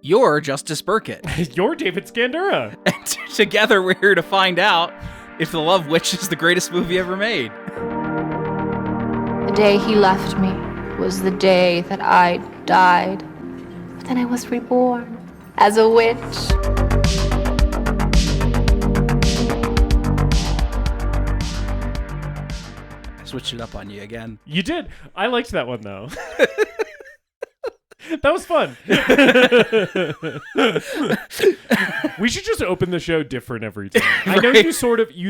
You're Justice Burkett. You're David Scandura. And together we're here to find out if The Love Witch is the greatest movie ever made. The day he left me was the day that I died. But then I was reborn as a witch. I switched it up on you again. You did. I liked that one, though. That was fun. We should just open the show different every time. I know you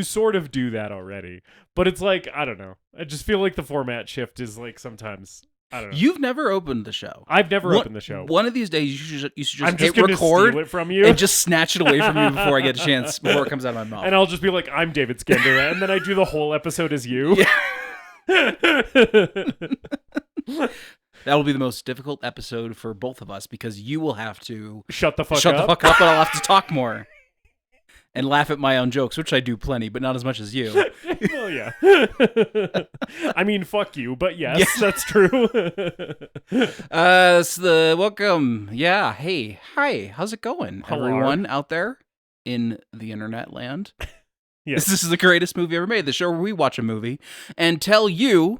sort of do that already, but it's like, I don't know. I just feel like the format shift is like sometimes, I don't know. You've never opened the show. I've never opened the show. One of these days you should just hit record steal it from you and just snatch it away from you before I get a chance, before it comes out of my mouth. And I'll just be like, I'm David Scandura, and then I do the whole episode as you. Yeah. That will be the most difficult episode for both of us because you will have to shut the fuck up, and I'll have to talk more and laugh at my own jokes, which I do plenty, but not as much as you. Well, yeah. I mean, fuck you, but yes, that's true. Welcome. Yeah. Hey. Hi. How's it going, Hello. everyone out there in the internet land? Yes. This is the greatest movie ever made, the show where we watch a movie and tell you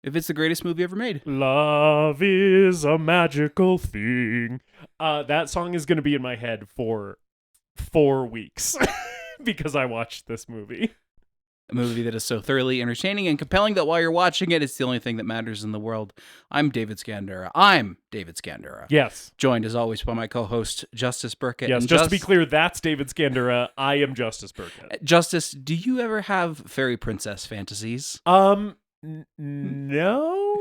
if it's the greatest movie ever made. Love is a magical thing. That song is going to be in my head for 4 weeks because I watched this movie. A movie that is so thoroughly entertaining and compelling that while you're watching it, it's the only thing that matters in the world. I'm David Scandura. Yes. Joined as always by my co-host, Justice Burkett. Yes, and just to be clear, that's David Scandura. I am Justice Burkett. Justice, do you ever have fairy princess fantasies? No.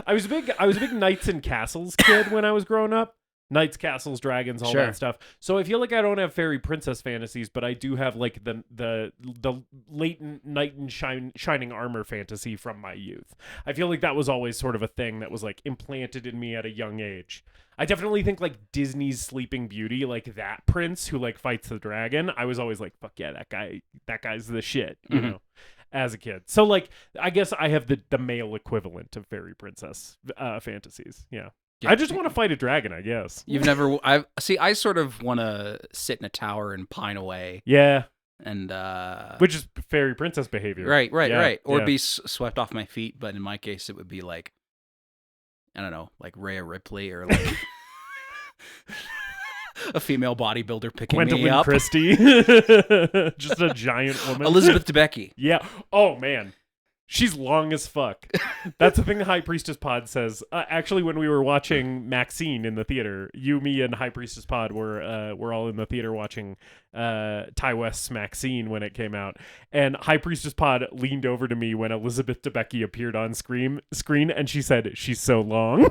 I was a big Knights and Castles kid when I was growing up. Knights, castles, dragons, all that stuff. So I feel like I don't have fairy princess fantasies, but I do have like the latent knight in shining armor fantasy from my youth. I feel like that was always sort of a thing that was like implanted in me at a young age. I definitely think like Disney's Sleeping Beauty, like that prince who like fights the dragon. I was always like, fuck yeah, that guy's the shit, you know, as a kid. So like, I guess I have the male equivalent of fairy princess fantasies. Yeah. I just want to fight a dragon, I guess. I sort of want to sit in a tower and pine away. Yeah. And which is fairy princess behavior. Right. Or be swept off my feet, but in my case it would be like, I don't know, like Rhea Ripley or like a female bodybuilder picking me up. Christie. Just a giant woman. Elizabeth Debicki. Yeah. Oh man. She's long as fuck. That's the thing the High Priestess Pod says. Actually, when we were watching Maxine in the theater, you, me, and High Priestess Pod were all in the theater watching Ty West's Maxine when it came out. And High Priestess Pod leaned over to me when Elizabeth Debicki appeared on screen, and she said, "She's so long."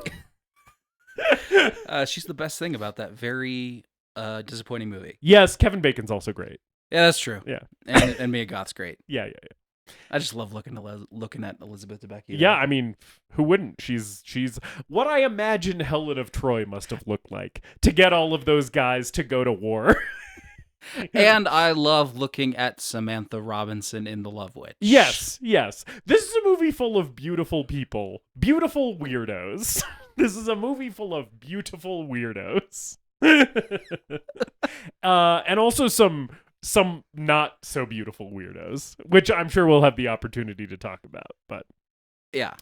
She's the best thing about that very disappointing movie. Yes, Kevin Bacon's also great. Yeah, that's true. Yeah, and Mia Goth's great. Yeah. I just love looking at Elizabeth Debicki. Yeah, I mean, who wouldn't? She's what I imagine Helen of Troy must have looked like to get all of those guys to go to war. And I love looking at Samantha Robinson in The Love Witch. Yes. This is a movie full of beautiful people, beautiful weirdos. This is a movie full of beautiful weirdos. And also some not so beautiful weirdos, which I'm sure we'll have the opportunity to talk about, but yeah.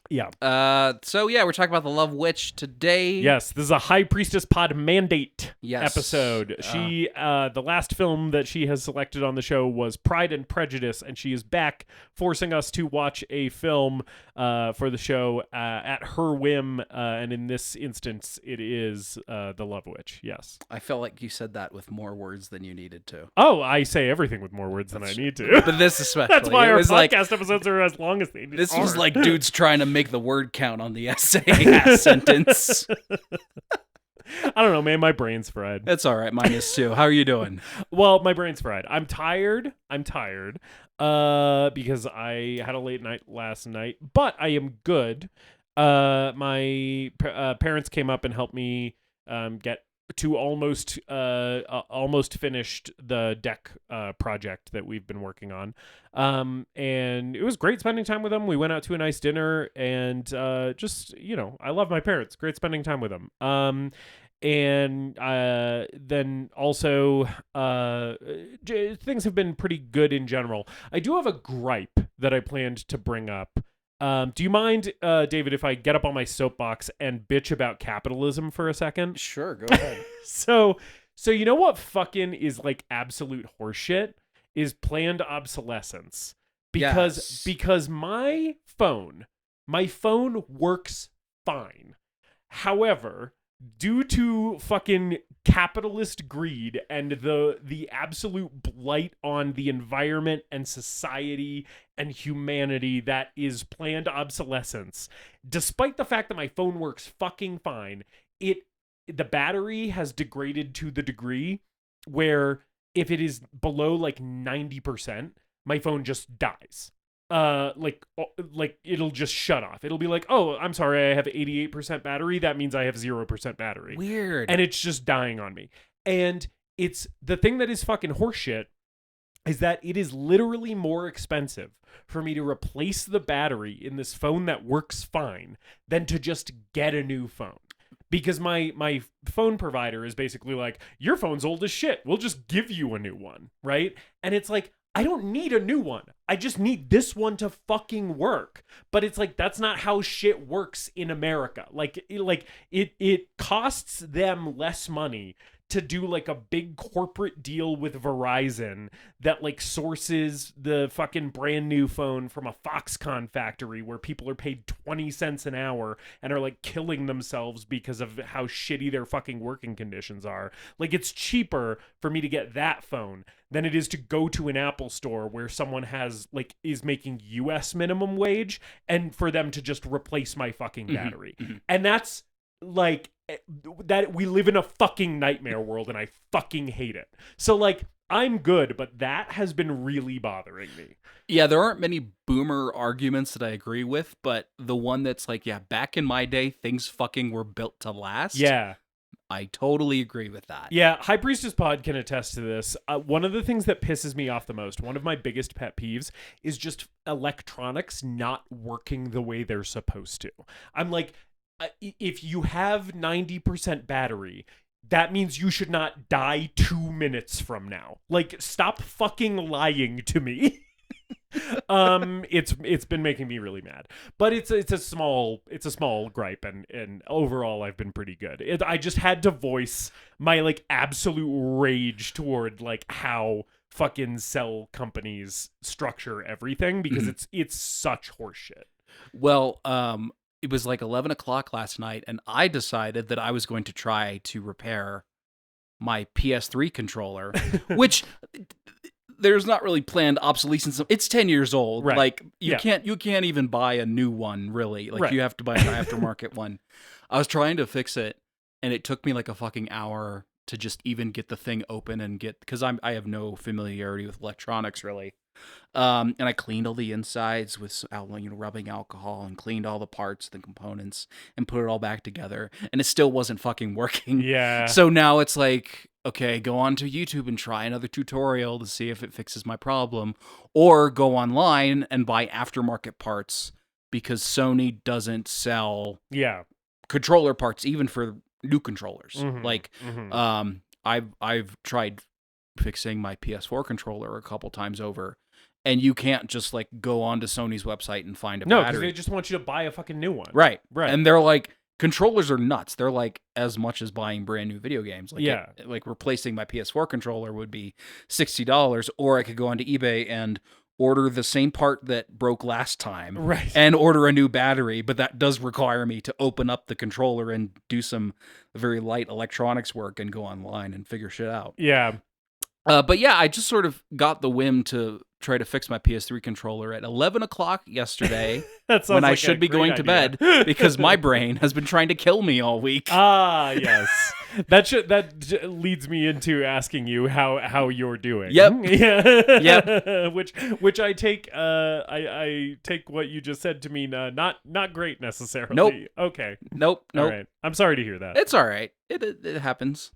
So we're talking about The Love Witch today. Yes, this is a High Priestess Pod mandate episode. She, the last film that she has selected on the show was Pride and Prejudice, and she is back forcing us to watch a film for the show at her whim, and in this instance, it is The Love Witch. Yes. I felt like you said that with more words than you needed to. Oh, I say everything with more words than I need to. But this especially. That's why our podcast episodes are as long as they are. This was like dudes trying to make the word count on the essay sentence. I don't know, man. My brain's fried. It's all right. Mine is too. How are you doing? Well, my brain's fried. I'm tired. Because I had a late night last night, but I am good. My parents came up and helped me get to almost finished the deck project that we've been working on. And it was great spending time with them. We went out to a nice dinner and just, I love my parents. Great spending time with them. And then also, things have been pretty good in general. I do have a gripe that I planned to bring up. Do you mind, David, if I get up on my soapbox and bitch about capitalism for a second? Sure, go ahead. So you know what fucking is like absolute horseshit? Is planned obsolescence. Because my phone works fine. However, due to fucking capitalist greed and the absolute blight on the environment and society and humanity that is planned obsolescence, despite the fact that my phone works fucking fine, the battery has degraded to the degree where if it is below like 90%, my phone just dies. Like it'll just shut off. It'll be like, oh, I'm sorry, I have 88% battery. That means I have 0% battery. Weird. And it's just dying on me. And it's the thing that is fucking horseshit is that it is literally more expensive for me to replace the battery in this phone that works fine than to just get a new phone. Because my phone provider is basically like, your phone's old as shit. We'll just give you a new one, right? And it's like, I don't need a new one. I just need this one to fucking work. But it's like, that's not how shit works in America. It costs them less money to do like a big corporate deal with Verizon that like sources the fucking brand new phone from a Foxconn factory where people are paid 20 cents an hour and are like killing themselves because of how shitty their fucking working conditions are. Like, it's cheaper for me to get that phone than it is to go to an Apple store where someone is making US minimum wage and for them to just replace my fucking battery. Mm-hmm. And that's like, that we live in a fucking nightmare world and I fucking hate it. So like, I'm good, but that has been really bothering me. Yeah, there aren't many boomer arguments that I agree with, but the one that's like, yeah, back in my day, things fucking were built to last. Yeah. I totally agree with that. Yeah, High Priestess Pod can attest to this. One of the things that pisses me off the most, one of my biggest pet peeves, is just electronics not working the way they're supposed to. I'm like, if you have 90% battery, that means you should not die 2 minutes from now. Like, stop fucking lying to me. It's been making me really mad, but it's a small gripe, and overall I've been pretty good. I just had to voice my like absolute rage toward like how fucking cell companies structure everything, because it's such horseshit. Well, it was like 11 o'clock last night, and I decided that I was going to try to repair my PS3 controller, which there's not really planned obsolescence. It's 10 years old. Right. Like, you can't even buy a new one, really. Like, you have to buy an aftermarket one. I was trying to fix it, and it took me like a fucking hour to just even get the thing open and because I have no familiarity with electronics, really. And I cleaned all the insides with rubbing alcohol, and cleaned all the parts, the components, and put it all back together, and it still wasn't fucking working. Yeah. So now it's like, okay, go on to YouTube and try another tutorial to see if it fixes my problem, or go online and buy aftermarket parts, because Sony doesn't sell controller parts even for new controllers. I've tried fixing my PS4 controller a couple times over, and you can't just like go onto Sony's website and find a battery. No, because they just want you to buy a fucking new one. Right. And they're like, controllers are nuts. They're like as much as buying brand new video games. Like, like replacing my PS4 controller would be $60, or I could go onto eBay and order the same part that broke last time, and order a new battery. But that does require me to open up the controller and do some very light electronics work and go online and figure shit out. Yeah. But yeah, I just sort of got the whim to try to fix my PS3 controller at 11 o'clock yesterday when I should be going to bed, because my brain has been trying to kill me all week. Ah, yes. That leads me into asking you how you're doing. Yep. Yeah. Yep. Which I take I take what you just said to mean not great necessarily. Nope. Okay. Nope. All right. I'm sorry to hear that. It's all right. It happens.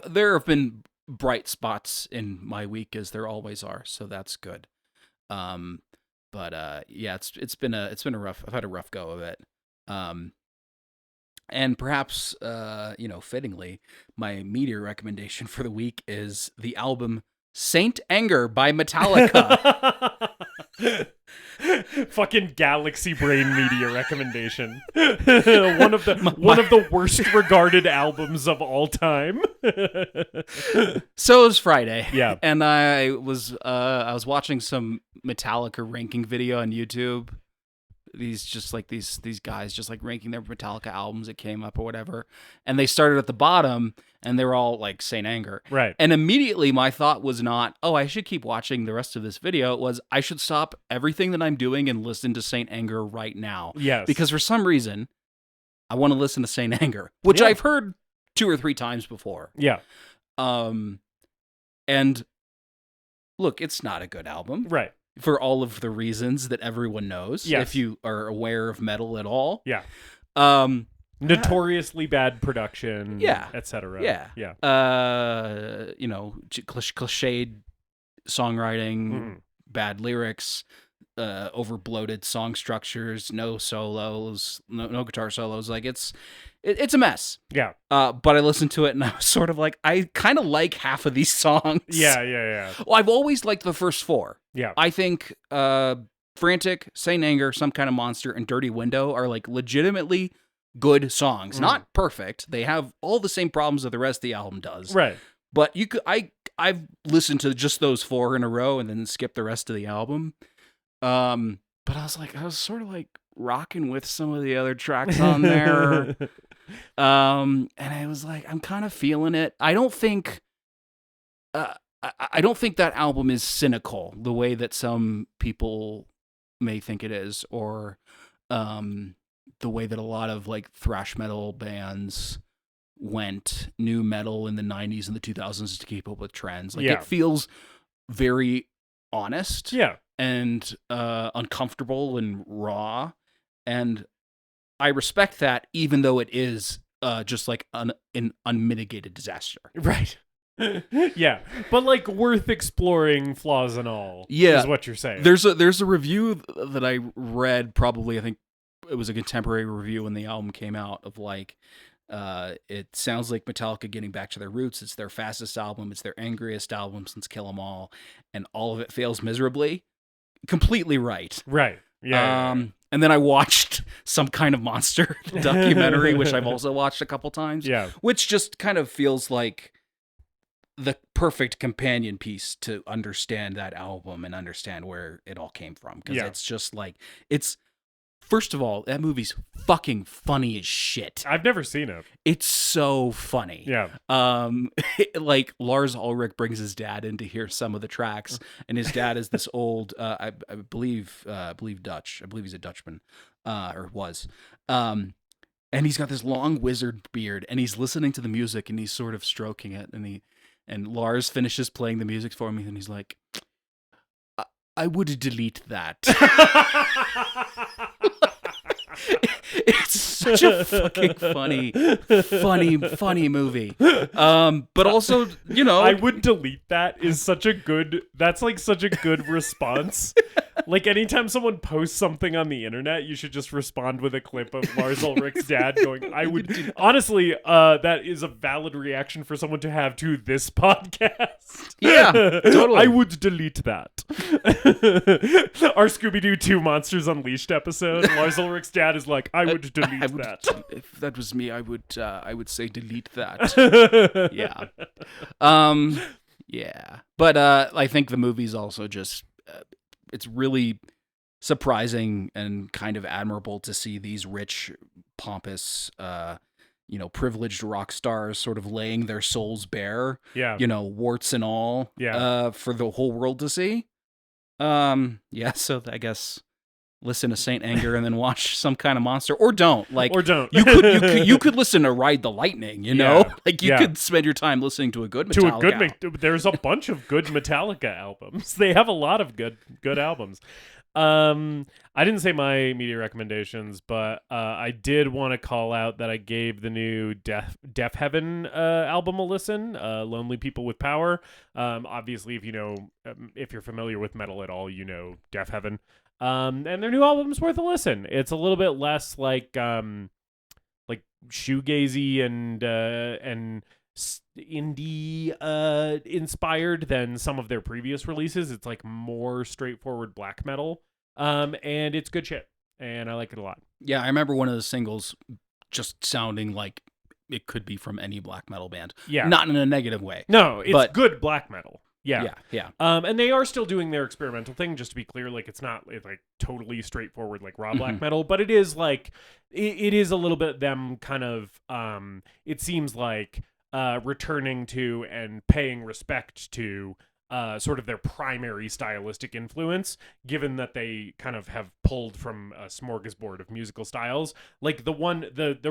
There have been bright spots in my week, as there always are, so that's good. But yeah, it's been a rough. I've had a rough go of it. And perhaps, fittingly, my media recommendation for the week is the album Saint Anger by Metallica. Fucking galaxy brain media recommendation. one of the worst regarded albums of all time. So it was Friday. Yeah. And I was watching some Metallica ranking video on YouTube. These guys just like ranking their Metallica albums that came up or whatever. And they started at the bottom and they were all like Saint Anger. Right. And immediately my thought was not, oh, I should keep watching the rest of this video. It was, I should stop everything that I'm doing and listen to Saint Anger right now. Yes. Because for some reason, I want to listen to Saint Anger, which I've heard 2 or 3 times before. Yeah. And look, it's not a good album. Right. For all of the reasons that everyone knows, if you are aware of metal at all. Yeah. Notoriously bad production, etc. Yeah. Cliched songwriting, bad lyrics, over-bloated song structures, no solos, no guitar solos. Like, it's a mess. Yeah. But I listened to it and I was sort of like, I kind of like half of these songs. Yeah. Well, I've always liked the first 4. Yeah. I think Frantic, Saint Anger, Some Kind of Monster, and Dirty Window are like legitimately good songs. Not perfect. They have all the same problems that the rest of the album does. Right. But I've listened to just those 4 in a row and then skipped the rest of the album. But I was sort of like rocking with some of the other tracks on there. And I was like, I'm kind of feeling it. I don't think that album is cynical the way that some people may think it is, or the way that a lot of like thrash metal bands went new metal in the 90s and the 2000s to keep up with trends. Like, it feels very honest. Yeah. And uncomfortable and raw. And I respect that, even though it is just like an unmitigated disaster. Right. Yeah. But like worth exploring, flaws and all. Yeah. Is what you're saying. There's a review that I read, probably, I think it was a contemporary review when the album came out, of like, it sounds like Metallica getting back to their roots. It's their fastest album. It's their angriest album since Kill 'Em All. And all of it fails miserably. Completely right. Right. Yeah. And then I watched Some Kind of Monster, the documentary, which I've also watched a couple times. Yeah. Which just kind of feels like the perfect companion piece to understand that album and understand where it all came from. Because it's just like, first of all, that movie's fucking funny as shit. I've never seen it. It's so funny. Yeah. Like Lars Ulrich brings his dad in to hear some of the tracks, and his dad is this old, I believe Dutch. I believe he's a Dutchman, or was. And he's got this long wizard beard, and he's listening to the music, and he's sort of stroking it, and Lars finishes playing the music for me, and he's like, I would delete that. It's such a fucking funny movie. But also, I would delete that is such a good response. Like, anytime someone posts something on the internet, you should just respond with a clip of Lars Ulrich's dad going, I would, honestly, that is a valid reaction for someone to have to this podcast. Yeah, totally. I would delete that. Our Scooby-Doo 2 Monsters Unleashed episode, Lars Ulrich's dad is like, I would delete that. If that was me, I would say delete that. Yeah. Yeah. But I think the movie's also just, it's really surprising and kind of admirable to see these rich, pompous, privileged rock stars sort of laying their souls bare. Yeah. Warts and all. Yeah. For the whole world to see. Yeah. So I guess listen to Saint Anger and then watch Some Kind of Monster, or don't. Like, or don't. you could listen to Ride the Lightning. Yeah. Like you could spend your time listening to a good Metallica. There's a bunch of good Metallica albums. They have a lot of good albums. I didn't say my media recommendations, but I did want to call out that I gave the new Deaf Heaven album a listen. Lonely People with Power. Obviously, if you're familiar with metal at all, Deaf Heaven. And their new album's worth a listen. It's a little bit less like like shoegazy and indie inspired than some of their previous releases. It's like more straightforward black metal, and it's good shit, and I like it a lot. Yeah, I remember one of the singles just sounding like it could be from any black metal band. Yeah, not in a negative way. No, it's good black metal. Yeah. And they are still doing their experimental thing, just to be clear. Like, it's not like totally straightforward like raw black metal, but it is like it is a little bit them kind of it seems like returning to and paying respect to sort of their primary stylistic influence, given that they kind of have pulled from a smorgasbord of musical styles. Like the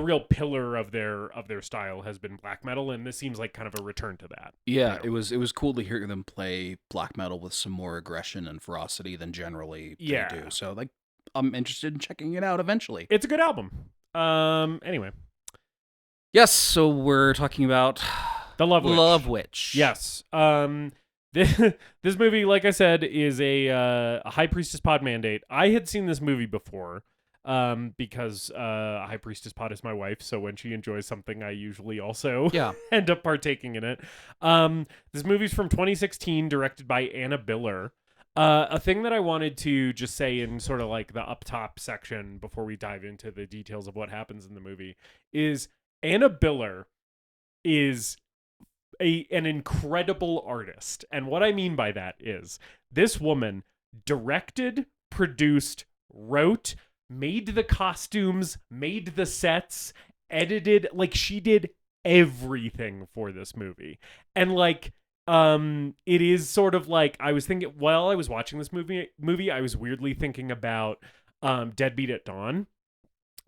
real pillar of their style has been black metal, and this seems like kind of a return to that. Yeah, you know? It was cool to hear them play black metal with some more aggression and ferocity than generally they do. So like, I'm interested in checking it out eventually. It's a good album. Anyway. Yes, so we're talking about The Love Witch. Yes. This movie, like I said, is a High Priestess Pod mandate. I had seen this movie before because High Priestess Pod is my wife, so when she enjoys something, I usually also end up partaking in it. This movie's from 2016, directed by Anna Biller. A thing that I wanted to just say in sort of like the up top section before we dive into the details of what happens in the movie is Anna Biller is an incredible artist. And what I mean by that is this woman directed, produced, wrote, made the costumes, made the sets, edited, like she did everything for this movie. And like it is sort of like I was thinking while I was watching this movie I was weirdly thinking about Deadbeat at Dawn,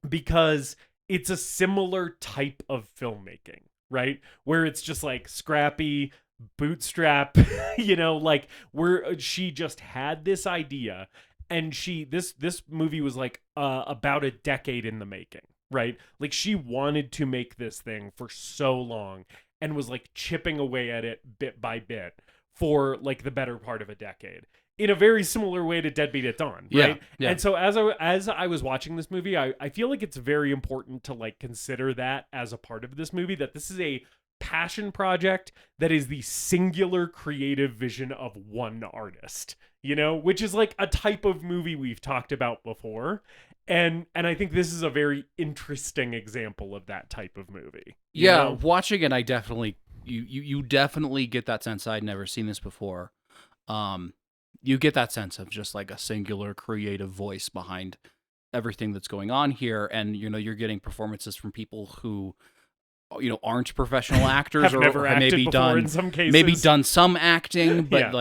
because it's a similar type of filmmaking, right? Where it's just like scrappy, bootstrap, you know, like where she just had this idea, and this movie was like about a decade in the making, right? Like she wanted to make this thing for so long and was like chipping away at it bit by bit for like the better part of a decade. In a very similar way to Deadbeat at Dawn, right? Yeah. And so as I was watching this movie, I feel like it's very important to like consider that as a part of this movie, that this is a passion project that is the singular creative vision of one artist, you know, which is like a type of movie we've talked about before. And I think this is a very interesting example of that type of movie. Yeah, know? Watching it, I definitely you definitely get that sense. I'd never seen this before. You get that sense of just like a singular creative voice behind everything that's going on here. And, you know, you're getting performances from people who, you know, aren't professional actors have never acted maybe before done in some cases. Maybe done some acting, but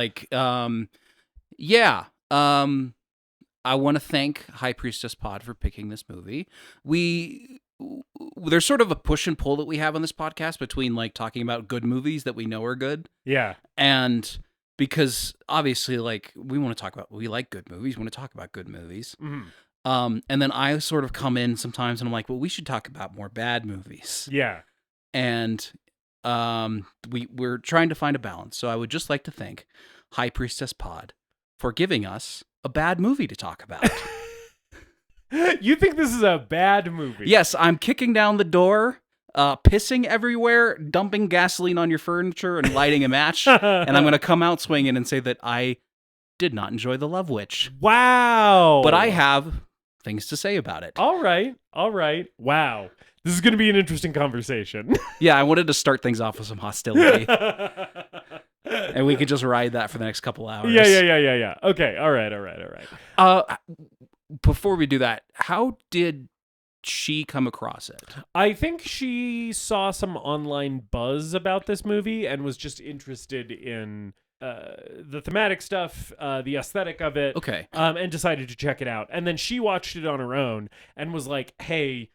I want to thank High Priestess Pod for picking this movie. There's sort of a push and pull that we have on this podcast between like talking about good movies that we know are good. Yeah. And because obviously, like, we like good movies. We want to talk about good movies. Mm-hmm. And then I sort of come in sometimes and I'm like, well, we should talk about more bad movies. Yeah. And we're trying to find a balance. So I would just like to thank High Priestess Pod for giving us a bad movie to talk about. You think this is a bad movie? Yes, I'm kicking down the door, pissing everywhere, dumping gasoline on your furniture, and lighting a match. And I'm going to come out swinging and say that I did not enjoy The Love Witch. Wow. But I have things to say about it. All right. Wow. This is going to be an interesting conversation. Yeah, I wanted to start things off with some hostility. And we could just ride that for the next couple hours. Yeah. Okay. All right. Before we do that, how did she come across it? I think she saw some online buzz about this movie and was just interested in the thematic stuff, the aesthetic of it. Okay. And decided to check it out. And then she watched it on her own and was like, hey,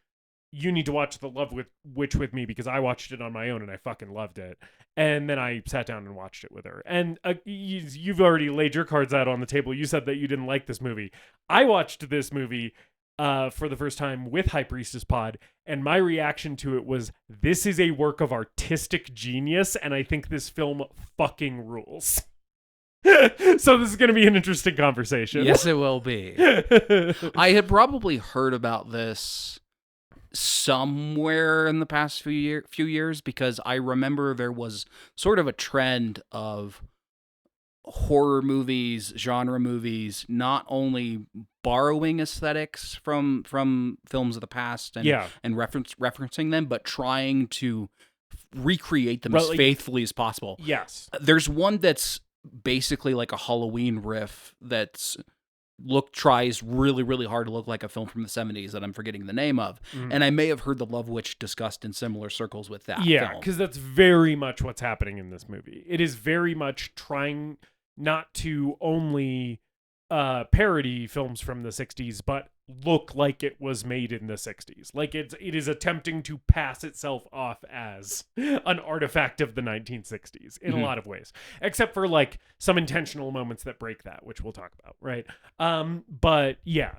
you need to watch The Love Witch with me, because I watched it on my own and I fucking loved it. And then I sat down and watched it with her. And you've already laid your cards out on the table. You said that you didn't like this movie. I watched this movie for the first time with High Priestess Pod, and my reaction to it was, this is a work of artistic genius, and I think this film fucking rules. So this is going to be an interesting conversation. Yes, it will be. I had probably heard about this somewhere in the past few years, because I remember there was sort of a trend of horror movies, genre movies, not only borrowing aesthetics from films of the past and referencing them, but trying to recreate them as faithfully as possible. Yes. There's one that's basically like a Halloween riff that's tries really, really hard to look like a film from the 70s that I'm forgetting the name of. And I may have heard The Love Witch discussed in similar circles with that film. Because that's very much what's happening in this movie. It is very much trying not to only parody films from the 60s, but look like it was made in the 60s. Like it is attempting to pass itself off as an artifact of the 1960s in a lot of ways, except for like some intentional moments that break that, which we'll talk about, right? But yeah.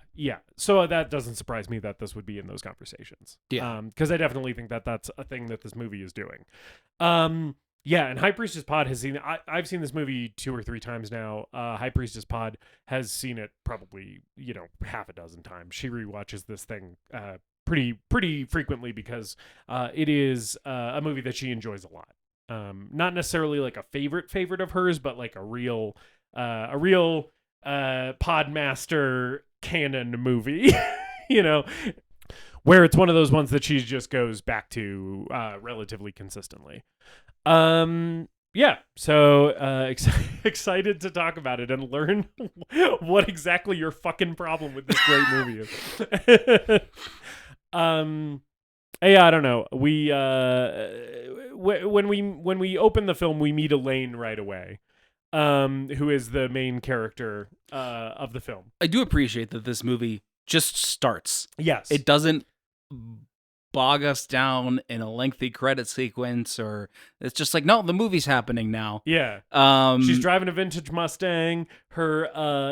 So that doesn't surprise me that this would be in those conversations. Yeah. Because I definitely think that that's a thing that this movie is doing. Yeah, and High Priestess Pod has seen it. I've seen this movie 2 or 3 times now. High Priestess Pod has seen it probably, half a dozen times. She rewatches this thing pretty frequently because it is a movie that she enjoys a lot. Not necessarily like a favorite of hers, but like a real Podmaster canon movie, where it's one of those ones that she just goes back to relatively consistently. So excited to talk about it and learn what exactly your fucking problem with this great movie is. Yeah, I don't know. We when we open the film, we meet Elaine right away, who is the main character of the film. I do appreciate that this movie just starts. Yes, it doesn't bog us down in a lengthy credit sequence, or it's just like, no, the movie's happening now. Yeah. She's driving a vintage Mustang. Her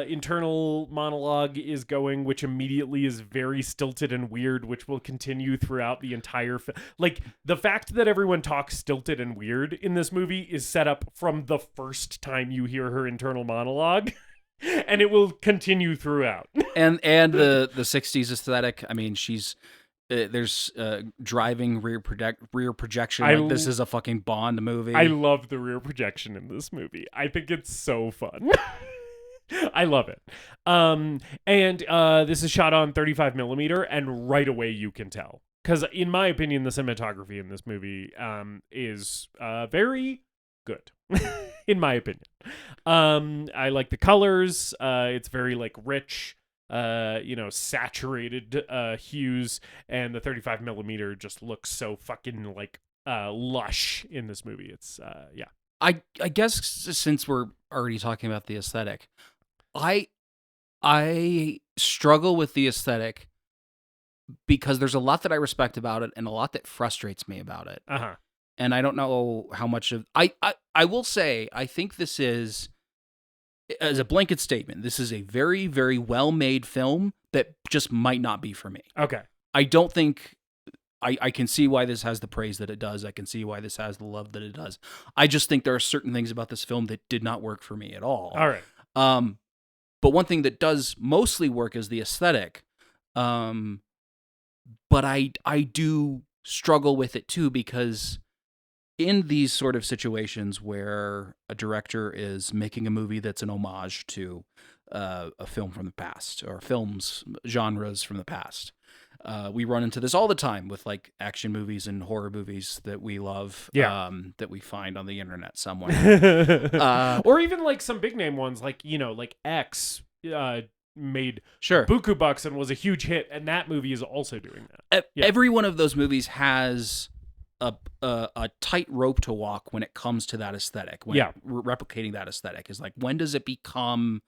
internal monologue is going, which immediately is very stilted and weird, which will continue throughout the entire film. Like, the fact that everyone talks stilted and weird in this movie is set up from the first time you hear her internal monologue. And it will continue throughout. and the 60s aesthetic, I mean, she's there's driving rear projection. This is a fucking Bond movie. I love the rear projection in this movie. I think it's so fun. I love it. And this is shot on 35 millimeter, and right away you can tell. Because in my opinion, the cinematography in this movie is very good. In my opinion. I like the colors. It's very like rich. Saturated hues, and the 35 millimeter just looks so fucking like lush in this movie. It's I guess since we're already talking about the aesthetic, I struggle with the aesthetic because there's a lot that I respect about it and a lot that frustrates me about it. And I don't know how much of I will say I think this is, as a blanket statement, this is a very, very well-made film that just might not be for me. Okay. I don't think... I can see why this has the praise that it does. I can see why this has the love that it does. I just think there are certain things about this film that did not work for me at all. All right. But one thing that does mostly work is the aesthetic. But I do struggle with it too, because in these sort of situations where a director is making a movie that's an homage to a film from the past, or films, genres from the past, we run into this all the time with like action movies and horror movies that we love, that we find on the internet somewhere. Or even like some big name ones, like, like X made sure buku bucks and was a huge hit, and that movie is also doing that. Every one of those movies has a tight rope to walk when it comes to that aesthetic. Replicating that aesthetic is like, when does it become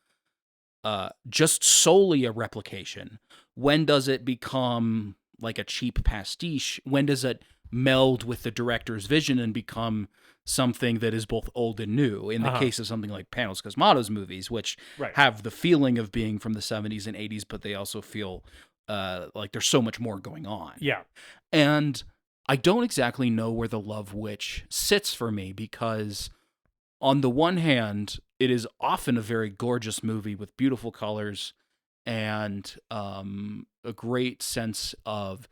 just solely a replication? When does it become like a cheap pastiche? When does it meld with the director's vision and become something that is both old and new? In the case of something like Panos Cosmato's movies, which have the feeling of being from the 70s and 80s, but they also feel like there's so much more going on. Yeah. And I don't exactly know where The Love Witch sits for me, because on the one hand, it is often a very gorgeous movie with beautiful colors and a great sense of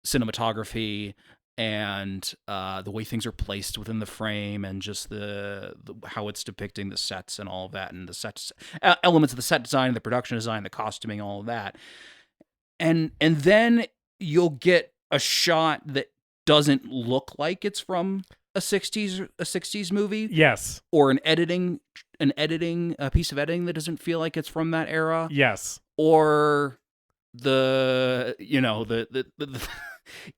cinematography and the way things are placed within the frame, and just the how it's depicting the sets and all of that, and the sets elements of the set design, the production design, the costuming, all of that. And then you'll get a shot that doesn't look like it's from a 60s movie. Yes. Or a piece of editing that doesn't feel like it's from that era. Yes. Or the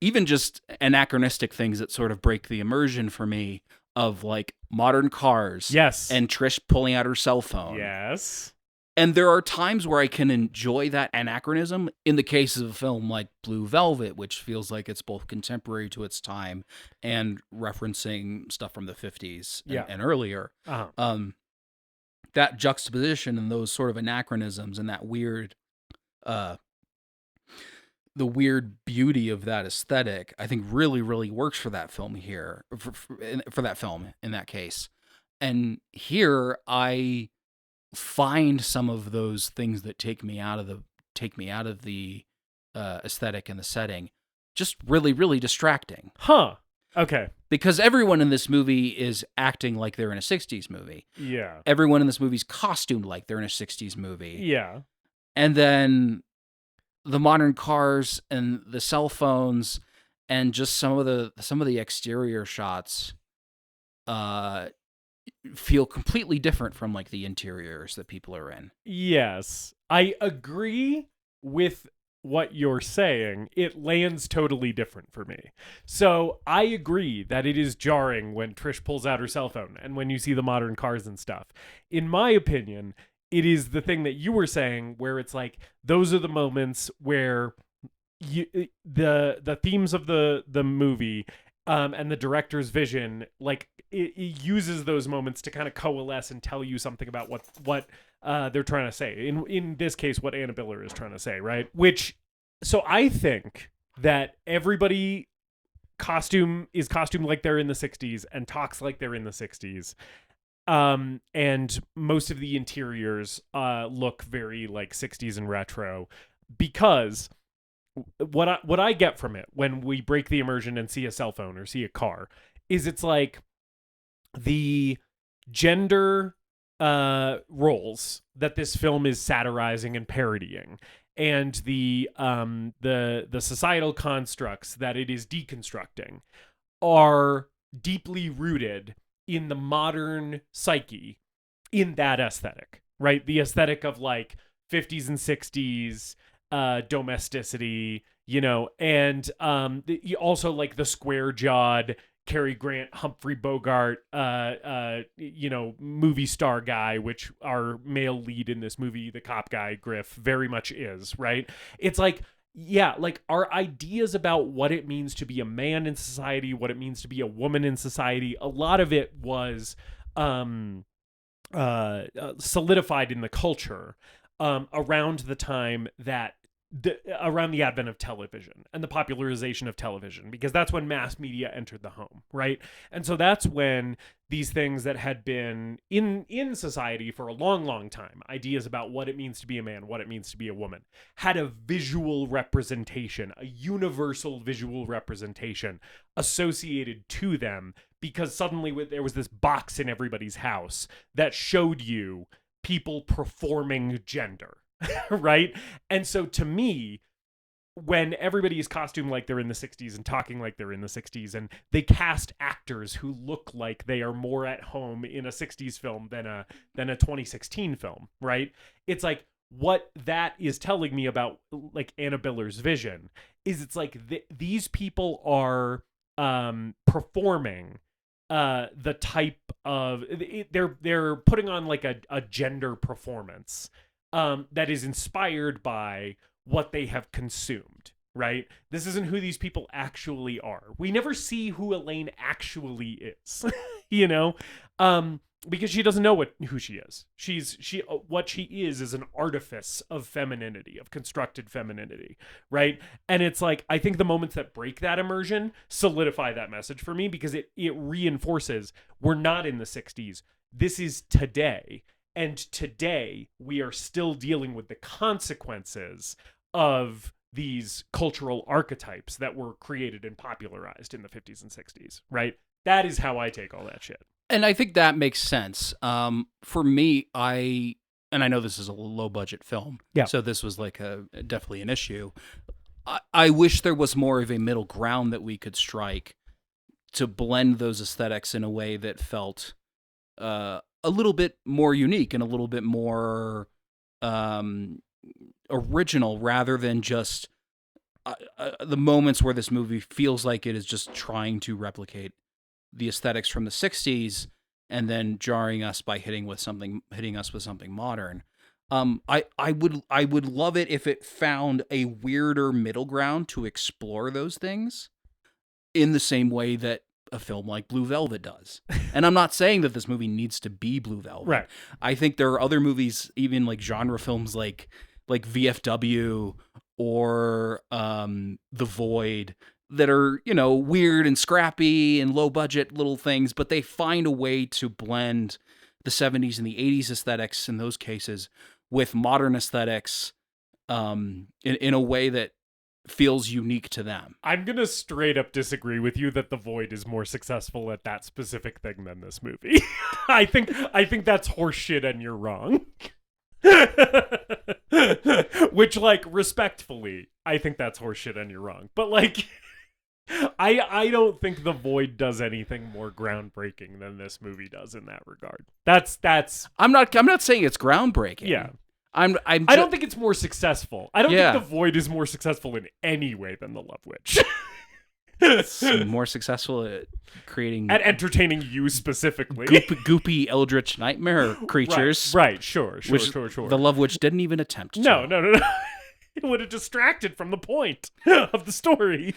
even just anachronistic things that sort of break the immersion for me, of like modern cars. Yes. And Trish pulling out her cell phone. Yes. And there are times where I can enjoy that anachronism in the case of a film like Blue Velvet, which feels like it's both contemporary to its time and referencing stuff from the 50s and earlier. Uh-huh. That juxtaposition and those sort of anachronisms and that weird, the weird beauty of that aesthetic, I think really, really works for that film here, for that film in that case. And here I find some of those things that take me out of the aesthetic and the setting just really, really distracting. Huh. Okay. Because everyone in this movie is acting like they're in a 60s movie. Yeah. Everyone in this movie's costumed like they're in a 60s movie. Yeah. And then the modern cars and the cell phones and just some of the exterior shots feel completely different from like the interiors that people are in. Yes. I agree with what you're saying. It lands totally different for me. So I agree that it is jarring when Trish pulls out her cell phone and when you see the modern cars and stuff. In my opinion, it is the thing that you were saying where it's like, those are the moments where the themes of the movie and the director's vision, like it uses those moments to kind of coalesce and tell you something about what they're trying to say. In this case, what Anna Biller is trying to say, right? So I think that everybody is costumed like they're in the 60s and talks like they're in the 60s. And most of the interiors look very like 60s and retro, because what I get from it when we break the immersion and see a cell phone or see a car is it's like the gender roles that this film is satirizing and parodying, and the societal constructs that it is deconstructing are deeply rooted in the modern psyche, in that aesthetic, right? The aesthetic of like 50s and 60s domesticity, and also like the square-jawed Cary Grant, Humphrey Bogart, movie star guy, which our male lead in this movie, the cop guy, Griff, very much is, right? It's like, yeah, like our ideas about what it means to be a man in society, what it means to be a woman in society, a lot of it was solidified in the culture around the time that around the advent of television and the popularization of television, because that's when mass media entered the home, right? And so that's when these things that had been in society for a long, long time, ideas about what it means to be a man, what it means to be a woman, had a visual representation, a universal visual representation associated to them, because suddenly there was this box in everybody's house that showed you people performing gender. Right? And so to me, when everybody is costumed like they're in the 60s and talking like they're in the 60s, and they cast actors who look like they are more at home in a 60s film than a 2016 film, right? It's like, what that is telling me about like Anna Biller's vision is it's like these people are performing the type of they're putting on like a gender performance that is inspired by what they have consumed, right? This isn't who these people actually are. We never see who Elaine actually is, because she doesn't know who she is. What she is an artifice of femininity, of constructed femininity, right? And it's like, I think the moments that break that immersion solidify that message for me, because it reinforces we're not in the 60s. This is today. And today, we are still dealing with the consequences of these cultural archetypes that were created and popularized in the 50s and 60s, right? That is how I take all that shit. And I think that makes sense. For me, and I know this is a low budget film, so this was like definitely an issue. I wish there was more of a middle ground that we could strike to blend those aesthetics in a way that felt a little bit more unique and a little bit more original, rather than just the moments where this movie feels like it is just trying to replicate the aesthetics from the 60s and then jarring us by hitting us with something modern. I would love it if it found a weirder middle ground to explore those things in the same way that a film like Blue Velvet does. And I'm not saying that this movie needs to be Blue Velvet. Right. I think there are other movies, even like genre films like VFW or The Void, that are, weird and scrappy and low budget little things, but they find a way to blend the 70s and the 80s aesthetics in those cases with modern aesthetics in a way that feels unique to them. I'm going to straight up disagree with you that The Void is more successful at that specific thing than this movie. I think that's horseshit and you're wrong. Which, respectfully, I think that's horseshit and you're wrong. But, I don't think The Void does anything more groundbreaking than this movie does in that regard. That's. I'm not saying it's groundbreaking. Yeah. I don't think it's more successful. I don't think The Void is more successful in any way than The Love Witch. It's more successful at entertaining you specifically. Goopy eldritch nightmare creatures. Right. Sure. The Love Witch didn't even attempt to. No. It would have distracted from the point of the story.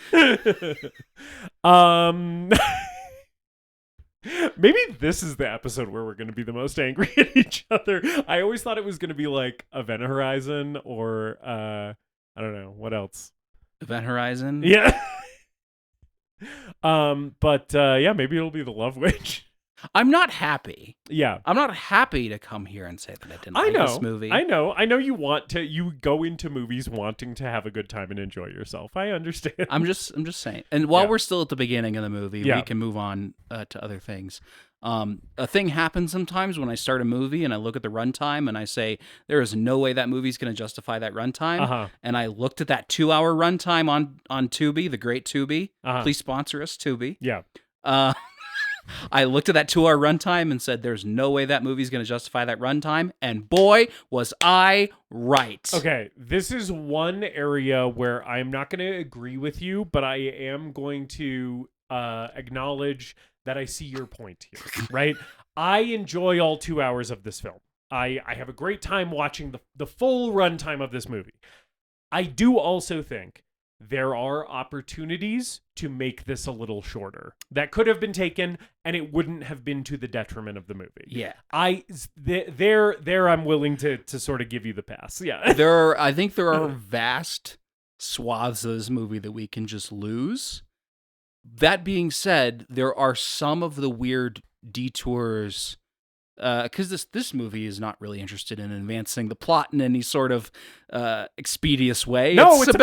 Maybe this is the episode where we're going to be the most angry at each other. I always thought it was going to be like Event Horizon or I don't know what else. Event Horizon. Yeah. But maybe it'll be The Love Witch. I'm not happy. Yeah. I'm not happy to come here and say that I didn't like this movie. I know you go into movies wanting to have a good time and enjoy yourself. I understand. I'm just saying. And while we're still at the beginning of the movie, we can move on to other things. A thing happens sometimes when I start a movie and I look at the runtime and I say, there is no way that movie's going to justify that runtime. Uh-huh. And I looked at that 2-hour runtime on Tubi, the great Tubi. Uh-huh. Please sponsor us, Tubi. Yeah. I looked at that 2-hour runtime and said, there's no way that movie's going to justify that runtime. And boy, was I right. Okay, this is one area where I'm not going to agree with you, but I am going to acknowledge that I see your point here, right? I enjoy all 2 hours of this film. I have a great time watching the full runtime of this movie. I do also think there are opportunities to make this a little shorter that could have been taken, and it wouldn't have been to the detriment of the movie. Yeah, there I'm willing to sort of give you the pass. Yeah, I think there are vast swaths of this movie that we can just lose. That being said, there are some of the weird detours. Because this movie is not really interested in advancing the plot in any sort of expeditious way. No, it's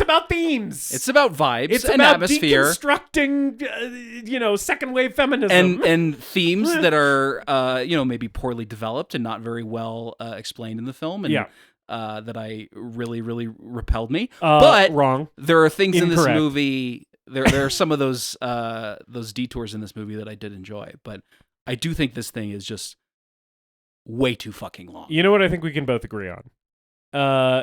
about themes. It's about vibes. It's and about atmosphere, deconstructing, second wave feminism and themes that are maybe poorly developed and not very well explained in the film. And, that I really repelled me. But wrong. There are things Incorrect. in this movie. There are some of those detours in this movie that I did enjoy, but I do think this thing is just way too fucking long. You know what I think we can both agree on?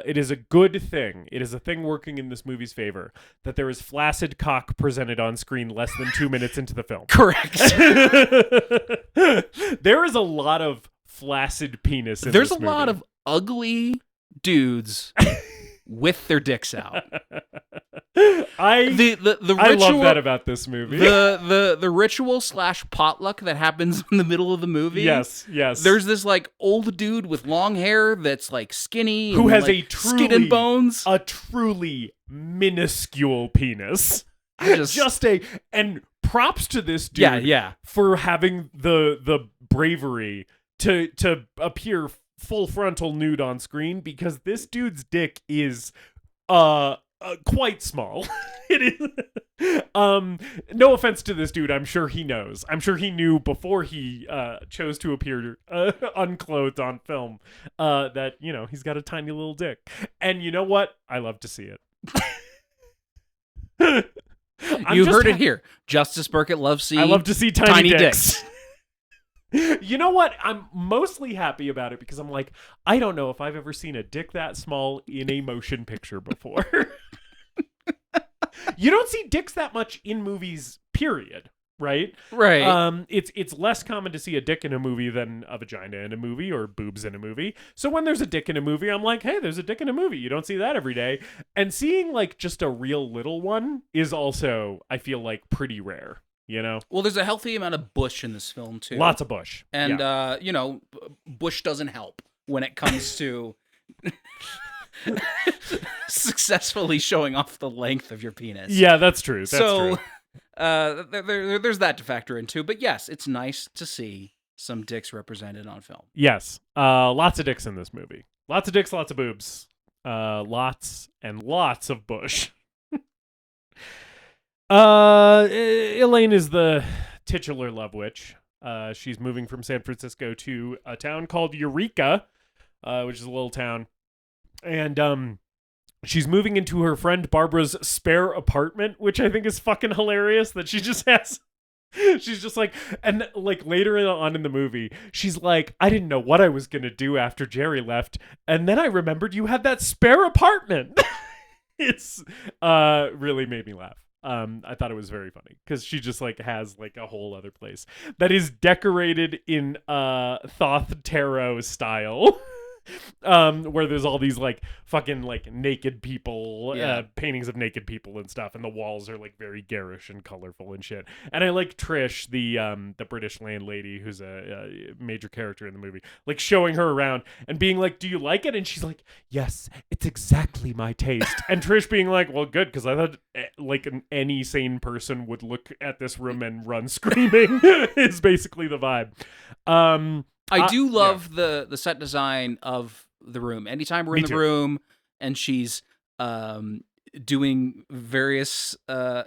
It is a good thing. It is a thing working in this movie's favor that there is flaccid cock presented on screen less than 2 minutes into the film. Correct. There is a lot of flaccid penis in There's this a movie. lot of ugly dudes with their dicks out. I love that about this movie. The ritual / potluck that happens in the middle of the movie. Yes. There's this old dude with long hair that's skinny who and, has skin and bones, a truly minuscule penis. And props to this dude for having the bravery to appear full frontal nude on screen, because this dude's dick is quite small. It is. No offense to this dude. I'm sure he knows. I'm sure he knew before he chose to appear unclothed on film that, you know, he's got a tiny little dick. And you know what? I love to see it. You heard it here. Justice Burkett loves I love to see tiny dicks. You know what? I'm mostly happy about it because I'm like, I don't know if I've ever seen a dick that small in a motion picture before. You don't see dicks that much in movies, period. Right? Right. It's less common to see a dick in a movie than a vagina in a movie or boobs in a movie. So when there's a dick in a movie, I'm like, hey, there's a dick in a movie. You don't see that every day. And seeing like just a real little one is also, I feel like, pretty rare. You know? Well, there's a healthy amount of bush in this film, too. Lots of bush. And, you know, bush doesn't help when it comes to successfully showing off the length of your penis. Yeah, that's true. That's true. True. There's that to factor in, too. But, yes, it's nice to see some dicks represented on film. Yes. Lots of dicks in this movie. Lots of dicks, lots of boobs. Lots and lots of bush. Elaine is the titular love witch. She's moving from San Francisco to a town called Eureka, which is a little town. And she's moving into her friend Barbara's spare apartment, which I think is fucking hilarious that she just has. She's just like, and like later on in the movie, she's like, I didn't know what I was going to do after Jerry left. And then I remembered you had that spare apartment. It's really made me laugh. I thought it was very funny because she just like has like a whole other place that is decorated in Thoth Tarot style. Where there's all these like fucking like naked people, paintings of naked people and stuff, and the walls are like very garish and colorful and shit. And I like Trish, the British landlady, who's a major character in the movie, like showing her around and being like, "Do you like it?" And she's like, "Yes, it's exactly my taste." And Trish being like, "Well, good, because I thought like any sane person would look at this room and run screaming." Is basically the vibe. I do love the set design of the room. Anytime we're in the room and she's doing various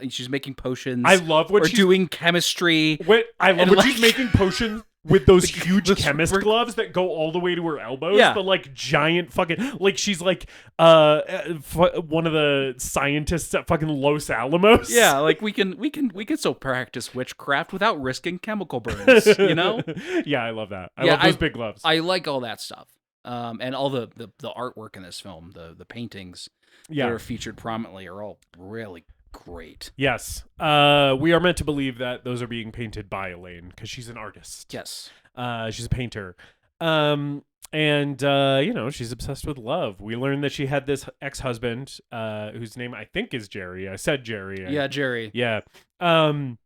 she's making potions. I love what she's doing chemistry. I love when she's making potions with those huge chemist gloves that go all the way to her elbows. Yeah. The like giant fucking, like she's like one of the scientists at fucking Los Alamos. Yeah, like we can still practice witchcraft without risking chemical burns, you know? Yeah, I love that. I love those big gloves. I like all that stuff. And all the artwork in this film, the paintings that are featured prominently are all really great. Yes. We are meant to believe that those are being painted by Elaine because she's an artist. Yes. She's a painter. And you know, she's obsessed with love. We learned that she had this ex-husband whose name I think is Jerry. I said Jerry. Yeah, Jerry. Yeah. And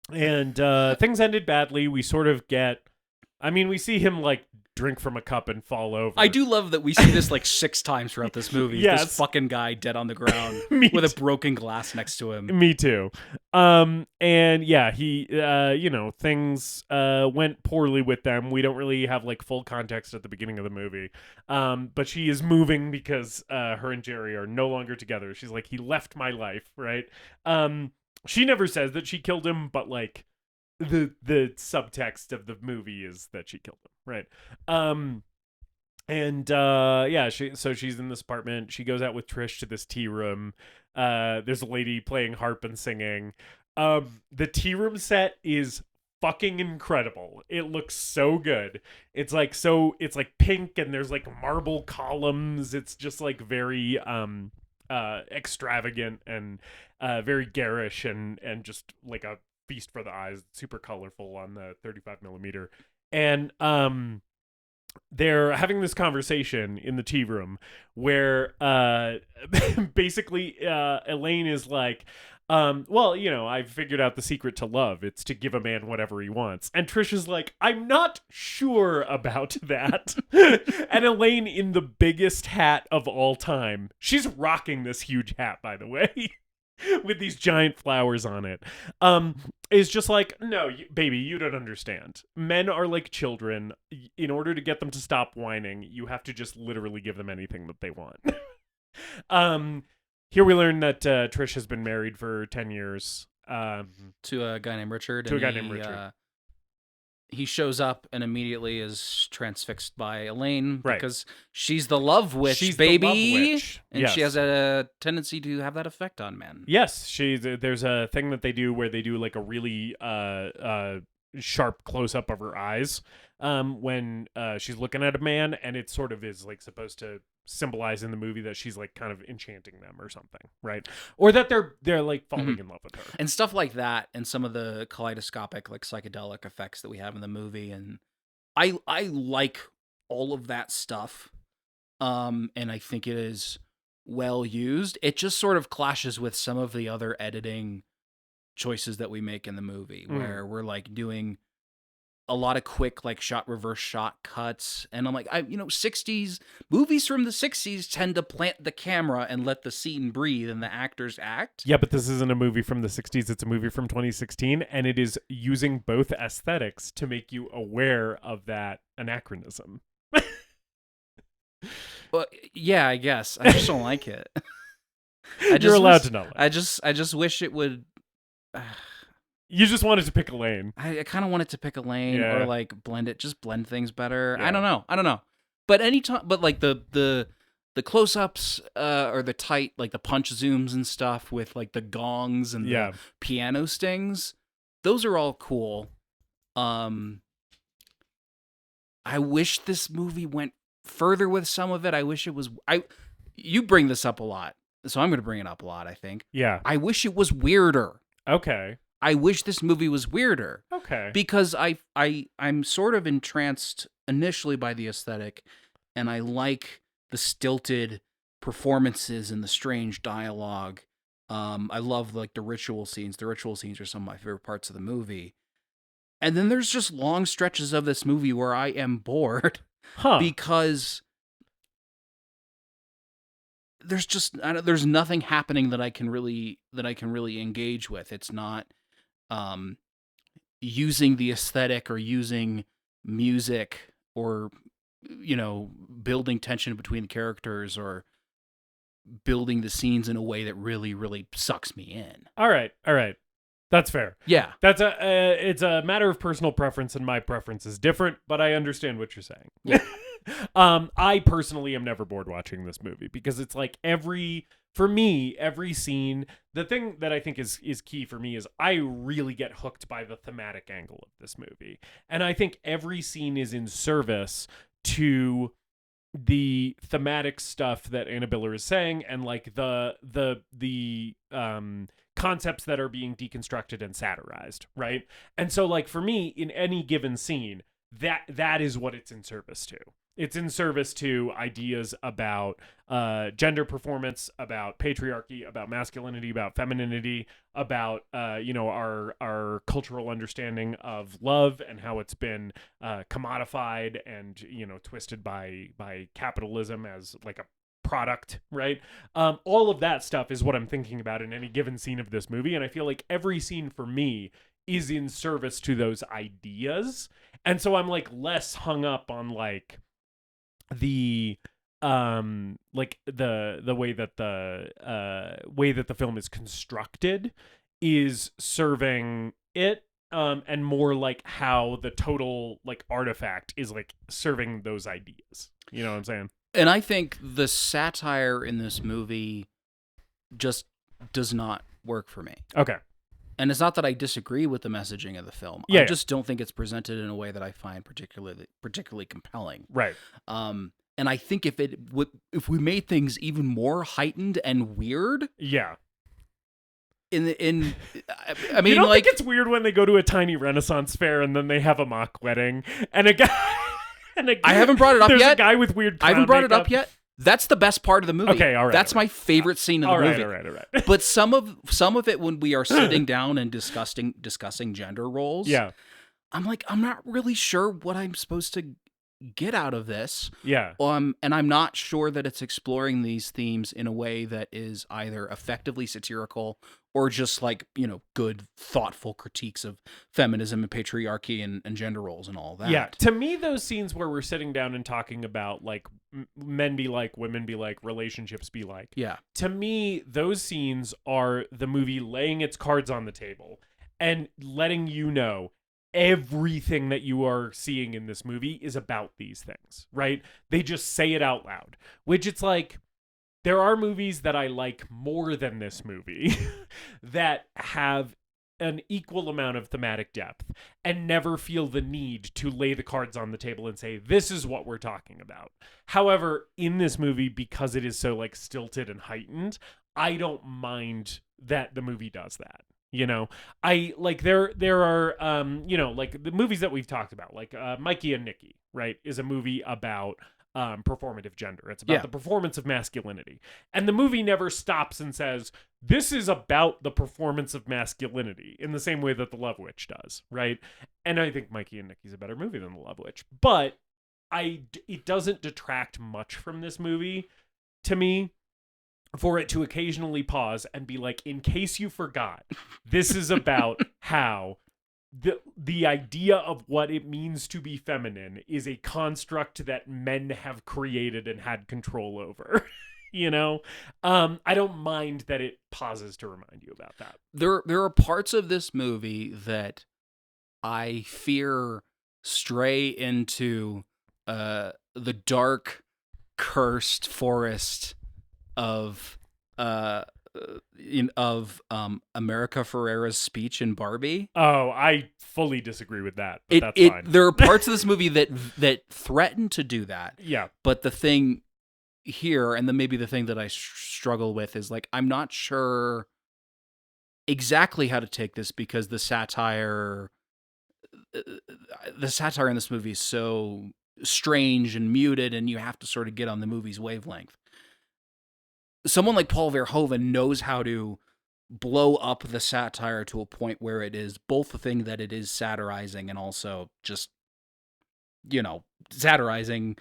things ended badly. We sort of we see him like drink from a cup and fall over. I do love that we see this like 6 times throughout this movie. Yes. This fucking guy dead on the ground with a broken glass next to him. Me too. And yeah, he, you know, things went poorly with them. We don't really have like full context at the beginning of the movie. But she is moving because her and Jerry are no longer together. She's like, he left my life, right? She never says that she killed him, but like the subtext of the movie is that she killed him, right? So she's in this apartment. She goes out with Trish to this tea room. There's a lady playing harp and singing. The tea room set is fucking incredible. It looks so good. It's like pink and there's like marble columns. It's just like very extravagant and very garish and just like a feast for the eyes. Super colorful on the 35 millimeter. And they're having this conversation in the tea room where basically Elaine is like, well, you know, I've figured out the secret to love. It's to give a man whatever he wants. And Trish is like, I'm not sure about that. And Elaine, in the biggest hat of all time, she's rocking this huge hat, by the way, with these giant flowers on it, is just like, no, baby, you don't understand. Men are like children. In order to get them to stop whining, you have to just literally give them anything that they want. Here we learn that Trish has been married for 10 years. To a guy named Richard. To a guy named Richard. He shows up and immediately is transfixed by Elaine Right. because she's the love witch, She's baby. the love witch. And Yes. she has a tendency to have that effect on men. Yes, there's a thing that they do where they do like a really sharp close up of her eyes when she's looking at a man, and it sort of is like supposed to symbolize in the movie that she's like kind of enchanting them or something, right? Or that they're like falling in love with her. And stuff like that, and some of the kaleidoscopic, like psychedelic effects that we have in the movie. And I like all of that stuff. And I think it is well used. It just sort of clashes with some of the other editing choices that we make in the movie, where we're like doing a lot of quick like reverse shot cuts, and I'm like, 60s movies from the 60s tend to plant the camera and let the scene breathe and the actors act. Yeah, but this isn't a movie from the 60s, it's a movie from 2016, and it is using both aesthetics to make you aware of that anachronism. Well, yeah, I guess I just don't like it. You're allowed to not like it. I just wish it would. You just wanted to pick a lane. I kind of wanted to pick a lane or like blend things better. Yeah. I don't know. But like the close-ups or the tight, like the punch zooms and stuff with like the gongs and the piano stings, those are all cool. I wish this movie went further with some of it. I wish it was. You bring this up a lot, so I'm going to bring it up a lot. I think. Yeah. I wish it was weirder. Okay. I wish this movie was weirder. Okay. Because I'm sort of entranced initially by the aesthetic, and I like the stilted performances and the strange dialogue. I love like the ritual scenes. The ritual scenes are some of my favorite parts of the movie. And then there's just long stretches of this movie where I am bored because there's nothing happening that I can really engage with. It's not using the aesthetic or using music or building tension between the characters or building the scenes in a way that really, really sucks me in. All right. That's fair. Yeah. That's it's a matter of personal preference, and my preference is different, but I understand what you're saying. Yeah. I personally am never bored watching this movie because it's like every scene, the thing that I think is key for me is I really get hooked by the thematic angle of this movie. And I think every scene is in service to the thematic stuff that Anna Biller is saying, and like the concepts that are being deconstructed and satirized, right? And so like for me, in any given scene, that is what it's in service to. It's in service to ideas about gender performance, about patriarchy, about masculinity, about femininity, about our cultural understanding of love and how it's been commodified and twisted by capitalism as like a product, right? All of that stuff is what I'm thinking about in any given scene of this movie, and I feel like every scene for me is in service to those ideas, and so I'm like less hung up on like the way that the film is constructed is serving it, and more like how the total like artifact is like serving those ideas. You know what I'm saying? And I think the satire in this movie just does not work for me. Okay. And it's not that I disagree with the messaging of the film. I just don't think it's presented in a way that I find particularly compelling. Right. And I think if we made things even more heightened and weird, yeah. I mean, you don't like, think it's weird when they go to a tiny Renaissance fair and then they have a mock wedding and a guy. I haven't brought it up yet. There's a guy with weird. I haven't brought it up yet. That's the best part of the movie. Okay, all right. That's my favorite scene in the movie. All right. But some of it, when we are sitting down and discussing gender roles, I'm like, I'm not really sure what I'm supposed to get out of this. Yeah. And I'm not sure that it's exploring these themes in a way that is either effectively satirical or just like, good, thoughtful critiques of feminism and patriarchy and gender roles and all that. Yeah. To me, those scenes where we're sitting down and talking about like men be like, women be like, relationships be like. Yeah. To me, those scenes are the movie laying its cards on the table and letting you know everything that you are seeing in this movie is about these things, right? They just say it out loud, which it's like, there are movies that I like more than this movie that have an equal amount of thematic depth and never feel the need to lay the cards on the table and say, this is what we're talking about. However, in this movie, because it is so like stilted and heightened, I don't mind that the movie does that. You know, I like there are, you know, like the movies that we've talked about, like Mikey and Nikki, right, is a movie about performative gender. It's about the performance of masculinity. And the movie never stops and says, this is about the performance of masculinity in the same way that The Love Witch does, right? And I think Mikey and Nikki's a better movie than The Love Witch. But it doesn't detract much from this movie to me for it to occasionally pause and be like, in case you forgot, this is about how the idea of what it means to be feminine is a construct that men have created and had control over. You know, I don't mind that it pauses to remind you about that. There are parts of this movie that I fear stray into the dark, cursed forest of America Ferrera's speech in Barbie. Oh, I fully disagree with that. But that's fine. There are parts of this movie that threaten to do that. Yeah. But the thing here, and then maybe the thing that I struggle with, is like, I'm not sure exactly how to take this, because the satire in this movie is so strange and muted, and you have to sort of get on the movie's wavelength. Someone like Paul Verhoeven knows how to blow up the satire to a point where it is both the thing that it is satirizing and also just, you know, satirizing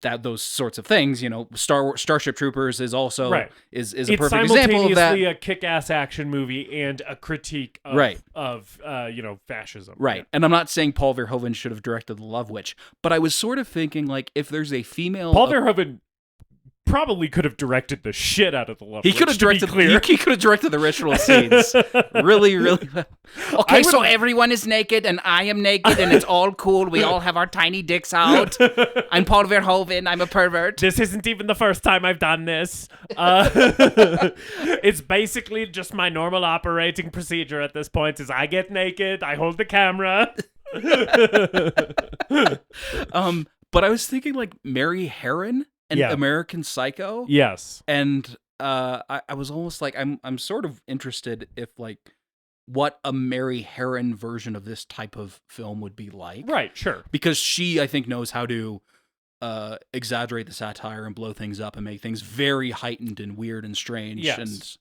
those sorts of things. You know, Starship Troopers is also is a perfect example of that. It's simultaneously a kick-ass action movie and a critique of you know, fascism. Right. Yeah. And I'm not saying Paul Verhoeven should have directed The Love Witch, but I was sort of thinking, like, if there's a female Paul Verhoeven probably could have directed the shit out of The Love Witch. He could have directed the ritual scenes really, really well. Okay, so everyone is naked and I am naked and it's all cool. We all have our tiny dicks out. I'm Paul Verhoeven. I'm a pervert. This isn't even the first time I've done this. It's basically just my normal operating procedure at this point. Is I get naked, I hold the camera. But I was thinking, like, Mary Herron and American Psycho. Yes. And I was almost like, I'm sort of interested if, like, what a Mary Herron version of this type of film would be like. Right, sure. Because she, I think, knows how to exaggerate the satire and blow things up and make things very heightened and weird and strange. Yes.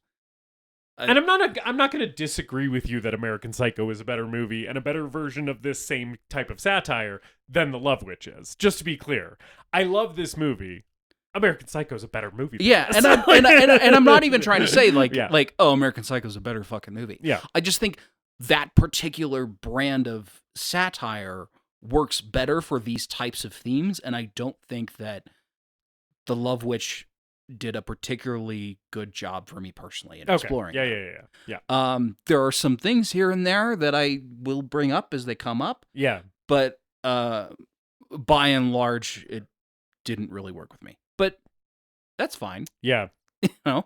And I'm not going to disagree with you that American Psycho is a better movie and a better version of this same type of satire than The Love Witch is. Just to be clear, I love this movie. American Psycho is a better movie. And I'm not even trying to say like American Psycho is a better fucking movie. Yeah, I just think that particular brand of satire works better for these types of themes, and I don't think that The Love Witch did a particularly good job for me personally in exploring. Yeah. There are some things here and there that I will bring up as they come up. Yeah, but by and large, it didn't really work with me. But that's fine. Yeah. You know?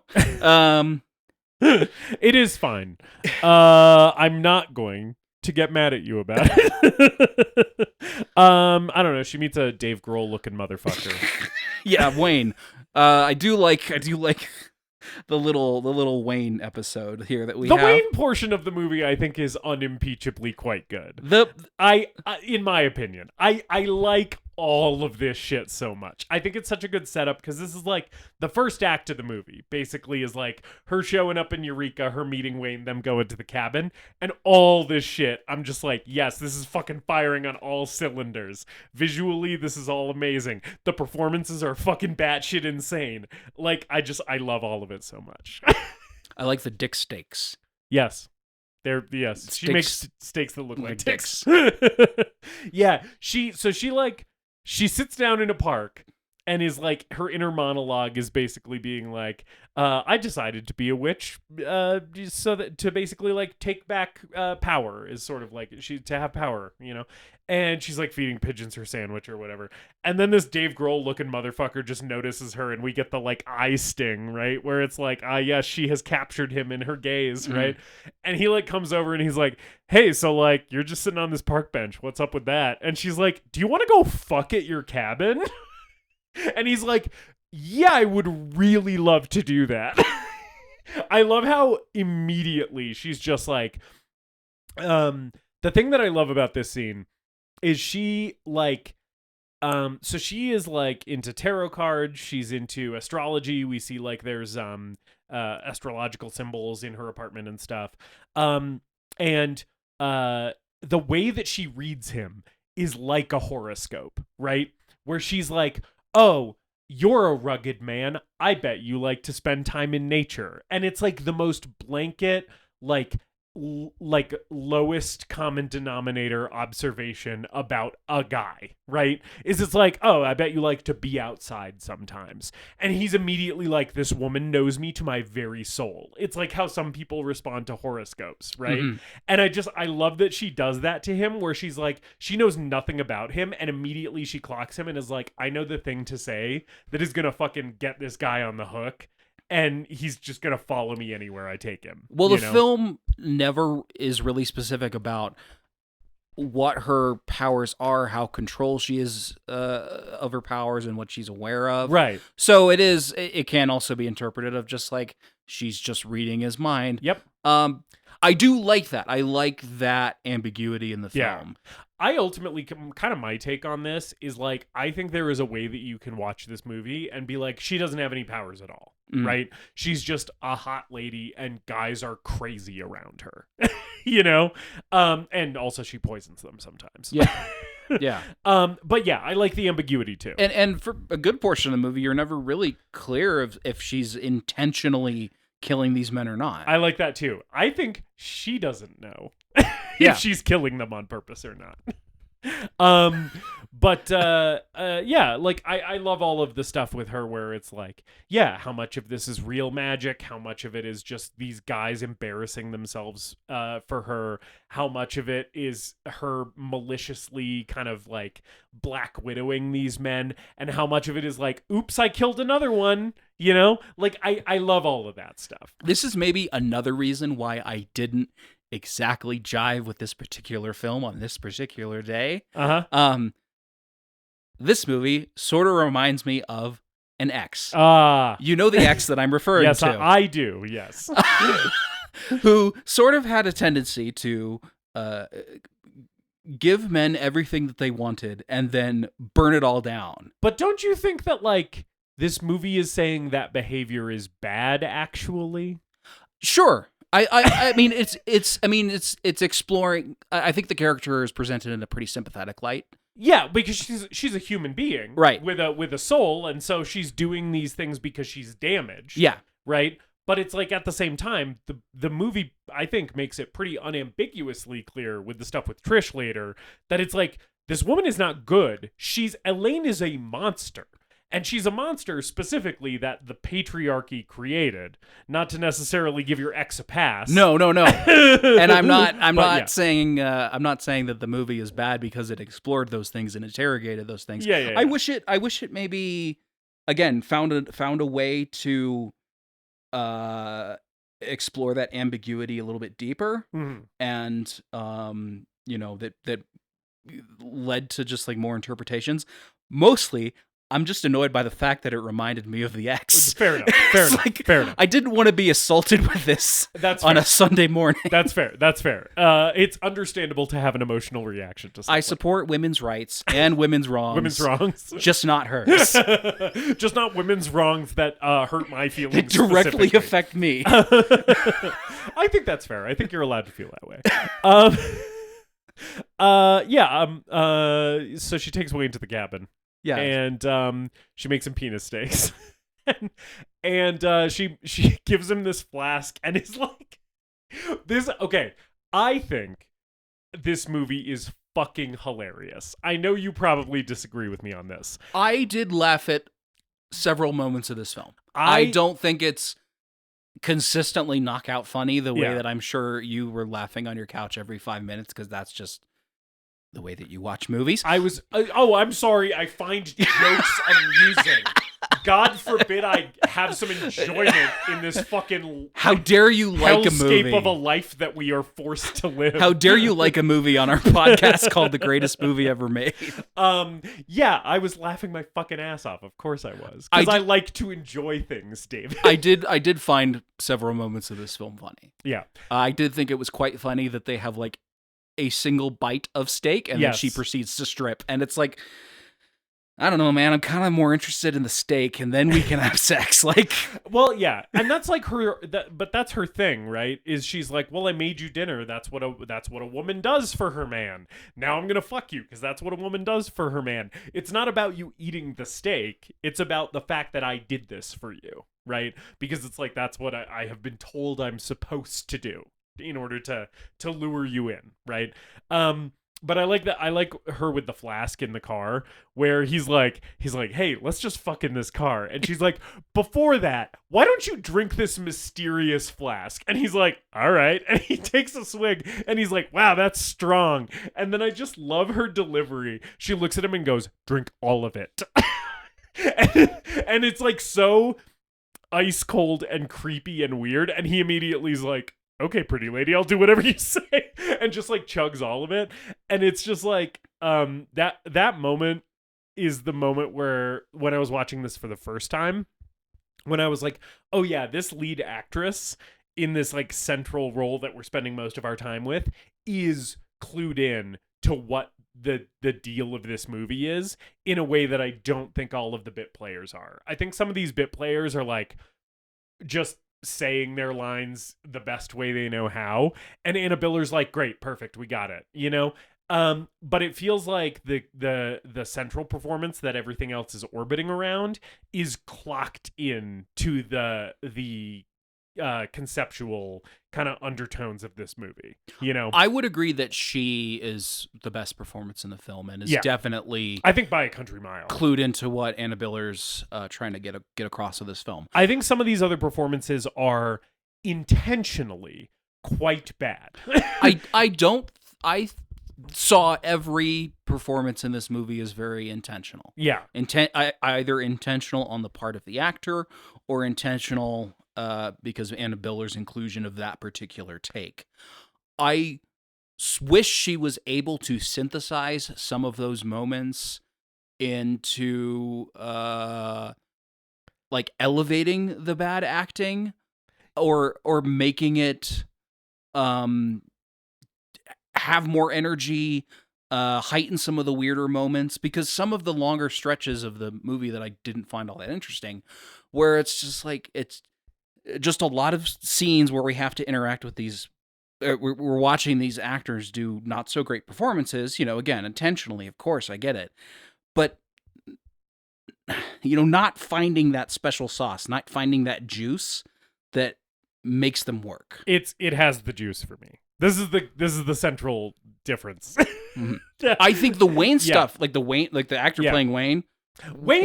It is fine. I'm not going to get mad at you about it. I don't know. She meets a Dave Grohl looking motherfucker. Yeah, Wayne. I do like the little Wayne episode here that we have. The Wayne portion of the movie, I think, is unimpeachably quite good. In my opinion, I like all of this shit so much. I think it's such a good setup because this is like the first act of the movie. Basically, is like her showing up in Eureka, her meeting Wayne, them going to the cabin, and all this shit. I'm just like, yes, this is fucking firing on all cylinders. Visually, this is all amazing. The performances are fucking batshit insane. Like, I love all of it so much. I like the dick steaks. Yes. She makes steaks that look like dicks. Yeah. She sits down in a park and is like, her inner monologue is basically being like, I decided to be a witch so that to basically like take back power, is sort of like to have power, you know. And she's like feeding pigeons her sandwich or whatever. And then this Dave Grohl looking motherfucker just notices her, and we get the like eye sting, right? Where it's like, yes, she has captured him in her gaze, right? And he like comes over and he's like, hey, so like, you're just sitting on this park bench. What's up with that? And she's like, do you want to go fuck at your cabin? And he's like, yeah, I would really love to do that. I love how immediately she's just like, the thing that I love about this scene is she like, so she is like into tarot cards. She's into astrology. We see like there's astrological symbols in her apartment and stuff. And the way that she reads him is like a horoscope, right? Where she's like, oh, you're a rugged man. I bet you like to spend time in nature. And it's like the most blanket, like lowest common denominator observation about a guy, right? It's like, oh, I bet you like to be outside sometimes. And he's immediately like, this woman knows me to my very soul. It's like how some people respond to horoscopes, right? And I love that she does that to him, where she's like, she knows nothing about him, and immediately she clocks him and is like, I know the thing to say that is gonna fucking get this guy on the hook. And he's just going to follow me anywhere I take him. Well, the film never is really specific about what her powers are, how control she is of her powers, and what she's aware of. Right. So it can also be interpreted of just like, she's just reading his mind. Yep. I do like that. I like that ambiguity in the film. I ultimately, kind of my take on this is like, I think there is a way that you can watch this movie and be like, she doesn't have any powers at all, right? She's just a hot lady and guys are crazy around her, you know? And also she poisons them sometimes. Yeah. Yeah. But yeah, I like the ambiguity too. And for a good portion of the movie, you're never really clear of if she's intentionally killing these men or not. I like that too. I think she doesn't know if she's killing them on purpose or not. But yeah, like I love all of the stuff with her where it's like, yeah, how much of this is real magic? How much of it is just these guys embarrassing themselves for her? How much of it is her maliciously kind of like black widowing these men? And how much of it is like, oops, I killed another one, you know? Like I love all of that stuff. This is maybe another reason why I didn't exactly jive with this particular film on this particular day. This movie sort of reminds me of an ex. You know the ex that I'm referring yes, to. Yes, I do, yes. Who sort of had a tendency to give men everything that they wanted and then burn it all down. But don't you think that, like, this movie is saying that behavior is bad, actually? Sure. I mean, it's exploring. I think the character is presented in a pretty sympathetic light. Yeah, because she's a human being, right, with a soul, and so she's doing these things because she's damaged. Yeah, right. But it's like at the same time, the movie, I think, makes it pretty unambiguously clear with the stuff with Trish later that it's like, this woman is not good. Elaine is a monster. And she's a monster specifically that the patriarchy created, not to necessarily give your ex a pass. No. And I'm not saying that the movie is bad because it explored those things and interrogated those things. Yeah. I wish it maybe again found a way to explore that ambiguity a little bit deeper, and that led to just like more interpretations. Mostly, I'm just annoyed by the fact that it reminded me of the ex. Fair enough. Fair enough. I didn't want to be assaulted with this on a Sunday morning. That's fair. It's understandable to have an emotional reaction to something. I support women's rights and women's wrongs. Women's wrongs. Just not hers. Just not women's wrongs that hurt my feelings. That directly affect me. I think that's fair. I think you're allowed to feel that way. So she takes Wayne to the cabin. Yeah, and she makes him penis steaks, and she gives him this flask, and is like, this. Okay, I think this movie is fucking hilarious. I know you probably disagree with me on this. I did laugh at several moments of this film. I don't think it's consistently knockout funny the way that I'm sure you were laughing on your couch every 5 minutes, because that's just the way that you watch movies. I'm sorry. I find jokes amusing. God forbid I have some enjoyment in this fucking how dare you like a movie of a life that we are forced to live. How dare you like a movie on our podcast called The Greatest Movie Ever Made? Yeah, I was laughing my fucking ass off. Of course I was. Because I like to enjoy things, David. I did find several moments of this film funny. Yeah. I did think it was quite funny that they have like a single bite of steak and then she proceeds to strip. And it's like, I don't know, man. I'm kind of more interested in the steak, and then we can have sex. Like, well, yeah, and that's like but that's her thing, right? Is she's like, well, I made you dinner. That's what a woman does for her man. Now I'm gonna fuck you because that's what a woman does for her man. It's not about you eating the steak. It's about the fact that I did this for you, right? Because it's like that's what I have been told I'm supposed to do in order to lure you in, right? But I like that. I like her with the flask in the car where he's like, hey, let's just fuck in this car. And she's like, before that, why don't you drink this mysterious flask? And he's like, all right. And he takes a swig and he's like, wow, that's strong. And then I just love her delivery. She looks at him and goes, drink all of it. and it's like so ice cold and creepy and weird. And he immediately is like, okay, pretty lady, I'll do whatever you say, and just like chugs all of it. And it's just like that moment is the moment where when I was watching this for the first time, when I was like, oh yeah, this lead actress in this like central role that we're spending most of our time with is clued in to what the deal of this movie is in a way that I don't think all of the bit players are. I think some of these bit players are like just saying their lines the best way they know how, and Anna Biller's like, great, perfect, we got it, you know. But it feels like the central performance that everything else is orbiting around is clocked in to the conceptual kind of undertones of this movie, you know. I would agree that she is the best performance in the film and is definitely, I think, by a country mile, clued into what Anna Biller's trying to get across with this film. I think some of these other performances are intentionally quite bad. I saw every performance in this movie as very intentional. Yeah. Either intentional on the part of the actor or intentional because of Anna Biller's inclusion of that particular take. I wish she was able to synthesize some of those moments into like elevating the bad acting or making it have more energy, heighten some of the weirder moments, because some of the longer stretches of the movie that I didn't find all that interesting, where it's just like, it's just a lot of scenes where we have to interact with these, we're watching these actors do not so great performances, you know, again, intentionally, of course, I get it. But, you know, not finding that special sauce, not finding that juice that makes them work. It has the juice for me. This is the central difference. Mm-hmm. I think the Wayne stuff, like the actor playing Wayne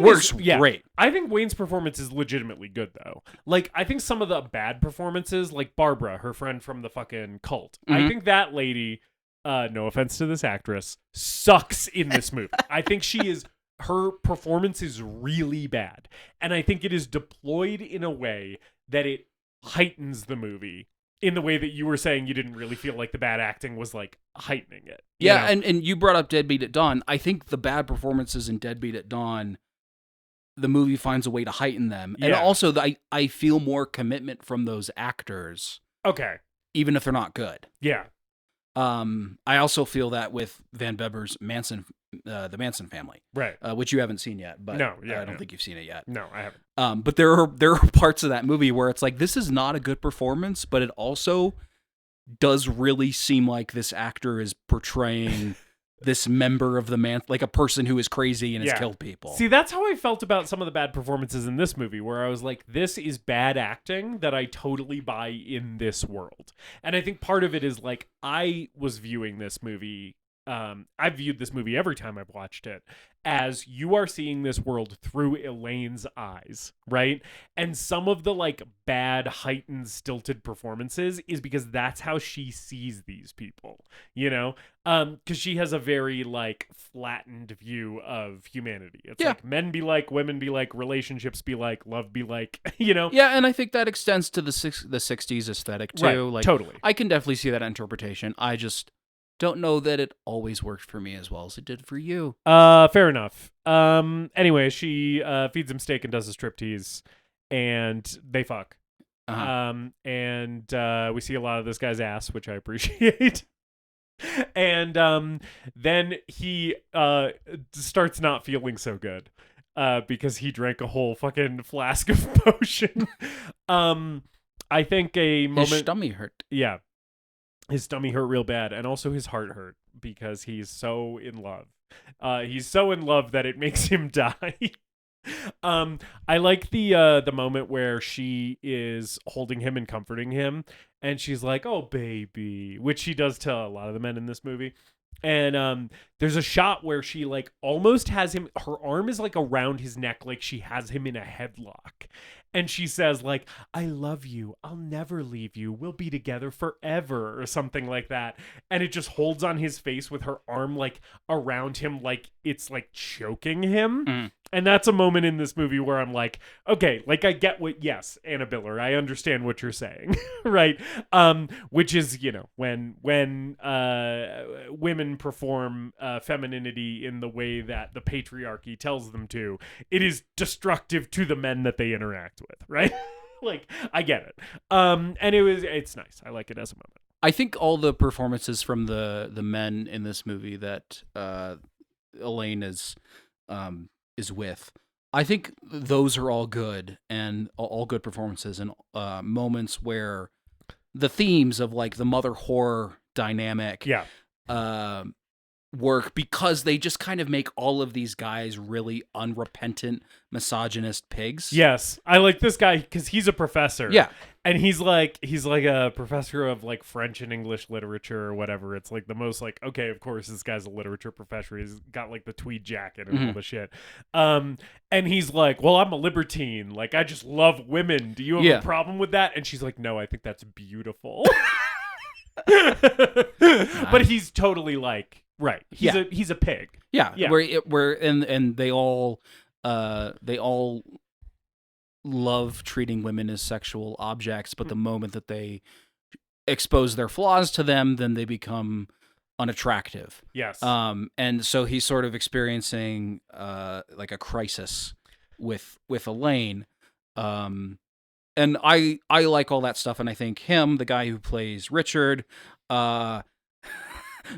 works great. I think Wayne's performance is legitimately good, though. Like, I think some of the bad performances, like Barbara, her friend from the fucking cult, I think that lady, no offense to this actress, sucks in this movie. I think her performance is really bad. And I think it is deployed in a way that it heightens the movie in the way that you were saying you didn't really feel like the bad acting was like heightening it. Yeah, and you brought up Deadbeat at Dawn. I think the bad performances in Deadbeat at Dawn, the movie finds a way to heighten them. Yeah. And also, I feel more commitment from those actors. Okay. Even if they're not good. Yeah. I also feel that with Van Beber's the Manson family, right? Which you haven't seen yet, but no, I don't think you've seen it yet. No, I haven't. But there are parts of that movie where it's like, this is not a good performance, but it also does really seem like this actor is portraying this member of the like a person who is crazy and has killed people. See, that's how I felt about some of the bad performances in this movie, where I was like, this is bad acting that I totally buy in this world. And I think part of it is like, I was viewing this movie I've viewed this movie every time I've watched it as you are seeing this world through Elaine's eyes, right? And some of the like bad, heightened, stilted performances is because that's how she sees these people, you know? Because she has a very like flattened view of humanity. It's like men be like, women be like, relationships be like, love be like, you know? Yeah, and I think that extends to the 60s aesthetic too. Right, like, totally. I can definitely see that interpretation. I just don't know that it always worked for me as well as it did for you. Fair enough. Anyway, she feeds him steak and does a striptease, and they fuck. And we see a lot of this guy's ass, which I appreciate. And then he starts not feeling so good because he drank a whole fucking flask of potion. I think a moment... His stomach hurt. Yeah. His stomach hurt real bad, and also his heart hurt because he's so in love. He's so in love that it makes him die. I like the moment where she is holding him and comforting him, and she's like, "Oh, baby," which she does to a lot of the men in this movie. And there's a shot where she like almost has him, her arm is like around his neck, like she has him in a headlock. And she says like, "I love you. I'll never leave you. We'll be together forever," or something like that. And it just holds on his face with her arm like around him, like it's like choking him. And that's a moment in this movie where I'm like, okay, like I get what, yes, Anna Biller, I understand what you're saying, right? Which is, you know, when women perform femininity in the way that the patriarchy tells them to, it is destructive to the men that they interact with, right? Like, I get it. And it's nice. I like it as a moment. I think all the performances from the men in this movie that Elaine is with, I think those are all good and all good performances and moments where the themes of like the mother whore dynamic work because they just kind of make all of these guys really unrepentant misogynist pigs. Yes, I like this guy because he's a professor. Yeah, and he's like a professor of like French and English literature or whatever. It's like the most like, okay, of course this guy's a literature professor. He's got like the tweed jacket and all the shit. And he's like, "Well, I'm a libertine. Like I just love women. Do you have a problem with that?" And she's like, "No, I think that's beautiful." But he's totally like. Right. He's a pig. Yeah. Where they all love treating women as sexual objects, but the moment that they expose their flaws to them, then they become unattractive. Yes. And so he's sort of experiencing like a crisis with Elaine. And I like all that stuff, and I think him, the guy who plays Richard,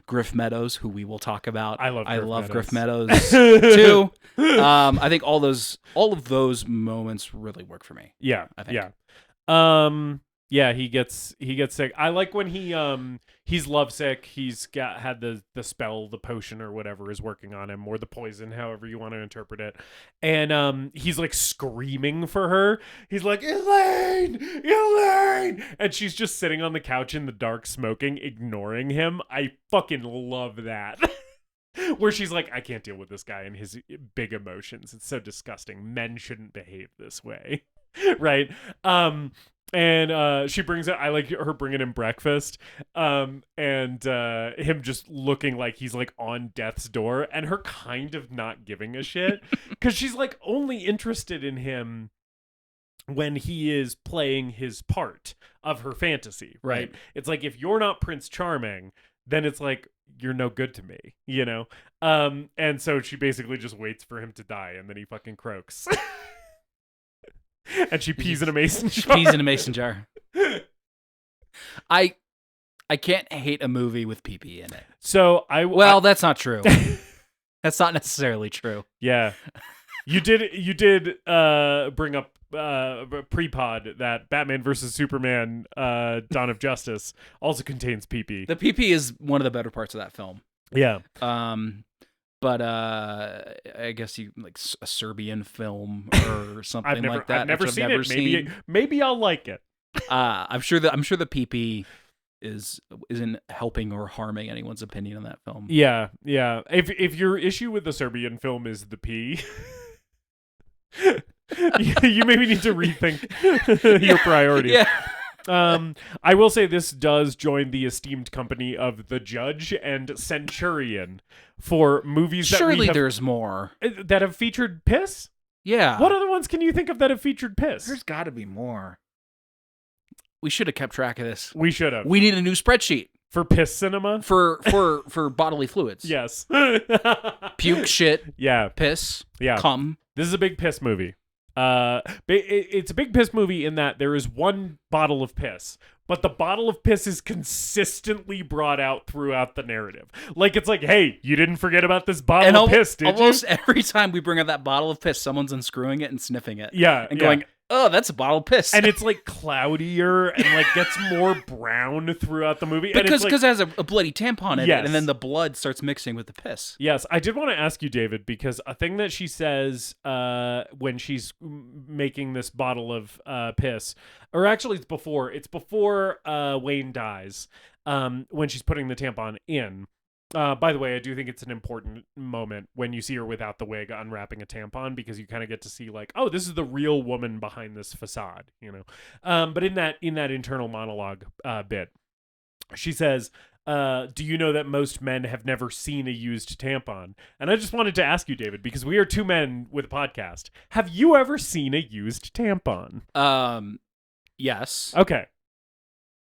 Griff Meadows, who we will talk about. I love Griff Meadows too. I think all of those moments really work for me. Yeah, I think. Yeah, he gets sick. I like when he's lovesick. He's had the spell, the potion or whatever is working on him, or the poison, however you want to interpret it. And he's like screaming for her. He's like, "Elaine, Elaine!" And she's just sitting on the couch in the dark, smoking, ignoring him. I fucking love that. Where she's like, "I can't deal with this guy and his big emotions. It's so disgusting. Men shouldn't behave this way." Right? And she brings it. I like her bringing him breakfast, and him just looking like he's like on death's door, and her kind of not giving a shit because she's like only interested in him when he is playing his part of her fantasy, right? It's like if you're not Prince Charming, then it's like you're no good to me, you know. And so she basically just waits for him to die, and then he fucking croaks. And she pees in a mason jar. Pees in a mason jar. I can't hate a movie with pee-pee in it. So that's not true. That's not necessarily true. Yeah. You did bring up pre-pod that Batman versus Superman Dawn of Justice also contains pee-pee. The pee-pee is one of the better parts of that film. Yeah. But I guess you like a Serbian film or something like that. I've never seen it. Maybe I'll like it. I'm sure the pee-pee isn't helping or harming anyone's opinion on that film. Yeah. If your issue with the Serbian film is the pee, you maybe need to rethink your priorities. Yeah. I will say this does join the esteemed company of The Judge and Centurion for movies Surely there's more that have featured piss. Yeah. What other ones can you think of that have featured piss? There's got to be more. We should have kept track of this. We should have. We need a new spreadsheet For piss cinema? for bodily fluids. Yes. Puke, shit, Yeah. piss, Yeah. cum. This is a big piss movie. It's a big piss movie in that there is one bottle of piss, but the bottle of piss is consistently brought out throughout the narrative. Like, it's like, hey, you didn't forget about this bottle of piss, did you? Almost every time we bring up that bottle of piss, someone's unscrewing it and sniffing it. Yeah. And going, oh, that's a bottle of piss. And it's like cloudier and like gets more brown throughout the movie. Because it has a bloody tampon in Yes. it, and then the blood starts mixing with the piss. Yes, I did want to ask you, David, because a thing that she says when she's making this bottle of piss, or actually it's before Wayne dies, when she's putting the tampon in. By the way, I do think it's an important moment when you see her without the wig unwrapping a tampon, because you kind of get to see like, oh, this is the real woman behind this facade, you know. But in that internal monologue bit, she says, do you know that most men have never seen a used tampon? And I just wanted to ask you, David, because we are two men with a podcast. Have you ever seen a used tampon? Yes. Okay.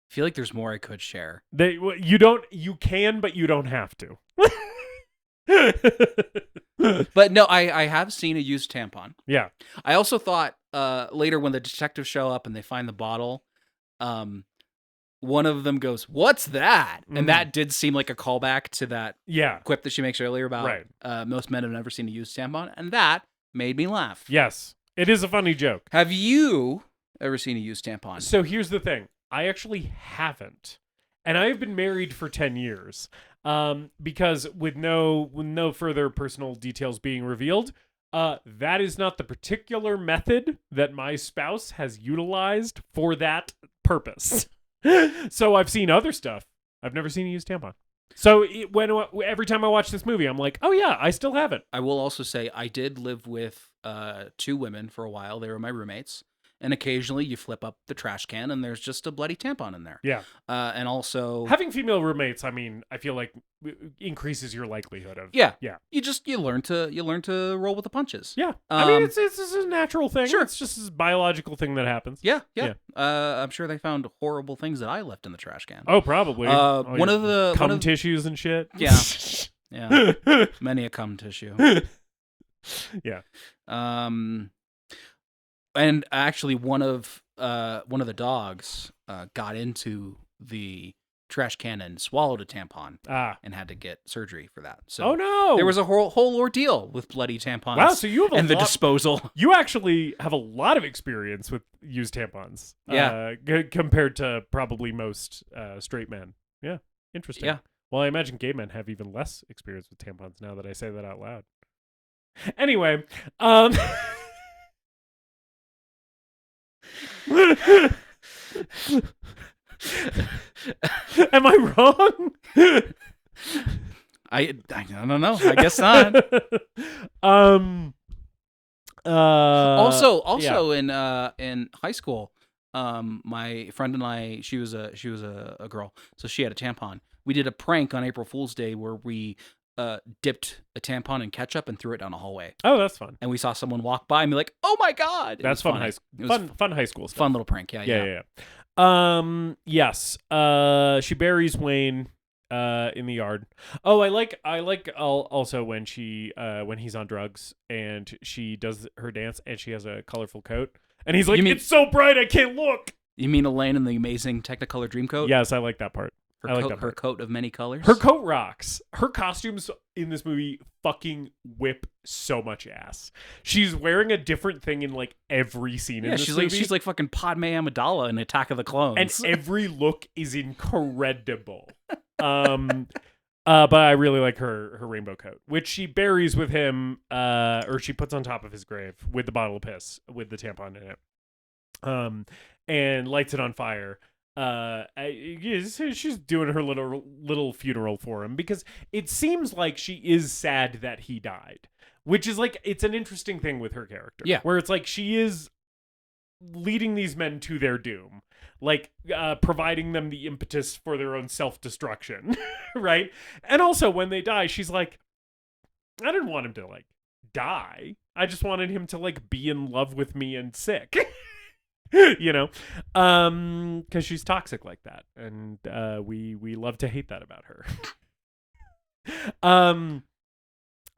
I feel like there's more I could share. You can, but you don't have to. But no, I have seen a used tampon. Yeah. I also thought later when the detectives show up and they find the bottle, one of them goes, "What's that?" Mm-hmm. And that did seem like a callback to that Yeah. quip that she makes earlier about most men have never seen a used tampon, and that made me laugh. Yes. It is a funny joke. Have you ever seen a used tampon? So here's the thing. I actually haven't. And I have been married for 10 years. Because with no further personal details being revealed, that is not the particular method that my spouse has utilized for that purpose. So I've seen other stuff. I've never seen a used tampon. So every time I watch this movie, I'm like, oh yeah, I still have it. I will also say I did live with 2 women for a while. They were my roommates. And occasionally you flip up the trash can and there's just a bloody tampon in there. Yeah. And also having female roommates, I mean, I feel like increases your likelihood of Yeah. Yeah. You learn to roll with the punches. Yeah. I mean, it's a natural thing. Sure. It's just a biological thing that happens. Yeah. I'm sure they found horrible things that I left in the trash can. Oh, probably. One of the cum tissues and shit. Yeah. Yeah. Many a cum tissue. Yeah. And actually, one of the dogs got into the trash can and swallowed a tampon and had to get surgery for that. So oh no, there was a whole ordeal with bloody tampons. Wow, so you have the disposal. You actually have a lot of experience with used tampons. Yeah, compared to probably most straight men. Yeah, interesting. Yeah. Well, I imagine gay men have even less experience with tampons now that I say that out loud. Anyway, am I wrong? I don't know. I guess not. Also in high school, my friend and I, she was a girl, so she had a tampon. We did a prank on April Fool's Day where we dipped a tampon in ketchup and threw it down a hallway. Oh, that's fun. And we saw someone walk by and be like, "Oh my god!" That's fun. Fun high school stuff. Fun little prank. Yeah. Yes. She buries Wayne in the yard. Oh, I like also when he's on drugs and she does her dance and she has a colorful coat and he's like, "It's so bright I can't look." You mean Elaine in the amazing Technicolor Dreamcoat? Yes, I like that part. Her coat of many colors. Her coat rocks. Her costumes in this movie fucking whip so much ass. She's wearing a different thing in like every scene in this movie. She's like fucking Padme Amidala in Attack of the Clones. And every look is incredible. But I really like her rainbow coat, which she buries with him, or she puts on top of his grave with the bottle of piss with the tampon in it, and lights it on fire. she's doing her little funeral for him because it seems like she is sad that he died, which is like, it's an interesting thing with her character. Yeah. Where it's like she is leading these men to their doom, like providing them the impetus for their own self-destruction, right? And also when they die, she's like, I didn't want him to like die. I just wanted him to like be in love with me and sick. You know, because she's toxic like that, and we love to hate that about her.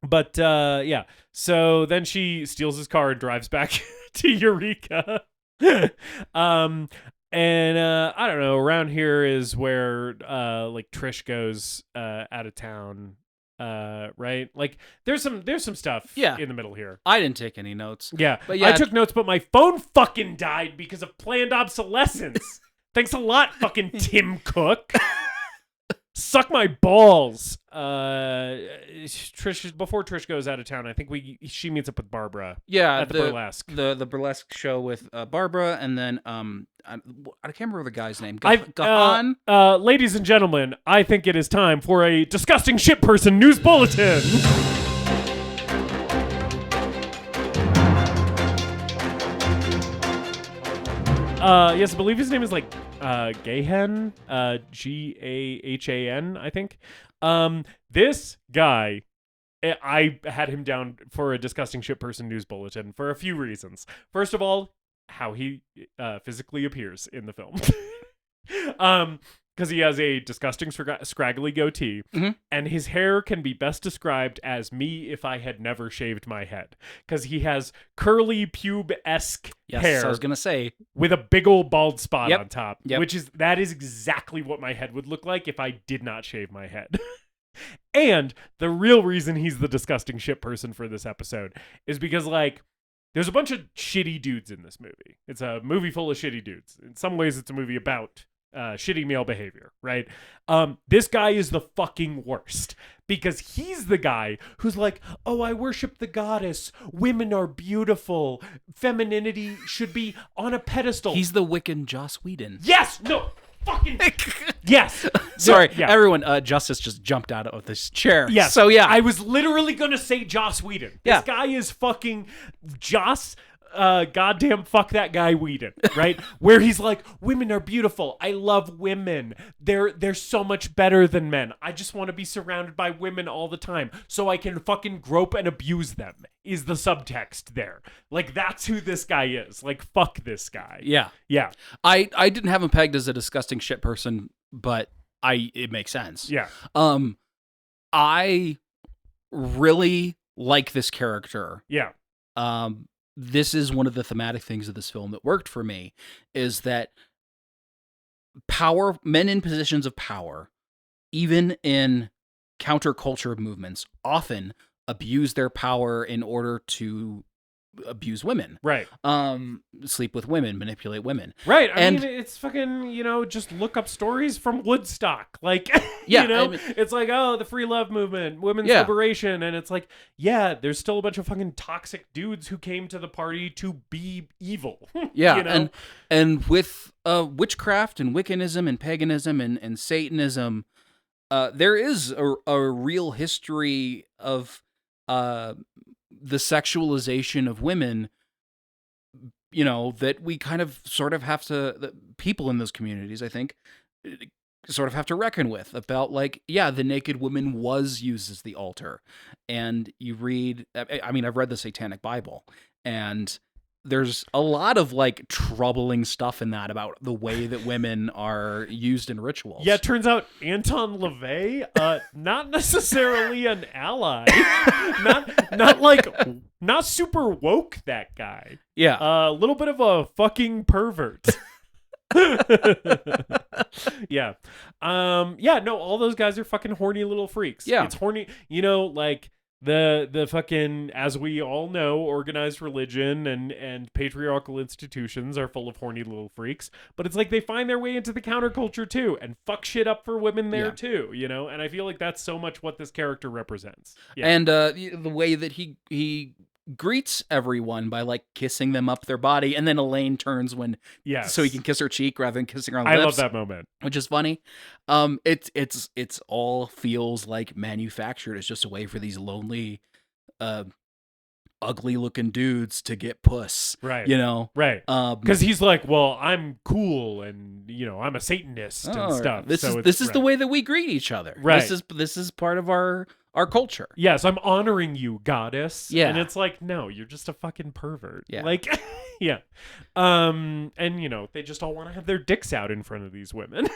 But yeah. So then she steals his car and drives back to Eureka. And I don't know. Around here is where like Trish goes out of town. Right? Like there's some stuff in the middle here. I didn't take any notes. Yeah. But yeah, I took notes, but my phone fucking died because of planned obsolescence. Thanks a lot, fucking Tim Cook. Suck my balls. Trish, before Trish goes out of town, I think she meets up with Barbara. Yeah, at the burlesque. The burlesque show with Barbara, and then I can't remember the guy's name. Gahan. Ladies and gentlemen, I think it is time for a disgusting shit person news bulletin. Yes, I believe his name is like Gahan, Gahan, I think. This guy, I had him down for a disgusting shit person news bulletin for a few reasons. First of all, how he physically appears in the film. Because he has a disgusting scraggly goatee, and his hair can be best described as me if I had never shaved my head. Because he has curly pube-esque hair. I was gonna say, with a big old bald spot on top, Yep. that is exactly what my head would look like if I did not shave my head. And the real reason he's the disgusting shit person for this episode is because, like, there's a bunch of shitty dudes in this movie. It's a movie full of shitty dudes. In some ways, it's a movie about shitty male behavior, right? This guy is the fucking worst because he's the guy who's like, oh, I worship the goddess. Women are beautiful. Femininity should be on a pedestal. He's the Wiccan Joss Whedon. Yes! No! Fucking yes. Sorry, everyone. Justice just jumped out of this chair. Yeah. So yeah, I was literally gonna say Joss Whedon. This guy is fucking Joss. Goddamn, fuck that guy Whedon, right? Where he's like, women are beautiful. I love women. They're so much better than men. I just want to be surrounded by women all the time so I can fucking grope and abuse them. Is the subtext there? Like, that's who this guy is. Like, fuck this guy. Yeah. I didn't have him pegged as a disgusting shit person, but it makes sense. Yeah. I really like this character. Yeah. This is one of the thematic things of this film that worked for me, is that men in positions of power, even in counterculture movements, often abuse their power in order to abuse women. Right. Sleep with women, manipulate women. Right. I mean, it's fucking, just look up stories from Woodstock. Like, it's like, oh, the free love movement, women's liberation. And it's like, yeah, there's still a bunch of fucking toxic dudes who came to the party to be evil. Yeah. And with witchcraft and Wiccanism and paganism and Satanism, there is a real history of the sexualization of women, that we kind of sort of have to, the people in those communities, I think, sort of have to reckon with, about like, the naked woman was used as the altar. And you read, I've read the Satanic Bible, and there's a lot of like troubling stuff in that about the way that women are used in rituals. Yeah, it turns out Anton LaVey, not necessarily an ally, not super woke, that guy. Yeah. A little bit of a fucking pervert. Yeah. No, all those guys are fucking horny little freaks. Yeah. It's horny, like the fucking, as we all know, organized religion and patriarchal institutions are full of horny little freaks, but it's like they find their way into the counterculture too and fuck shit up for women there too, and I feel like that's so much what this character represents. Yeah. And the way that he greets everyone by like kissing them up their body, and then Elaine turns so he can kiss her cheek rather than kissing her on the lips. I love that moment, which is funny. It's all feels like manufactured. It's just a way for these lonely, ugly looking dudes to get puss, right? Right? Because he's like, well, I'm cool, and I'm a Satanist and stuff. This is the way that we greet each other. Right. This is part of our culture. Yes, I'm honoring you, goddess. Yeah. And it's like, no, you're just a fucking pervert. Yeah. Like, yeah. And they just all want to have their dicks out in front of these women.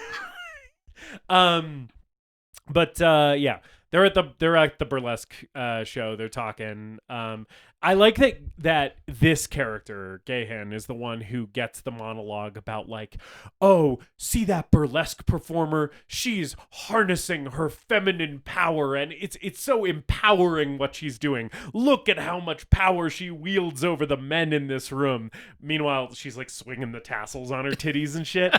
But yeah. They're at the burlesque show. They're talking. I like that this character, Gahan, is the one who gets the monologue about like, oh, see that burlesque performer? She's harnessing her feminine power, and it's so empowering what she's doing. Look at how much power she wields over the men in this room. Meanwhile, she's like swinging the tassels on her titties and shit.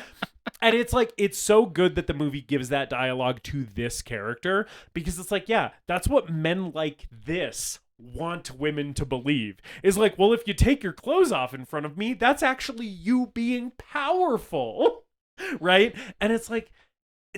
And it's like, it's so good that the movie gives that dialogue to this character, because it's like, yeah, that's what men like this want women to believe. Is like, well, if you take your clothes off in front of me, that's actually you being powerful, right? And it's like,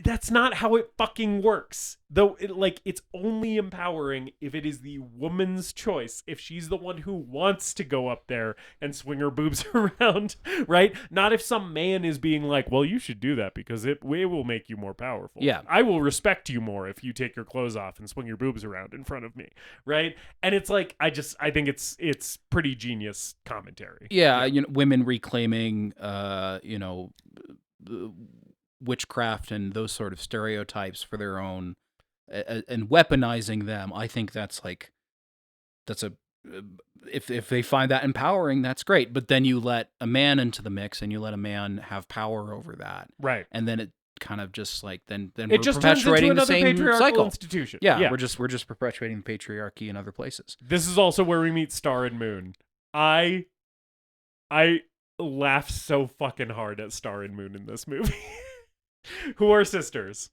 that's not how it fucking works. Though, it's only empowering if it is the woman's choice. If she's the one who wants to go up there and swing her boobs around, right? Not if some man is being like, well, you should do that because it will make you more powerful. Yeah. I will respect you more if you take your clothes off and swing your boobs around in front of me, right? And it's like, I think it's pretty genius commentary. Yeah, women reclaiming, witchcraft and those sort of stereotypes for their own, and weaponizing them. I think that's if they find that empowering, that's great. But then you let a man into the mix, and you let a man have power over that, right? And then it kind of just like then it we're just perpetuating turns into the same cycle. Institution. Yeah, we're just perpetuating the patriarchy in other places. This is also where we meet Star and Moon. I laugh so fucking hard at Star and Moon in this movie. Who are sisters,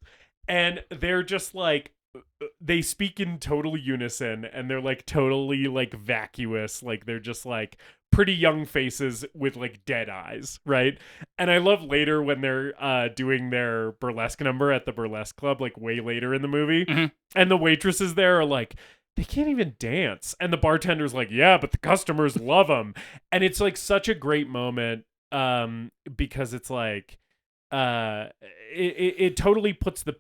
and they're just like, they speak in total unison, and they're like totally like vacuous, like they're just like pretty young faces with like dead eyes, right? And I love later when they're doing their burlesque number at the burlesque club, like way later in the movie, and the waitresses there are like, they can't even dance, and the bartender's like, yeah, but the customers love them. And it's like such a great moment, because it's like, it totally puts the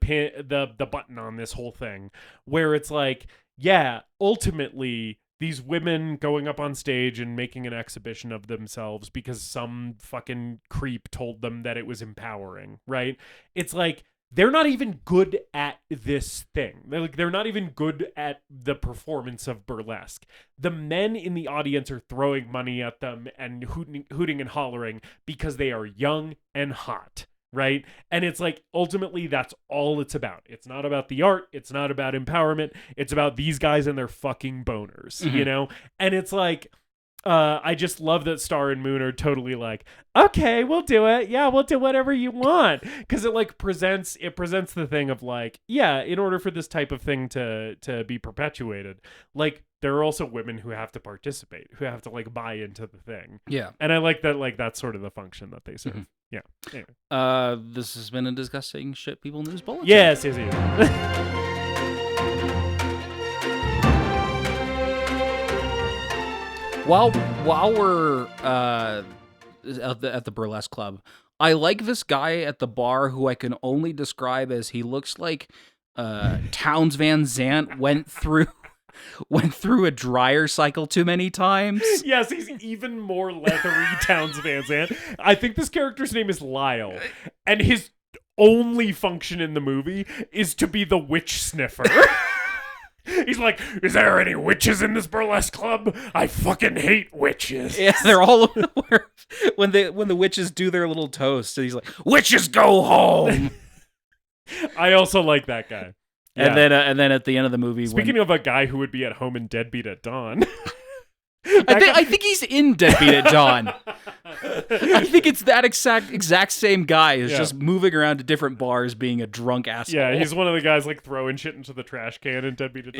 button on this whole thing, where it's like, yeah, ultimately these women going up on stage and making an exhibition of themselves because some fucking creep told them that it was empowering, right? It's like, they're not even good at this thing. They're not even good at the performance of burlesque. The men in the audience are throwing money at them and hooting and hollering because they are young and hot, right? And it's like, ultimately, that's all it's about. It's not about the art. It's not about empowerment. It's about these guys and their fucking boners, And it's like, I just love that Star and Moon are totally like, okay, we'll do it. Yeah, we'll do whatever you want. Because it like presents the thing of like, yeah, in order for this type of thing to be perpetuated, like there are also women who have to participate, who have to like buy into the thing. Yeah. And I like that, like that's sort of the function that they serve. Yeah. Anyway. This has been a Disgusting Shit People News Bulletin. Yes. While we're at the burlesque club, I like this guy at the bar who I can only describe as he looks like Townes Van Zandt went through a dryer cycle too many times. Yes, he's even more leathery Townes Van Zandt. I think this character's name is Lyle, and his only function in the movie is to be the witch sniffer. He's like, is there any witches in this burlesque club? I fucking hate witches. Yeah, they're all when the witches do their little toast, and he's like, witches go home. I also like that guy. Yeah. And then at the end of the movie, speaking of a guy who would be at home in Deadbeat at Dawn. I think he's in Deadbeat at Dawn. I think it's that exact same guy who's just moving around to different bars being a drunk asshole. Yeah, he's one of the guys like throwing shit into the trash can in Deadbeat at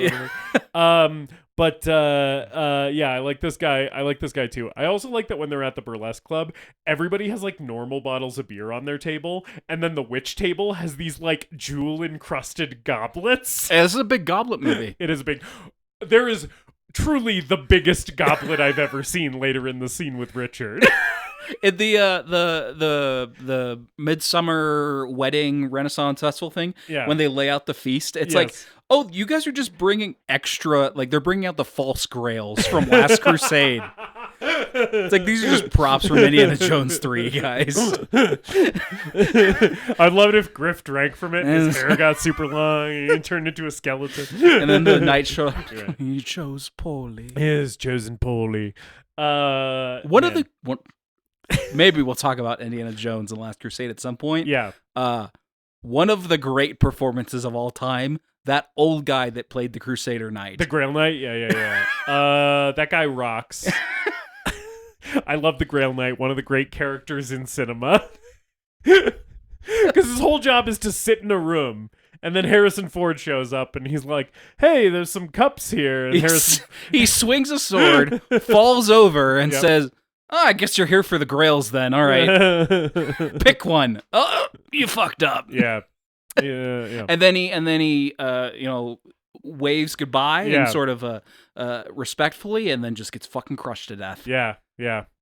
Dawn. But yeah, I like this guy. I like this guy too. I also like that when they're at the burlesque club, everybody has like normal bottles of beer on their table, and then the witch table has these like jewel encrusted goblets. This is a big goblet movie. It is a big. There is truly the biggest goblet I've ever seen later in the scene with Richard. In the midsummer wedding Renaissance festival thing, when they lay out the feast, it's like, oh, you guys are just bringing extra, like they're bringing out the false grails from Last Crusade. It's like these are just props from Indiana Jones 3, guys. I'd love it if Griff drank from it and his hair got super long and he turned into a skeleton. And then the knight showed up. He chose poorly. He is chosen poorly. Maybe we'll talk about Indiana Jones and Last Crusade at some point. Yeah. One of the great performances of all time, that old guy that played the Crusader Knight. The Grail Knight? Yeah. That guy rocks. I love the Grail Knight, one of the great characters in cinema. Because his whole job is to sit in a room, and then Harrison Ford shows up, and he's like, hey, there's some cups here. And he swings a sword, falls over, and says, oh, I guess you're here for the grails then. All right. Pick one. Oh, you fucked up. Yeah. And then he waves goodbye and sort of respectfully, and then just gets fucking crushed to death. Yeah.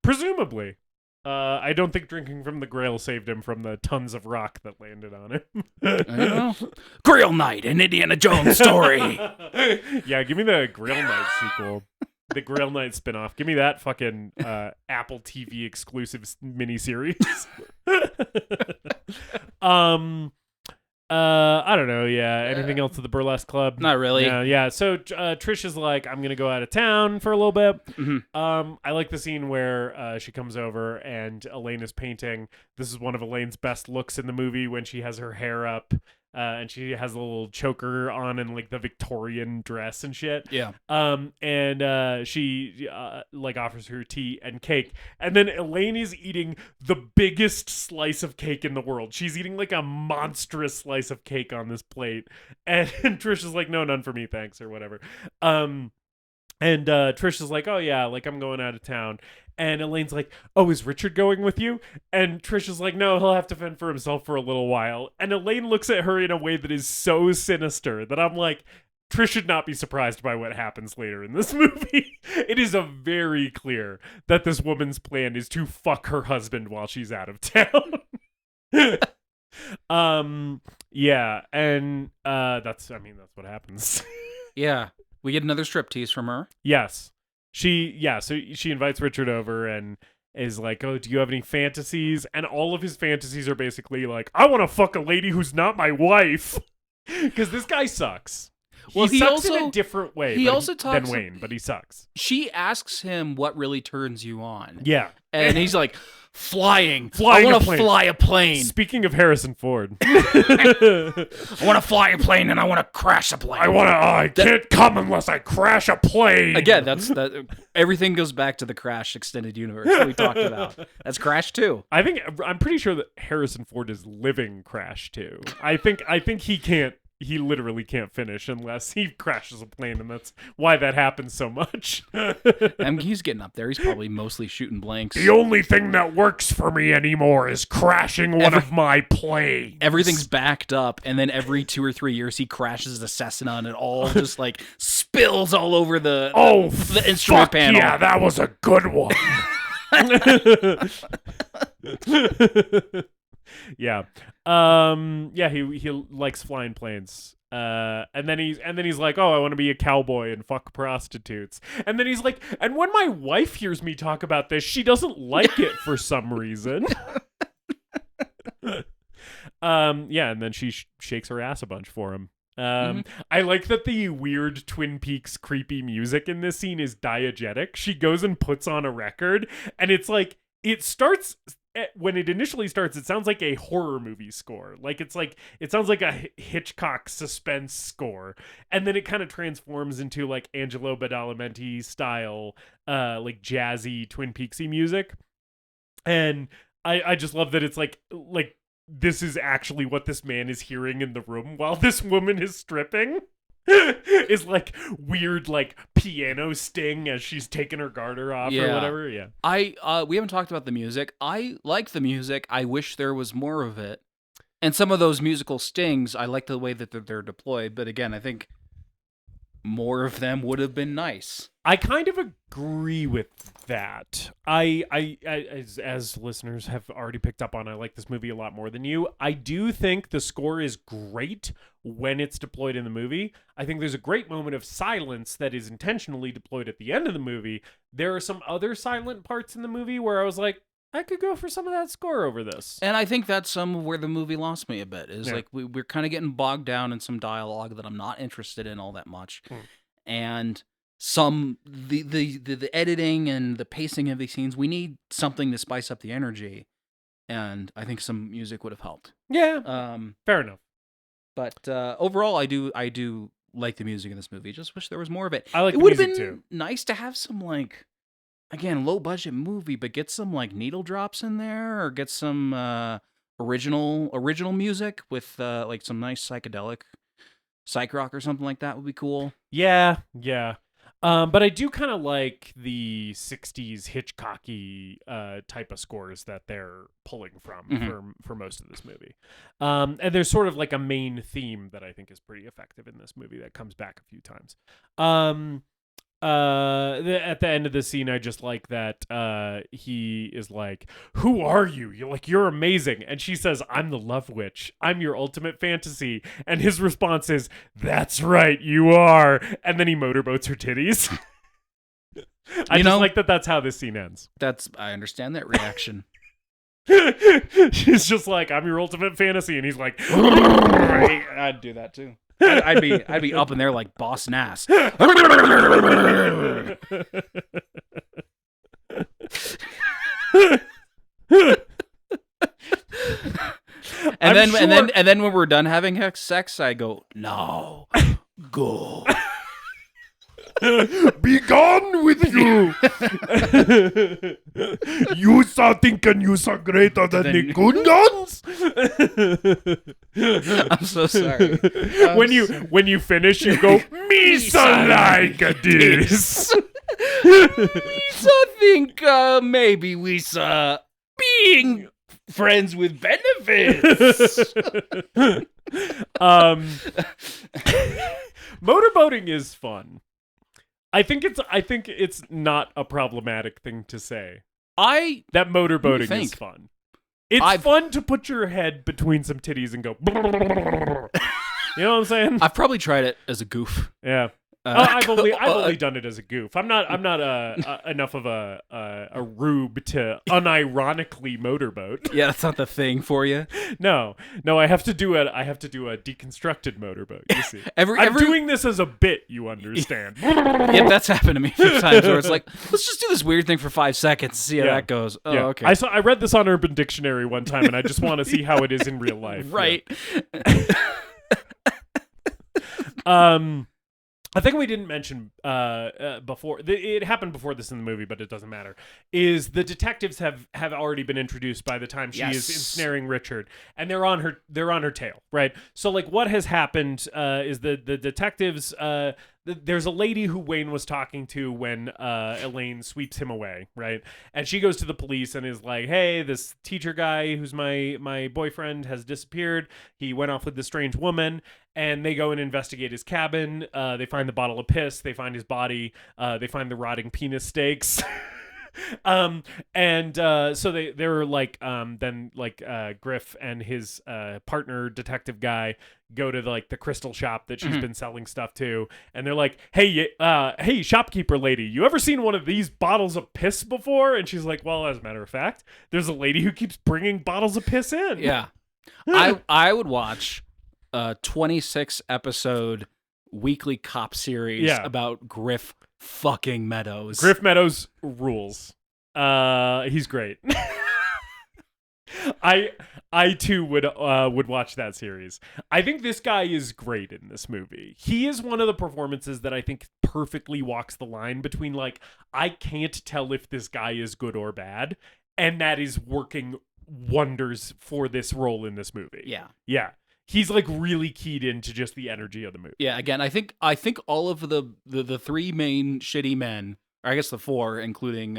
Presumably. I don't think drinking from the Grail saved him from the tons of rock that landed on him. I don't know. Grail Knight, an Indiana Jones story. Yeah, give me the Grail Knight sequel. The Grail Knight spinoff. Give me that fucking Apple TV exclusive miniseries. I don't know. Yeah. Anything else at the burlesque club? Not really. Yeah. So Trish is like, I'm gonna go out of town for a little bit. Mm-hmm. I like the scene where she comes over and Elaine is painting. This is one of Elaine's best looks in the movie when she has her hair up. And she has a little choker on and like the Victorian dress and shit. Yeah. And she like offers her tea and cake. And then Elaine is eating the biggest slice of cake in the world. She's eating like a monstrous slice of cake on this plate. And Trish is like, no, none for me, thanks, or whatever. And Trish is like, oh yeah, like I'm going out of town. And Elaine's like, oh, is Richard going with you? And Trish is like, no, he'll have to fend for himself for a little while. And Elaine looks at her in a way that is so sinister that I'm like, Trish should not be surprised by what happens later in this movie. It is very clear that this woman's plan is to fuck her husband while she's out of town. Yeah, and that's what happens. Yeah. We get another striptease from her. Yes. So she invites Richard over and is like, oh, do you have any fantasies? And all of his fantasies are basically like, I want to fuck a lady who's not my wife. Because this guy sucks. Well, he sucks in a different way than Wayne, but he sucks. She asks him what really turns you on. Yeah. And he's like, flying. I want to fly a plane. Speaking of Harrison Ford. I want to fly a plane and I want to crash a plane. I can't come unless I crash a plane. Again, everything goes back to the Crash extended universe we talked about. That's Crash 2. I'm pretty sure that Harrison Ford is living Crash 2. I think he literally can't finish unless he crashes a plane, and that's why that happens so much. He's getting up there. He's probably mostly shooting blanks. The only thing that works for me anymore is crashing one of my planes. Everything's backed up, and then every 2 or 3 years he crashes a Cessna, and it all just like spills all over the instrument panel. Yeah, that was a good one. Yeah. He likes flying planes. And then he's like, oh, I want to be a cowboy and fuck prostitutes. And then he's like, and when my wife hears me talk about this, she doesn't like it for some reason. And then she shakes her ass a bunch for him. I like that the weird Twin Peaks creepy music in this scene is diegetic. She goes and puts on a record, and it's like, it starts... When it initially starts, it sounds like a horror movie score. It sounds like a Hitchcock suspense score. And then it kind of transforms into like Angelo Badalamenti style, like jazzy Twin Peaksy music. And I just love that it's like this is actually what this man is hearing in the room while this woman is stripping. is like weird like piano sting as she's taking her garter off or whatever. Yeah. We haven't talked about the music. I like the music. I wish there was more of it. And some of those musical stings, I like the way that they're deployed, but again, I think more of them would have been nice. I kind of agree with that. I as listeners have already picked up on, I like this movie a lot more than you. I do think the score is great when it's deployed in the movie. I think there's a great moment of silence that is intentionally deployed at the end of the movie. There are some other silent parts in the movie where I was like, I could go for some of that score over this. And I think that's some of where the movie lost me a bit. Is like we're kind of getting bogged down in some dialogue that I'm not interested in all that much. And some the editing and the pacing of these scenes, we need something to spice up the energy. And I think some music would have helped. Yeah. Fair enough. But overall, I do like the music in this movie. Just wish there was more of it. I like it the would have music been too. Nice to have some like, again, low budget movie, but get some like needle drops in there, or get some original music with like some nice psychedelic psych rock or something like that would be cool. Yeah. But I do kind of like the 60s Hitchcocky type of scores that they're pulling from for most of this movie. And there's sort of like a main theme that I think is pretty effective in this movie that comes back a few times. At the end of the scene, I just like that he is like, "Who are you? You're amazing." And she says, "I'm the love witch. I'm your ultimate fantasy." And his response is, "That's right, you are." And then he motorboats her titties. I just like that that's how this scene ends. I understand that reaction. She's just like, "I'm your ultimate fantasy." And he's like, I'd do that too. I'd be up in there like Boss Nass. and then when we're done having sex, I go, "No, go." Be gone with you. You are thinking you are greater than the Gundans? I'm so sorry. When you finish, you go, "Misa like this." Misa think maybe we saw being friends with benefits. Motorboating is fun. I think it's not a problematic thing to say. That motorboating is fun. It's fun to put your head between some titties and go. You know what I'm saying? I've probably tried it as a goof. Yeah. I've only done it as a goof. I'm not enough of a rube to unironically motorboat. Yeah, that's not the thing for you. No, I have to do a deconstructed motorboat. You see, I'm doing this as a bit. You understand? Yep, that's happened to me a few times where it's like, let's just do this weird thing for 5 seconds, see how that goes. Oh, yeah. Okay. I read this on Urban Dictionary one time, and I just want to see how it is in real life. Right. Yeah. I think we didn't mention before. It happened before this in the movie, but it doesn't matter. Is the detectives have already been introduced by the time she is ensnaring Richard, and they're on her tail, right? So like, what has happened is the detectives. There's a lady who Wayne was talking to when Elaine sweeps him away, right? And she goes to the police and is like, "Hey, this teacher guy who's my boyfriend has disappeared. He went off with this strange woman." And they go and investigate his cabin. They find the bottle of piss. They find his body. They find the rotting penis steaks. So they're like, then like Griff and his partner detective guy go to the crystal shop that she's been selling stuff to, and they're like, hey shopkeeper lady, you ever seen one of these bottles of piss before? And she's like, well, as a matter of fact, there's a lady who keeps bringing bottles of piss in. Yeah. I would watch a 26 episode weekly cop series about Griff fucking Meadows. Griff Meadows rules. He's great. I too would watch that series. I think this guy is great in this movie. He is one of the performances that I think perfectly walks the line between like, I can't tell if this guy is good or bad, and that is working wonders for this role in this movie. Yeah. Yeah. He's like really keyed into just the energy of the movie. Yeah, again, I think all of the three main shitty men, or I guess the four, including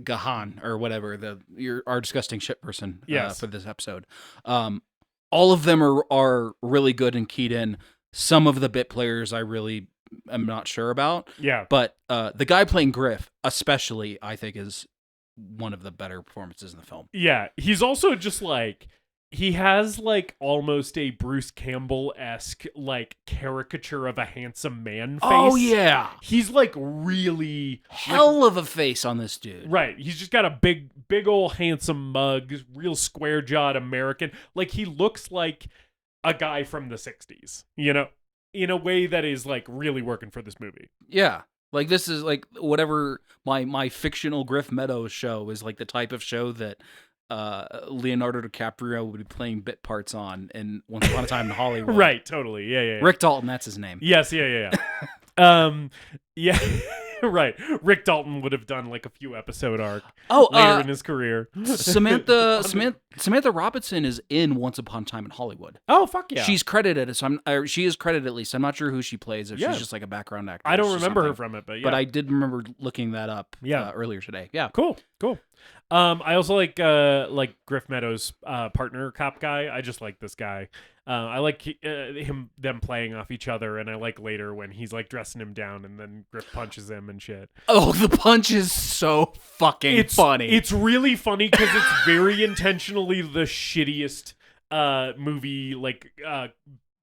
Gahan or whatever, our disgusting shit person for this episode. All of them are really good and keyed in. Some of the bit players I really am not sure about. Yeah. But the guy playing Griff, especially, I think is one of the better performances in the film. Yeah. He's also just like, he has like almost a Bruce Campbell-esque like caricature of a handsome man face. Oh yeah. He's like really hell of a face on this dude. Right. He's just got a big old handsome mug, real square-jawed American. Like he looks like a guy from the 60s, you know, in a way that is like really working for this movie. Yeah. Like this is like whatever my fictional Griff Meadows show is, like the type of show that Leonardo DiCaprio would be playing bit parts on in Once Upon a Time in Hollywood. Right, totally. Yeah. Rick Dalton, that's his name. Yes, yeah. Yeah. Right. Rick Dalton would have done like a few episode arc later in his career. Samantha Robinson is in Once Upon a Time in Hollywood. Oh, fuck yeah. She's credited, she is credited at least. I'm not sure who she plays, if she's just like a background actor. I don't remember her from it, but yeah. But I did remember looking that up earlier today. Yeah. Cool. I also like Griff Meadows' partner cop guy. I just like this guy. I like them playing off each other, and I like later when he's like dressing him down, and then Griff punches him and shit. Oh, the punch is so fucking funny. It's really funny because it's very intentionally the shittiest movie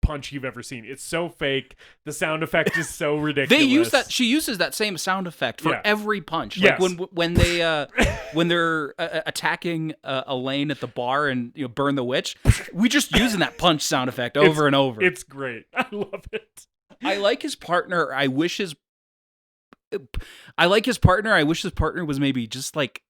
punch you've ever seen. It's so fake. The sound effect is so ridiculous. She uses that same sound effect for every punch. Yes. Like when they're attacking Elaine at the bar and burn the witch, we just using that punch sound effect over and over. It's great. I love it. I like his partner. I wish his partner was maybe just like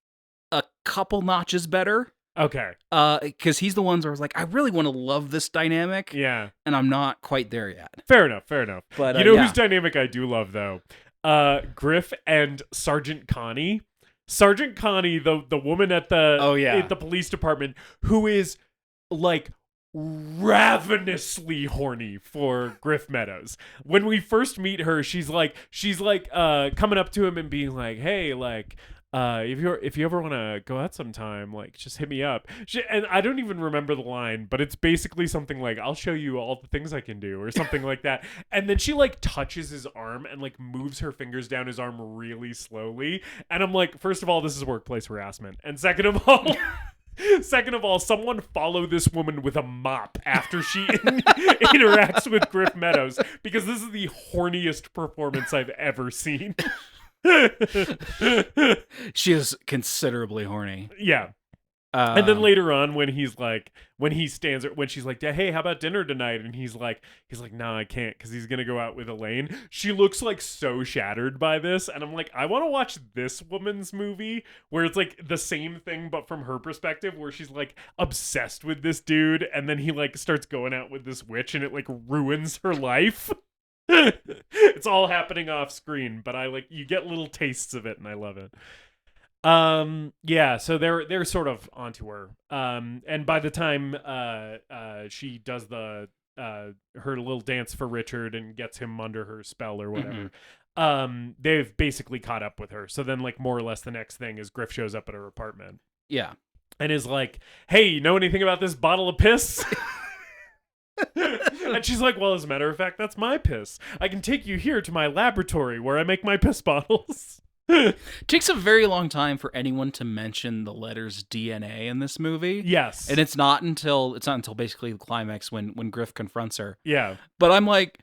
a couple notches better. Okay. Because he's the ones where I was like, I really want to love this dynamic. Yeah. And I'm not quite there yet. Fair enough. But whose dynamic I do love though? Griff and Sergeant Connie. Sergeant Connie, the woman at the police department, who is like ravenously horny for Griff Meadows. When we first meet her, she's like coming up to him and being like, hey, like, if you ever want to go out sometime, like, just hit me up. And I don't even remember the line, but it's basically something like, I'll show you all the things I can do, or something like that. And then she like touches his arm and like moves her fingers down his arm really slowly. And I'm like, first of all, this is workplace harassment. And second of all, someone follow this woman with a mop after she interacts with Griff Meadows, because this is the horniest performance I've ever seen. She is considerably horny. Yeah. And then later on, when she's like, hey, how about dinner tonight? And he's like, no, I can't, because he's gonna go out with Elaine. She looks like so shattered by this, and I'm like, I want to watch this woman's movie where it's like the same thing but from her perspective, where she's like obsessed with this dude, and then he like starts going out with this witch, and it like ruins her life. It's all happening off screen, but you get little tastes of it, and I love it. So they're sort of onto her. And by the time she does her little dance for Richard and gets him under her spell or whatever, they've basically caught up with her. So then, like, more or less the next thing is Griff shows up at her apartment. Yeah. And is like, hey, you know anything about this bottle of piss? And she's like, well, as a matter of fact, that's my piss. I can take you here to my laboratory where I make my piss bottles. It takes a very long time for anyone to mention the letters DNA in this movie. Yes. And it's not until basically the climax when Griff confronts her. Yeah. But I'm like,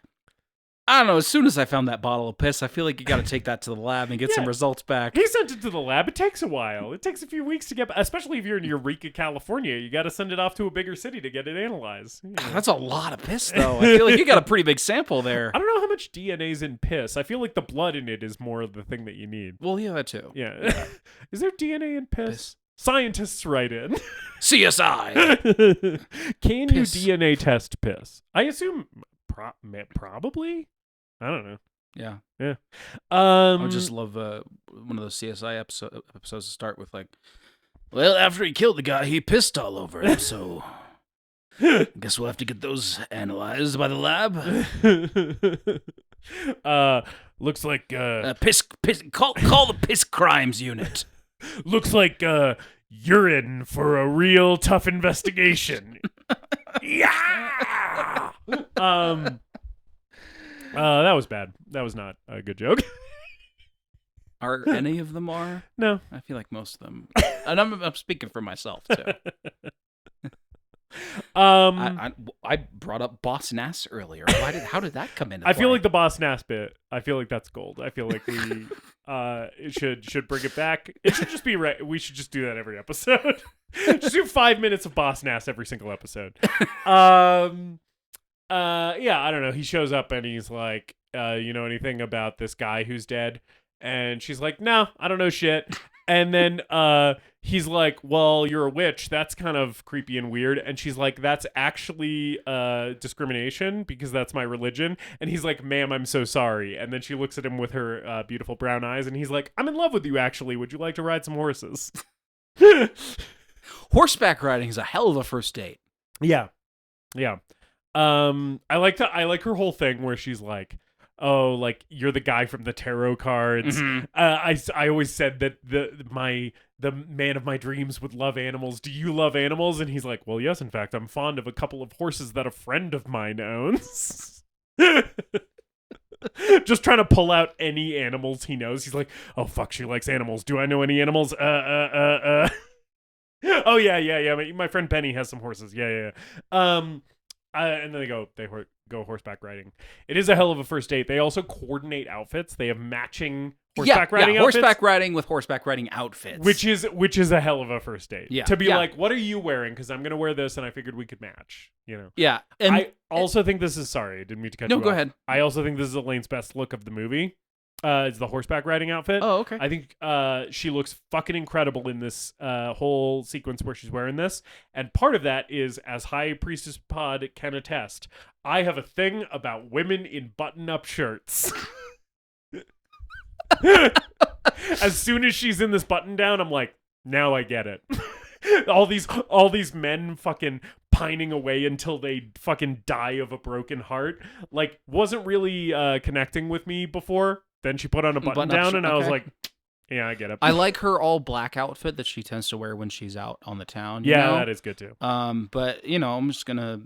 I don't know, as soon as I found that bottle of piss, I feel like you got to take that to the lab and get some results back. He sent it to the lab. It takes a while. It takes a few weeks to get, especially if you're in Eureka, California. You got to send it off to a bigger city to get it analyzed. That's a lot of piss, though. I feel like you got a pretty big sample there. I don't know how much DNA's in piss. I feel like the blood in it is more of the thing that you need. Well, yeah, that too. Yeah. Is there DNA in piss? Scientists write in. CSI. Can piss. You DNA test piss? I assume probably. I don't know. Yeah. I would just love one of those CSI episodes to start with like, well, after he killed the guy, he pissed all over him, so Guess we'll have to get those analyzed by the lab. Looks like Piss. Call the piss crimes unit. looks like urine for a real tough investigation. Yeah. That was bad. That was not a good joke. Are any of them are? No. I feel like most of them. And I'm speaking for myself too. I brought up Boss Nass earlier. How did that come in? I feel like the Boss Nass bit. I feel like that's gold. I feel like we should bring it back. It should just be we should just do that every episode. Just do 5 minutes of Boss Nass every single episode. Yeah, I don't know. He shows up and he's like, you know anything about this guy who's dead? And she's like, no, I don't know shit. And then he's like, well, you're a witch. That's kind of creepy and weird. And she's like, that's actually discrimination because that's my religion. And he's like, ma'am, I'm so sorry. And then she looks at him with her beautiful brown eyes. And he's like, I'm in love with you, actually. Would you like to ride some horses? Horseback riding is a hell of a first date. Yeah. Yeah. I like her whole thing where she's like, oh, like you're the guy from the tarot cards. Mm-hmm. I always said that the man of my dreams would love animals. Do you love animals? And he's like, well, yes, in fact, I'm fond of a couple of horses that a friend of mine owns. Just trying to pull out any animals he knows. He's like, oh fuck, she likes animals. Do I know any animals? Oh yeah. My friend Penny has some horses. Yeah. And then they go horseback riding. It is a hell of a first date. They also coordinate outfits. They have matching horseback riding outfits. Horseback riding with horseback riding outfits. Which is a hell of a first date. Yeah. To be like, what are you wearing? Because I'm going to wear this and I figured we could match. You know? Yeah. And I also think this is, sorry, I didn't mean to cut you off. No, go ahead. I also think this is Elaine's best look of the movie. It's the horseback riding outfit. Oh, okay. I think she looks fucking incredible in this whole sequence where she's wearing this. And part of that is, as High Priestess Pod can attest, I have a thing about women in button-up shirts. As soon as she's in this button-down, I'm like, now I get it. all these men fucking pining away until they fucking die of a broken heart. Like, wasn't really connecting with me before. Then she put on a button down, and I was like, yeah, I get it. I like her all black outfit that she tends to wear when she's out on the town. Yeah, know? that is good too. But I'm just gonna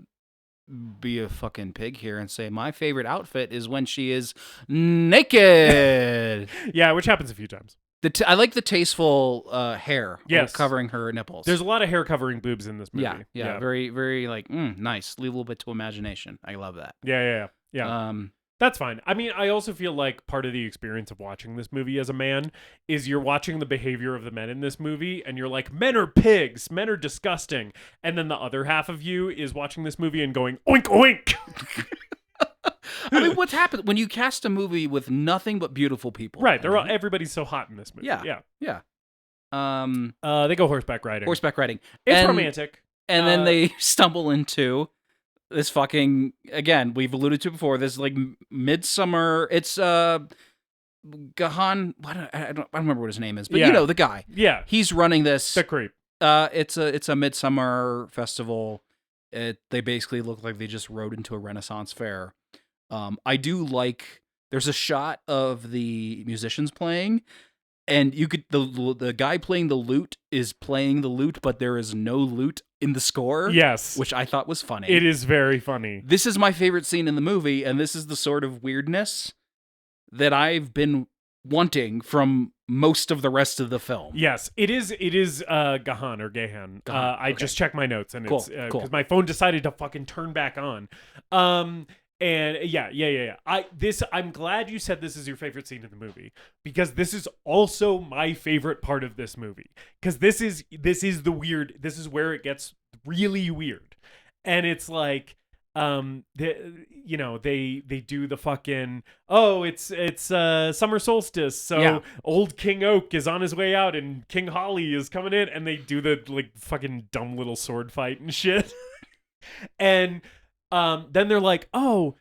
be a fucking pig here and say my favorite outfit is when she is naked. Yeah, which happens a few times. I like the tasteful hair covering her nipples. There's a lot of hair covering boobs in this movie. Yeah. Very, very like nice. Leave a little bit to imagination. I love that. Yeah. That's fine. I mean, I also feel like part of the experience of watching this movie as a man is you're watching the behavior of the men in this movie and you're like, men are pigs, men are disgusting. And then the other half of you is watching this movie and going, oink, oink. I mean, what's happened when you cast a movie with nothing but beautiful people? Right. Everybody's so hot in this movie. Yeah. They go horseback riding. It's romantic. And then they stumble into this fucking, again, we've alluded to before, this like midsummer, it's Gahan, I don't remember what his name is, but the guy. Yeah. He's running this. The creep. It's a midsummer festival. They basically look like they just rode into a Renaissance fair. I do like, there's a shot of the musicians playing, and you could the guy playing the lute is playing the lute, but there is no lute in the score. Yes. Which I thought was funny. It is very funny. This is my favorite scene in the movie, and this is the sort of weirdness that I've been wanting from most of the rest of the film. Yes, it is Gahan or Gahan. I just checked my notes, and it's because my phone decided to fucking turn back on. And yeah. I'm glad you said this is your favorite scene in the movie, because this is also my favorite part of this movie. Because this is the weird. This is where it gets really weird, and it's like, they do the fucking, it's summer solstice, so old King Oak is on his way out and King Holly is coming in, and they do the like fucking dumb little sword fight and shit. And then they're like, Elaine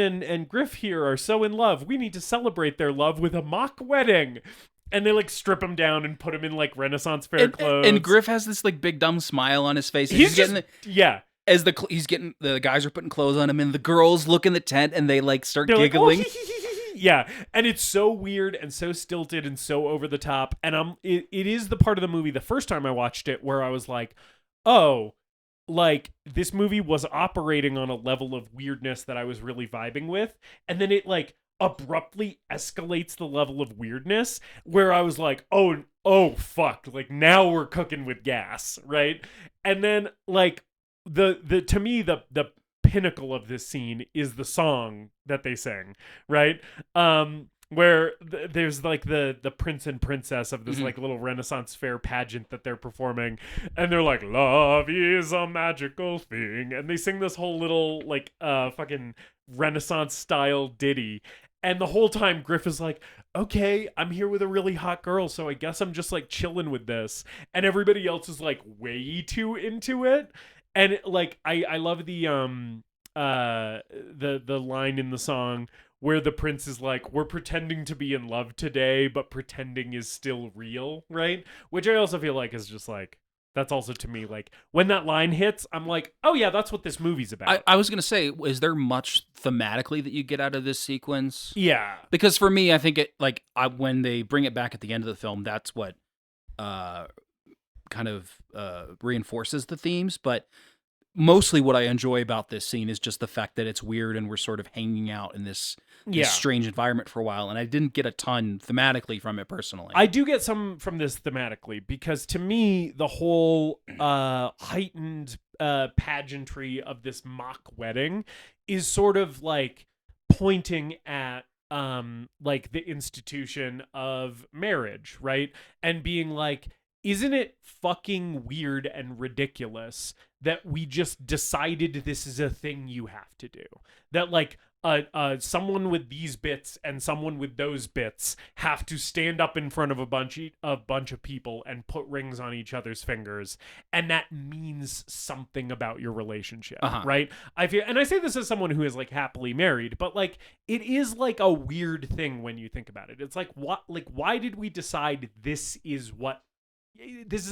and Griff here are so in love. We need to celebrate their love with a mock wedding. And they like strip him down and put him in like Renaissance fair clothes. And Griff has this like big dumb smile on his face. He's just, as the guys are putting clothes on him, and the girls look in the tent and they like start giggling. Like, oh, yeah, and it's so weird and so stilted and so over the top. And it is the part of the movie the first time I watched it where I was like, oh, like this movie was operating on a level of weirdness that I was really vibing with, and then it like abruptly escalates the level of weirdness where I was like, oh fuck, like now we're cooking with gas, right? And then like the to me the pinnacle of this scene is the song that they sing, right? Where there's like the prince and princess of this like little Renaissance fair pageant that they're performing, and they're like, love is a magical thing, and they sing this whole little like fucking Renaissance style ditty. And the whole time Griff is like, okay, I'm here with a really hot girl, so I guess I'm just like chilling with this. And everybody else is like way too into it. And like I love the line in the song where the prince is like, we're pretending to be in love today, but pretending is still real, right? Which I also feel like is just like, that's also to me, like, when that line hits, I'm like, oh yeah, that's what this movie's about. I was going to say, is there much thematically that you get out of this sequence? Yeah. Because for me, I think it, like, when they bring it back at the end of the film, that's what kind of reinforces the themes. But mostly what I enjoy about this scene is just the fact that it's weird and we're sort of hanging out in this strange environment for a while. And I didn't get a ton thematically from it personally. I do get some from this thematically because to me, the whole heightened pageantry of this mock wedding is sort of like pointing at like the institution of marriage, right? And being like, isn't it fucking weird and ridiculous that we just decided this is a thing you have to do? That like someone with these bits and someone with those bits have to stand up in front of a bunch of people and put rings on each other's fingers, and that means something about your relationship, right? I feel, and I say this as someone who is like happily married, but like it is like a weird thing when you think about it. It's like, what, like, why did we decide this is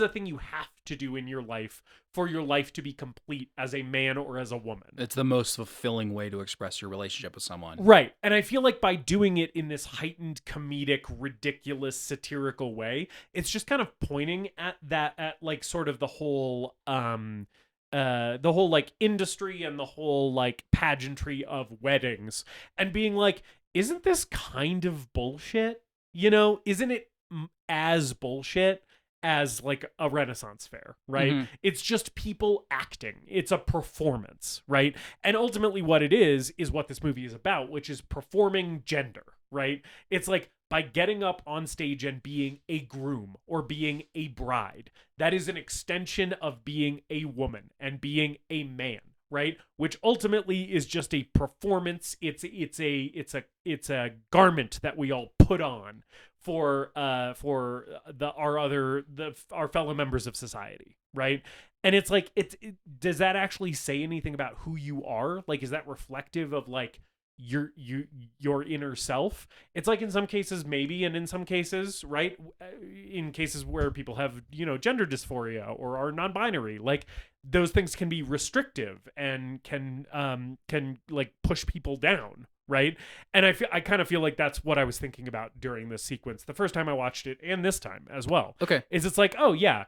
a thing you have to do in your life for your life to be complete as a man or as a woman? It's the most fulfilling way to express your relationship with someone. Right. And I feel like by doing it in this heightened, comedic, ridiculous, satirical way, it's just kind of pointing at that, at like sort of the whole like industry and the whole like pageantry of weddings, and being like, isn't this kind of bullshit? You know, isn't it as bullshit as like a Renaissance fair, right? It's just people acting. It's a performance, right? And ultimately what it is what this movie is about, which is performing gender, right? It's like by getting up on stage and being a groom or being a bride, that is an extension of being a woman and being a man, right? Which ultimately is just a performance. It's a garment that we all put on for our fellow members of society, right? And it's like, does that actually say anything about who you are? Like, is that reflective of like your inner self? It's like in some cases maybe, and in some cases, right, in cases where people have, you know, gender dysphoria or are non-binary, like those things can be restrictive and can like push people down, right? And I kind of feel like that's what I was thinking about during this sequence the first time I watched it, and this time as well. Okay. It's like, oh yeah,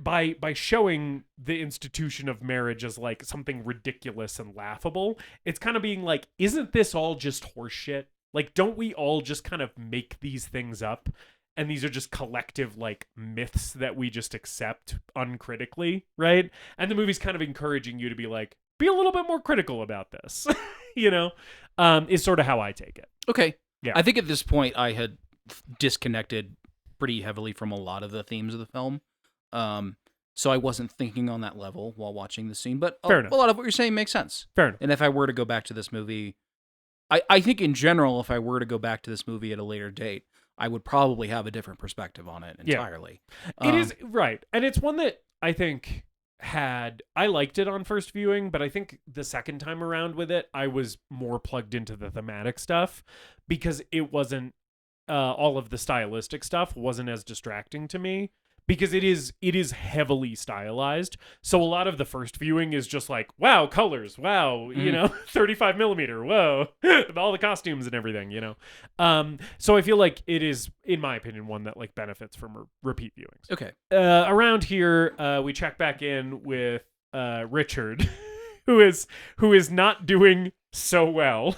by showing the institution of marriage as like something ridiculous and laughable, it's kind of being like, isn't this all just horseshit? Like, don't we all just kind of make these things up? And these are just collective like myths that we just accept uncritically, right? And the movie's kind of encouraging you to be like, be a little bit more critical about this, you know, is sort of how I take it. Okay. Yeah. I think at this point I had disconnected pretty heavily from a lot of the themes of the film. So I wasn't thinking on that level while watching the scene, but a lot of what you're saying makes sense. Fair enough. And if I were to go back to this movie, I think in general, if I were to go back to this movie at a later date, I would probably have a different perspective on it entirely. Yeah. It is right. And it's one that I think I liked it on first viewing, but I think the second time around with it, I was more plugged into the thematic stuff because it wasn't all of the stylistic stuff wasn't as distracting to me. Because it is heavily stylized. So a lot of the first viewing is just like, wow, colors, wow, 35 millimeter, whoa, all the costumes and everything, So I feel like it is, in my opinion, one that like benefits from repeat viewings. Okay. Around here, we check back in with Richard, who is not doing so well.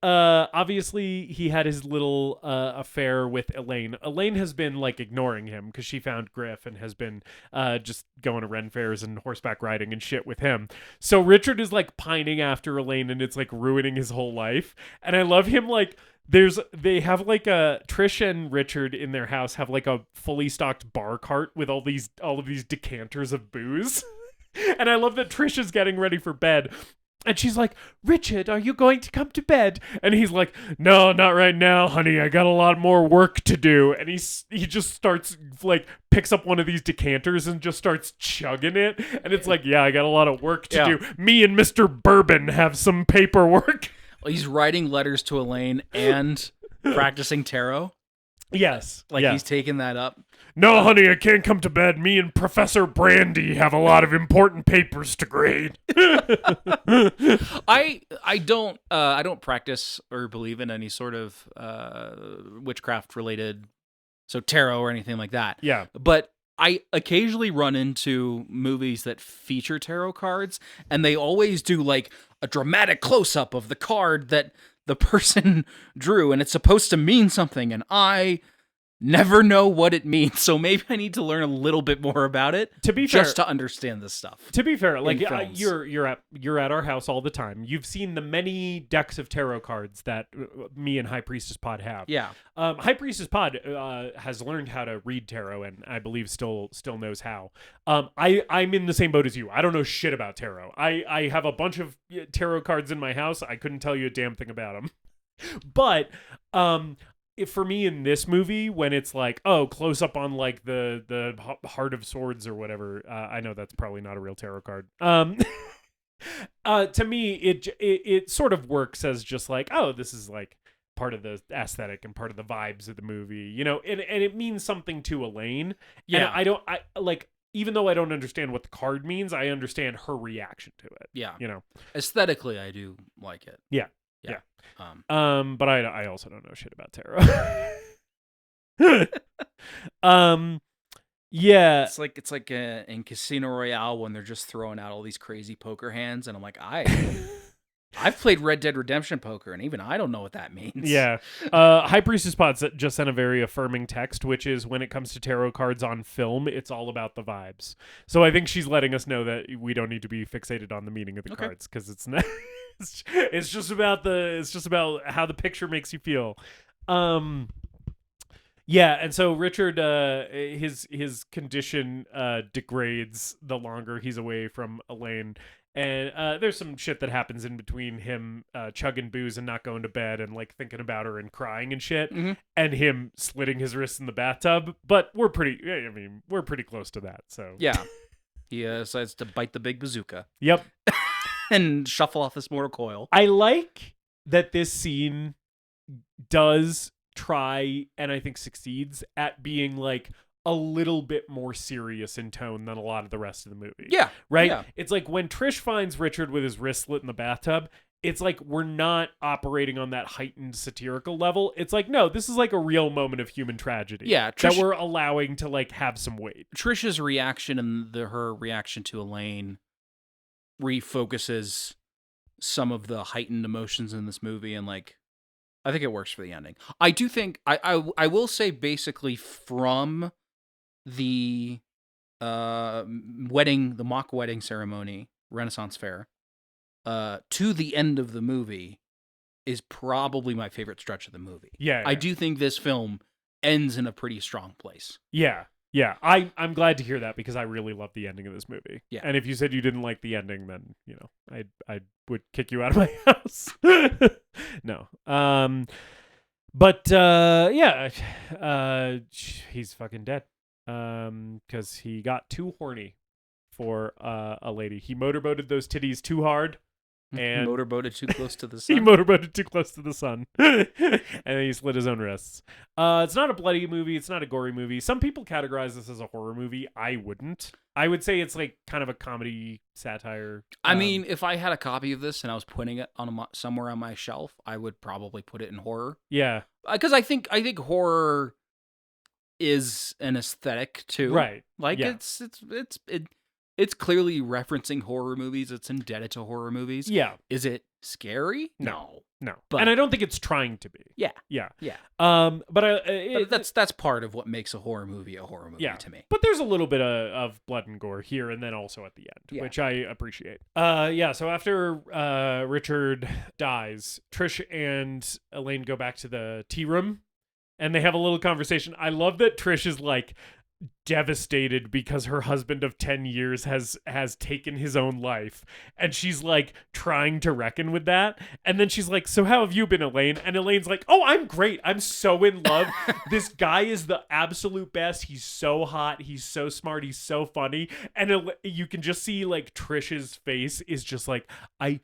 Obviously he had his little affair with Elaine. Elaine has been like ignoring him because she found Griff and has been just going to Ren fairs and horseback riding and shit with him. So Richard is like pining after Elaine and it's like ruining his whole life. And I love him like they have like Trish and Richard in their house have like a fully stocked bar cart with all of these decanters of booze. And I love that Trish is getting ready for bed. And she's like, Richard, are you going to come to bed? And he's like, no, not right now, honey. I got a lot more work to do. And he just starts, like, picks up one of these decanters and just starts chugging it. And it's like, yeah, I got a lot of work to do. Me and Mr. Bourbon have some paperwork. Well, he's writing letters to Elaine and practicing tarot. Yes. He's taking that up. No, honey, I can't come to bed. Me and Professor Brandy have a lot of important papers to grade. I don't practice or believe in any sort of witchcraft related, so tarot or anything like that. Yeah. But I occasionally run into movies that feature tarot cards, and they always do like a dramatic close up of the card that the person drew, and it's supposed to mean something, and I never know what it means, so maybe I need to learn a little bit more about it to be fair, just to understand this stuff. To be fair, like you're at our house all the time. You've seen the many decks of tarot cards that me and High Priestess Pod have. Yeah. High Priestess Pod has learned how to read tarot, and I believe still knows how. I'm in the same boat as you. I don't know shit about tarot. I have a bunch of tarot cards in my house. I couldn't tell you a damn thing about them. But for me in this movie, when it's like, oh, close up on like the Heart of Swords or whatever, I know that's probably not a real tarot card. To me, it sort of works as just like, oh, this is like part of the aesthetic and part of the vibes of the movie, and it means something to Elaine. Yeah, and I even though I don't understand what the card means, I understand her reaction to it. Yeah, aesthetically, I do like it. Yeah. But I also don't know shit about tarot. Yeah. It's like in Casino Royale when they're just throwing out all these crazy poker hands, and I'm like, I've played Red Dead Redemption poker, and even I don't know what that means. Yeah. High Priestess Pod just sent a very affirming text, which is when it comes to tarot cards on film, it's all about the vibes. So I think she's letting us know that we don't need to be fixated on the meaning of the cards, because it's not. It's just about how the picture makes you feel. Yeah, and so Richard, his condition degrades the longer he's away from Elaine. And there's some shit that happens in between him chugging booze and not going to bed and like thinking about her and crying and shit, and him slitting his wrists in the bathtub. But we're pretty close to that. So yeah, he decides to bite the big bazooka. Yep. And shuffle off this mortal coil. I like that this scene does try, and I think succeeds, at being like a little bit more serious in tone than a lot of the rest of the movie. Yeah. Right? Yeah. It's like when Trish finds Richard with his wrist slit in the bathtub, it's like we're not operating on that heightened satirical level. It's like, no, this is like a real moment of human tragedy. Yeah. That we're allowing to like have some weight. Trish's reaction and her reaction to Elaine refocuses some of the heightened emotions in this movie, and like I think it works for the ending. I do think I will say basically from the the mock wedding ceremony, Renaissance Fair, to the end of the movie is probably my favorite stretch of the movie. Yeah. I do think this film ends in a pretty strong place. Yeah. Yeah, I'm glad to hear that, because I really love the ending of this movie. Yeah. And if you said you didn't like the ending, then, I would kick you out of my house. No. He's fucking dead. Because he got too horny for a lady. He motorboated those titties too hard, And motorboated too close to the sun. He motorboated too close to the sun. And then he slit his own wrists. It's not a bloody movie. It's not a gory movie. Some people categorize this as a horror movie. I wouldn't. I would say it's like kind of a comedy satire. I mean, if I had a copy of this and I was putting it on somewhere on my shelf, I would probably put it in horror. Yeah. Because I think horror is an aesthetic too. Right. Like it's clearly referencing horror movies. It's indebted to horror movies. Yeah. Is it scary? No. But, and I don't think it's trying to be. Yeah. But that's part of what makes a horror movie to me. But there's a little bit of blood and gore here and then also at the end, which I appreciate. So after Richard dies, Trish and Elaine go back to the tea room and they have a little conversation. I love that Trish is like devastated because her husband of 10 years has taken his own life, and she's like trying to reckon with that, and then she's like, so how have you been, Elaine? And Elaine's like, oh, I'm great, I'm so in love. This guy is the absolute best. He's so hot, he's so smart, he's so funny. And you can just see like Trish's face is just like, I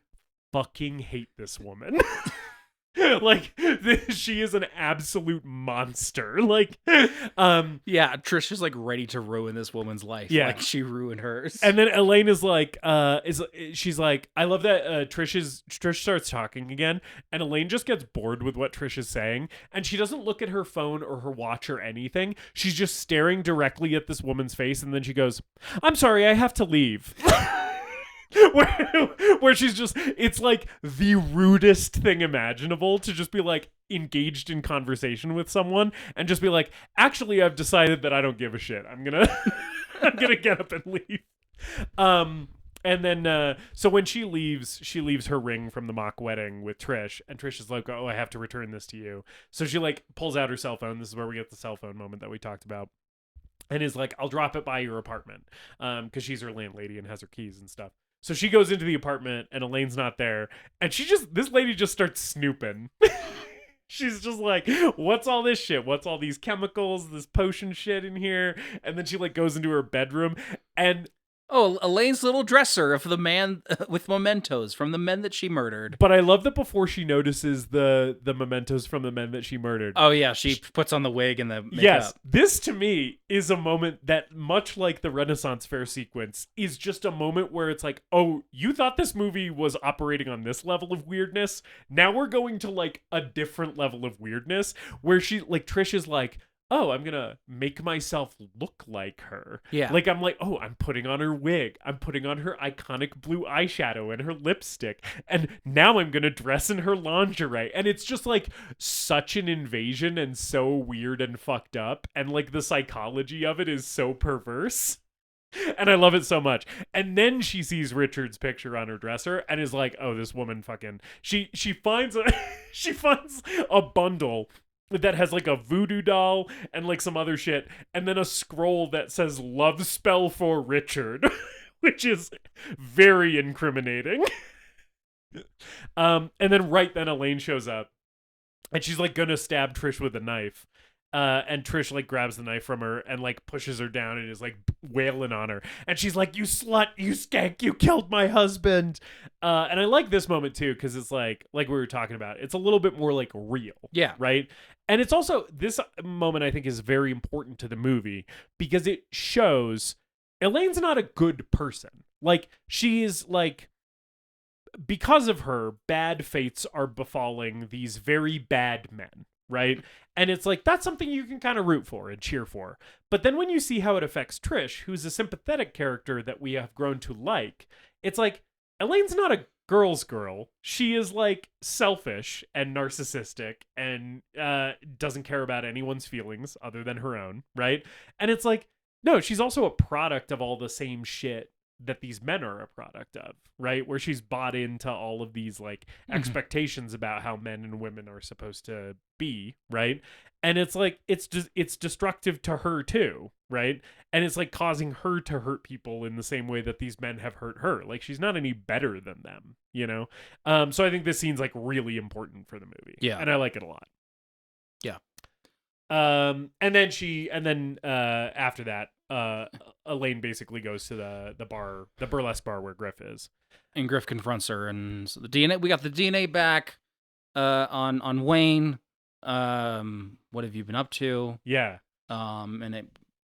fucking hate this woman. Like she is an absolute monster. Like Trish is like ready to ruin this woman's life. Like she ruined hers. And then Elaine is like she's like, I love that Trish starts talking again, and Elaine just gets bored with what Trish is saying, and she doesn't look at her phone or her watch or anything. She's just staring directly at this woman's face, and then she goes, I'm sorry, I have to leave. Where she's just, it's like the rudest thing imaginable to just be like engaged in conversation with someone and just be like, actually, I've decided that I don't give a shit. I'm gonna get up and leave. And then so when she leaves her ring from the mock wedding with Trish, and Trish is like, oh, I have to return this to you. So she like pulls out her cell phone. This is where we get the cell phone moment that we talked about. And is like, I'll drop it by your apartment. Because she's her landlady and has her keys and stuff. So she goes into the apartment and Elaine's not there. And this lady just starts snooping. She's just like, what's all this shit? What's all these chemicals, this potion shit in here? And then she like goes into her bedroom and... Oh, Elaine's little dresser of the man with mementos from the men that she murdered. But I love that before she notices the mementos from the men that she murdered. Oh, yeah. She puts on the wig and the makeup. Yes. This, to me, is a moment that, much like the Renaissance Fair sequence, is just a moment where it's like, oh, you thought this movie was operating on this level of weirdness? Now we're going to, like, a different level of weirdness where Trish is like, oh, I'm going to make myself look like her. Yeah. Like, I'm like, oh, I'm putting on her wig. I'm putting on her iconic blue eyeshadow and her lipstick. And now I'm going to dress in her lingerie. And it's just, like, such an invasion and so weird and fucked up. And, like, the psychology of it is so perverse. And I love it so much. And then she sees Richard's picture on her dresser and is like, oh, this woman fucking... She finds a bundle that has like a voodoo doll and like some other shit, and then a scroll that says love spell for Richard, which is very incriminating. And then right then Elaine shows up and she's like gonna stab Trish with a knife. And Trish like grabs the knife from her and like pushes her down and is like wailing on her. And she's like, you slut, you skank, you killed my husband. And I like this moment too, because it's like we were talking about, it's a little bit more like real. Yeah. Right. And it's also, this moment I think is very important to the movie because it shows Elaine's not a good person. Like, she is like, because of her, bad fates are befalling these very bad men. Right. And it's like, that's something you can kind of root for and cheer for. But then when you see how it affects Trish, who's a sympathetic character that we have grown to like, it's like, Elaine's not a girl's girl. She is like selfish and narcissistic and doesn't care about anyone's feelings other than her own. Right. And it's like, no, she's also a product of all the same shit that these men are a product of, right? Where she's bought into all of these like expectations about how men and women are supposed to be, right? And it's like, it's destructive to her too, right? And it's like causing her to hurt people in the same way that these men have hurt her. Like, she's not any better than them, you know? So I think this scene's like really important for the movie. Yeah. And I like it a lot. Yeah. And then after that, Elaine basically goes to the bar, the burlesque bar where Griff is. And Griff confronts her, and so the DNA. We got the DNA back on Wayne. What have you been up to? Yeah. And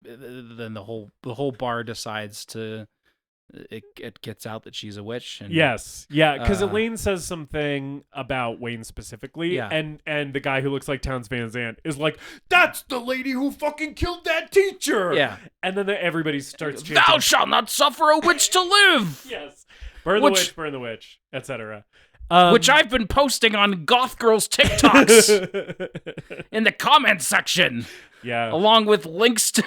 then the whole bar decides to. It gets out that she's a witch. And, yes. Yeah, because Elaine says something about Wayne specifically, Yeah. and the guy who looks like Townes Van Zandt is like, "That's the lady who fucking killed that teacher!" Yeah. And then everybody starts chanting, "Thou shalt not suffer a witch to live!" Yes. Burn the witch, burn the witch, etc. Which I've been posting on Goth Girls TikToks in the comment section. Yeah. Along with links to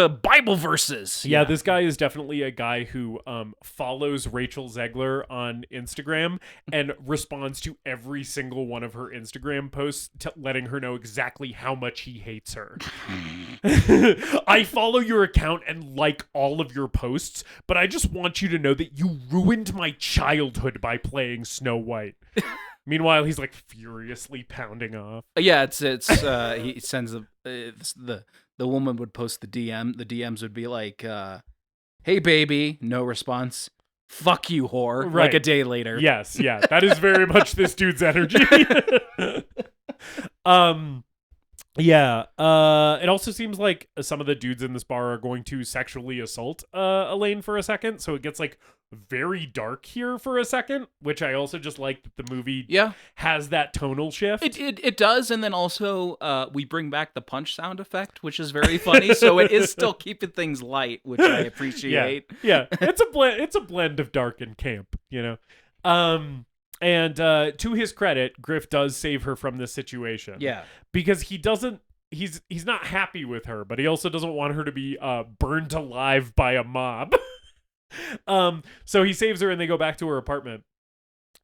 Bible verses. Yeah, this guy is definitely a guy who follows Rachel Zegler on Instagram and responds to every single one of her Instagram posts, letting her know exactly how much he hates her. I follow your account and like all of your posts, but I just want you to know that you ruined my childhood by playing Snow White. Meanwhile, he's like furiously pounding off. Yeah, it's he sends the woman would post the DM. The DMs would be like, "Hey baby," no response. "Fuck you, whore." Right. Like a day later. Yes, yeah, that is very much this dude's energy. Yeah. It also seems like some of the dudes in this bar are going to sexually assault Elaine for a second, so it gets like very dark here for a second, which I also just like that the movie has that tonal shift. It does, and then also we bring back the punch sound effect, which is very funny. So it is still keeping things light, which I appreciate. Yeah. It's a blend of dark and camp, you know. And to his credit, Griff does save her from this situation. Yeah. Because he's not happy with her, but he also doesn't want her to be burned alive by a mob. So he saves her and they go back to her apartment.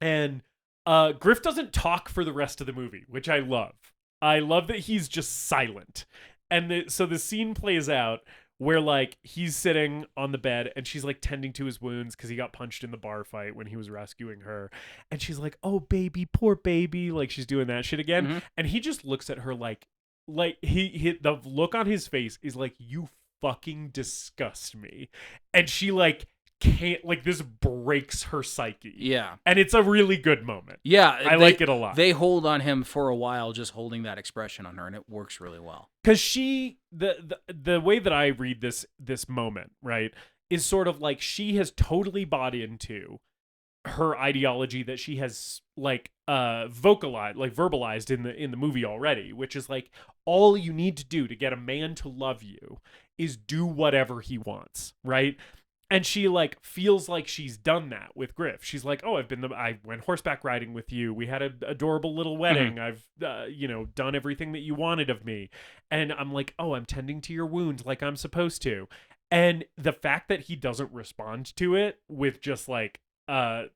And Griff doesn't talk for the rest of the movie, which I love. I love that he's just silent. And so the scene plays out where like he's sitting on the bed and she's like tending to his wounds because he got punched in the bar fight when he was rescuing her, and she's like, "Oh baby, poor baby," like she's doing that shit again. Mm-hmm. And he just looks at her like he the look on his face is like, "You fucking disgust me," and she like can't, like, this breaks her psyche. Yeah. And it's a really good moment. Yeah. I like it a lot. They hold on him for a while, just holding that expression on her, and it works really well. Because the way that I read this moment, right, is sort of like she has totally bought into her ideology that she has like verbalized in the movie already, which is like, all you need to do to get a man to love you is do whatever he wants, right? And she like feels like she's done that with Griff. She's like, "Oh, I went horseback riding with you. We had an adorable little wedding. Mm-hmm. I've done everything that you wanted of me." And I'm like, "Oh, I'm tending to your wounds like I'm supposed to." And the fact that he doesn't respond to it with just like the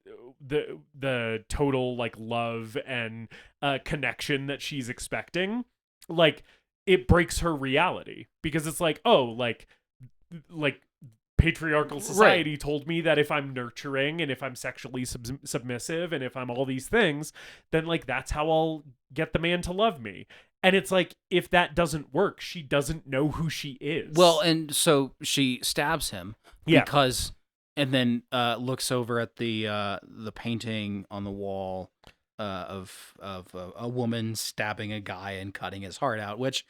total like love and connection that she's expecting, like, it breaks her reality, because it's like, oh, like patriarchal society told me that if I'm nurturing and if I'm sexually submissive and if I'm all these things, then like that's how I'll get the man to love me. And it's like, if that doesn't work, she doesn't know who she is. Well, and so she stabs him because, and then looks over at the painting on the wall of a woman stabbing a guy and cutting his heart out, which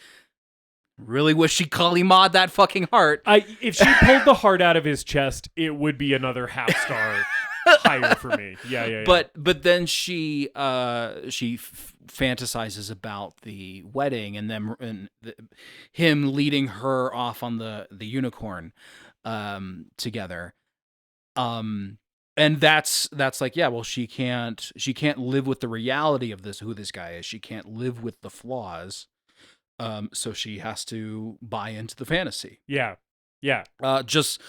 really wish she Kali Ma'd that fucking heart. If she pulled the heart out of his chest, it would be another half star higher for me. Yeah. But then she fantasizes about the wedding and him leading her off on the unicorn together. And that's like, yeah, well, she can't live with the reality of who this guy is. She can't live with the flaws. So she has to buy into the fantasy. Yeah. Just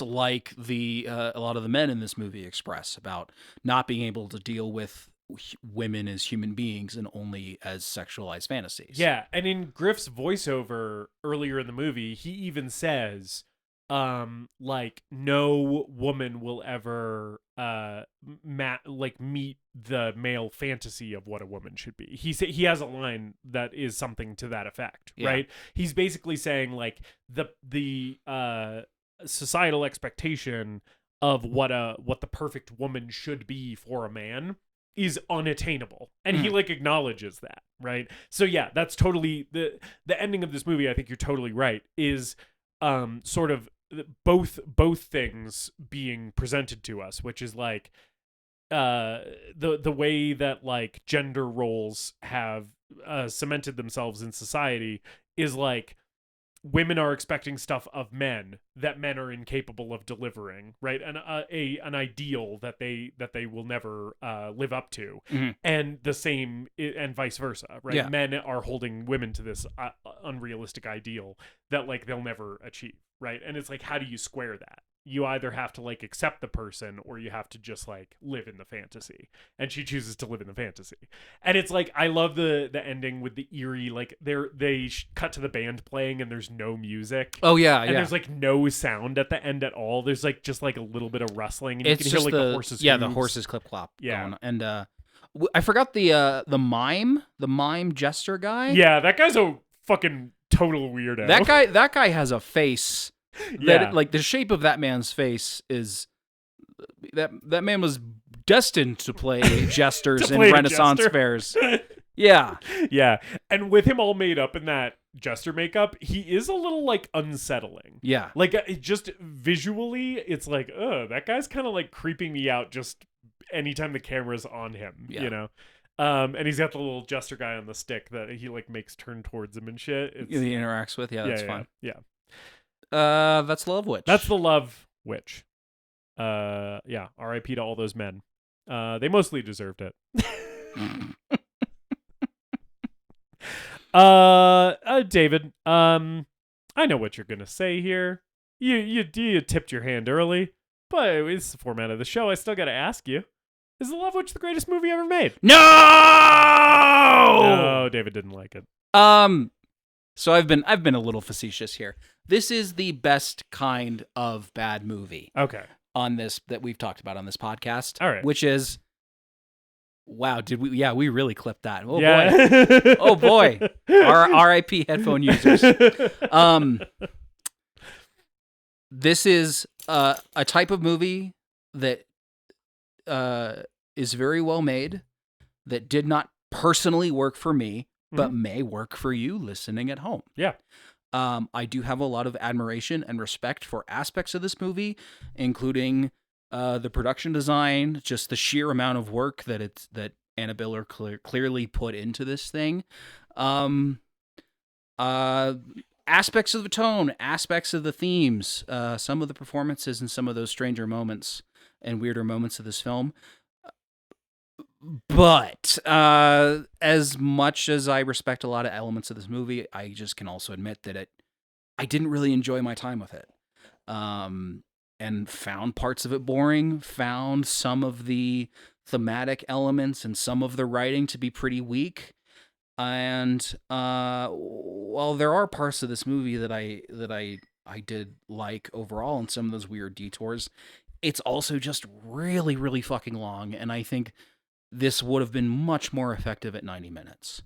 like a lot of the men in this movie express about not being able to deal with women as human beings and only as sexualized fantasies. Yeah, and in Griff's voiceover earlier in the movie, he even says, like no woman will ever meet the male fantasy of what a woman should be. He has a line that is something to that effect, right? He's basically saying like the societal expectation of what the perfect woman should be for a man is unattainable, and he like acknowledges that, right? So yeah, that's totally the ending of this movie. I think you're totally right, is sort of both things being presented to us, which is like the way that like gender roles have cemented themselves in society is like women are expecting stuff of men that men are incapable of delivering, right? An ideal that they will never live up to, and the same and vice versa, right? Men are holding women to this unrealistic ideal that like they'll never achieve, right? And it's like, how do you square that? You either have to like accept the person, or you have to just like live in the fantasy. And she chooses to live in the fantasy. And it's like, I love the ending with the eerie, like they cut to the band playing and there's no music. Oh yeah, and there's like no sound at the end at all. There's like just like a little bit of rustling, and it's you can hear like the horses. Yeah, the horses clip clop. Yeah, going. And I forgot the mime jester guy. Yeah, that guy's a fucking total weirdo. That guy has a face. That like the shape of that man's face is that man was destined to play jesters in Renaissance fairs. Yeah. And with him all made up in that jester makeup, he is a little like unsettling. Yeah. Like it just visually, it's like, that guy's kind of like creeping me out just anytime the camera's on him, you know? And he's got the little jester guy on the stick that he like makes turn towards him and shit. He interacts with. Yeah, that's fun. Yeah. That's the Love Witch. That's the Love Witch. R.I.P. to all those men. They mostly deserved it. David, I know what you're gonna say here. You tipped your hand early, but it's the format of the show. I still gotta ask you: is The Love Witch the greatest movie ever made? No, David didn't like it. So I've been a little facetious here. This is the best kind of bad movie. Okay. On this that we've talked about on this podcast. All right. Which is, wow, did we? Yeah, we really clipped that. Oh yeah. Boy. Oh boy. R.I.P. headphone users. This is a type of movie that is very well made, that did not personally work for me, but may work for you listening at home. Yeah. I do have a lot of admiration and respect for aspects of this movie, including the production design, just the sheer amount of work that Annabelle clearly put into this thing. Aspects of the tone, aspects of the themes, some of the performances, and some of those stranger moments and weirder moments of this film. But as much as I respect a lot of elements of this movie, I just can also admit that I didn't really enjoy my time with it, and found parts of it boring, found some of the thematic elements and some of the writing to be pretty weak. And while there are parts of this movie that I did like overall, and some of those weird detours, it's also just really, really fucking long, and I think this would have been much more effective at 90 minutes.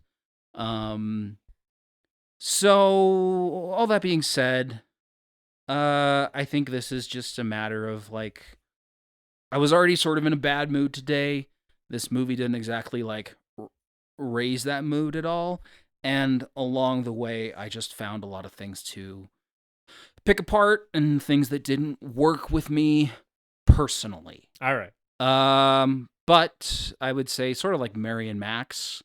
So, all that being said, I think this is just a matter of, like, I was already sort of in a bad mood today. This movie didn't exactly, like, raise that mood at all. And along the way, I just found a lot of things to pick apart and things that didn't work with me personally. All right. But I would say, sort of like Mary and Max,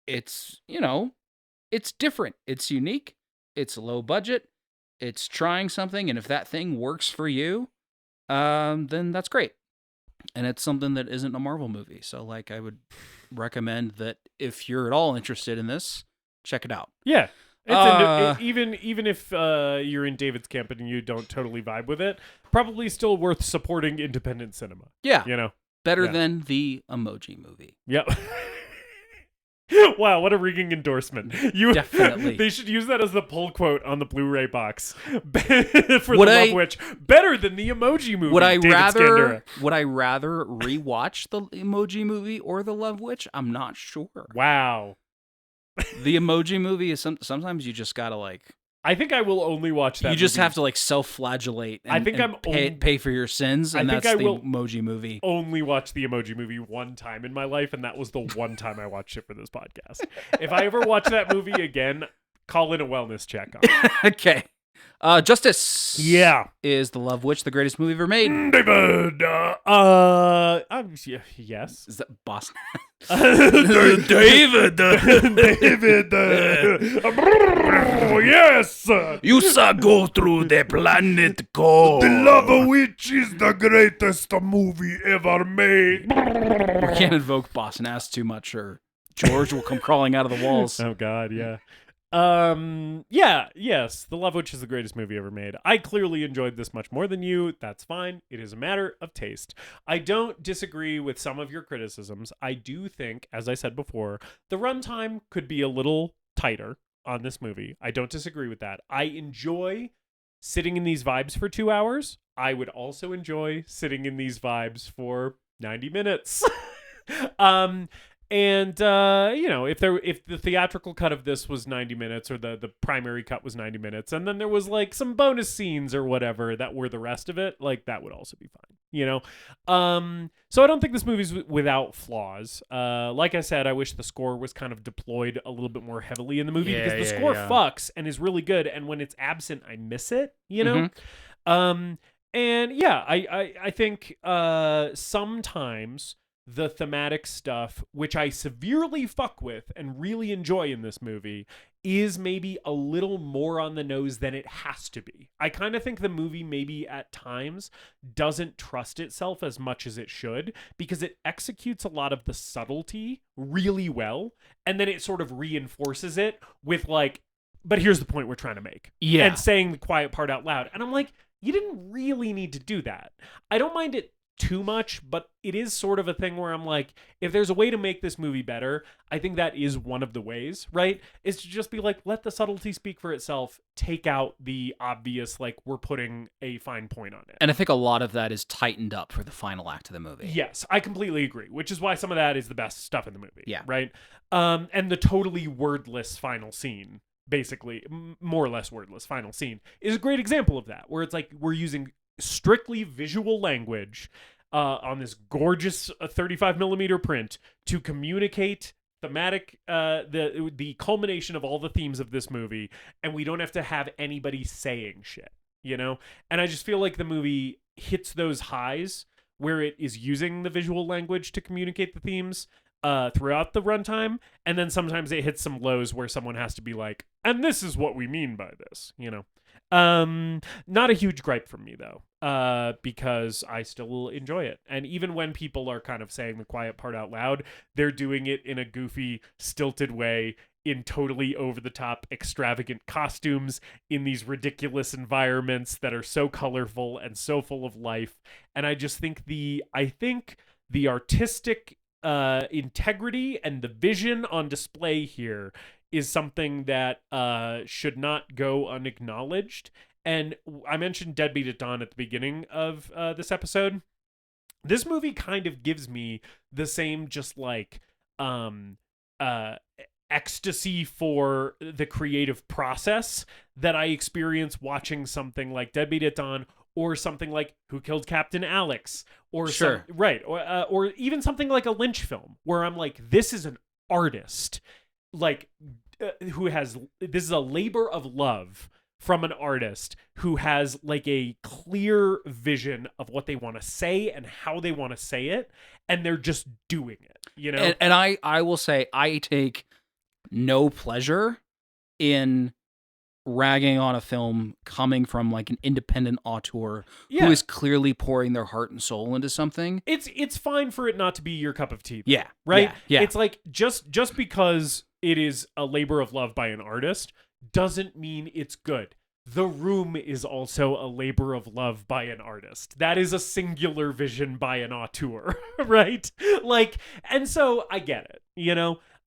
it's, it's different. It's unique. It's low budget. It's trying something. And if that thing works for you, then that's great. And it's something that isn't a Marvel movie. So, like, I would recommend that if you're at all interested in this, check it out. Yeah. Even if you're in David's camp and you don't totally vibe with it, probably still worth supporting independent cinema. Yeah. Better than the Emoji Movie. Yep. Wow, what a ringing endorsement. Definitely. They should use that as the pull quote on the Blu-ray box for the Love Witch. Better than the Emoji Movie. Would I rather rewatch the Emoji Movie or the Love Witch? I'm not sure. Wow. The Emoji Movie is sometimes you just gotta like. I think I will only watch that. You just have to like self-flagellate. And, I think pay for your sins, and that's the Emoji Movie. Only watch the Emoji Movie one time in my life, and that was the one time I watched it for this podcast. If I ever watch that movie again, call in a wellness check on it. Okay. Justice. Yeah. Is The Love Witch the greatest movie ever made? David. Yes. Is that Boston? David. Yes. You saw go through the planet go. The Love Witch is the greatest movie ever made. We can't invoke Boston ass too much, or George will come crawling out of the walls. Oh God, yeah. Yes, The Love Witch is the greatest movie ever made. I clearly enjoyed this much more than you. That's fine. It is a matter of taste. I don't disagree with some of your criticisms. I do think, as I said before, the runtime could be a little tighter on this movie. I don't disagree with that. I enjoy sitting in these vibes for 2 hours. I would also enjoy sitting in these vibes for 90 minutes. And if the theatrical cut of this was 90 minutes, or the primary cut was 90 minutes, and then there was like some bonus scenes or whatever that were the rest of it, like that would also be fine, So I don't think this movie's without flaws. Like I said, I wish the score was kind of deployed a little bit more heavily in the movie, because the score fucks and is really good, and when it's absent, I miss it, And yeah, I think sometimes the thematic stuff, which I severely fuck with and really enjoy in this movie, is maybe a little more on the nose than it has to be. I kind of think the movie maybe at times doesn't trust itself as much as it should, because it executes a lot of the subtlety really well, and then it sort of reinforces it with like, but here's the point we're trying to make. Yeah. And saying the quiet part out loud. And I'm like, you didn't really need to do that. I don't mind it too much, but it is sort of a thing where I'm like, if there's a way to make this movie better, I think that is one of the ways, right? Is to just be like, let the subtlety speak for itself, take out the obvious, like, we're putting a fine point on it. And I think a lot of that is tightened up for the final act of the movie. Yes, I completely agree, which is why some of that is the best stuff in the movie. Yeah. Right? And the totally wordless final scene, basically, more or less wordless final scene, is a great example of that, where it's like we're using strictly visual language on this gorgeous 35mm print to communicate thematic the culmination of all the themes of this movie, and we don't have to have anybody saying shit, and I just feel like the movie hits those highs where it is using the visual language to communicate the themes throughout the runtime, and then sometimes it hits some lows where someone has to be like, and this is what we mean by this, Not a huge gripe from me though, because I still enjoy it. And even when people are kind of saying the quiet part out loud, they're doing it in a goofy, stilted way, in totally over-the-top, extravagant costumes, in these ridiculous environments that are so colorful and so full of life. And I just think the artistic integrity and the vision on display here is something that should not go unacknowledged. And I mentioned Deadbeat at Dawn at the beginning of this episode. This movie kind of gives me the same just like ecstasy for the creative process that I experience watching something like Deadbeat at Dawn, or something like Who Killed Captain Alex, or sure, or even something like a Lynch film, where I'm like, this is an artist, like this is a labor of love from an artist who has like a clear vision of what they want to say and how they want to say it, and they're just doing it, And I will say, I take no pleasure in ragging on a film coming from like an independent auteur who is clearly pouring their heart and soul into something. It's fine for it not to be your cup of tea, yeah, right? Yeah. It's like just because it is a labor of love by an artist doesn't mean it's good. The Room is also a labor of love by an artist. That is a singular vision by an auteur, right? Like, and so I get it,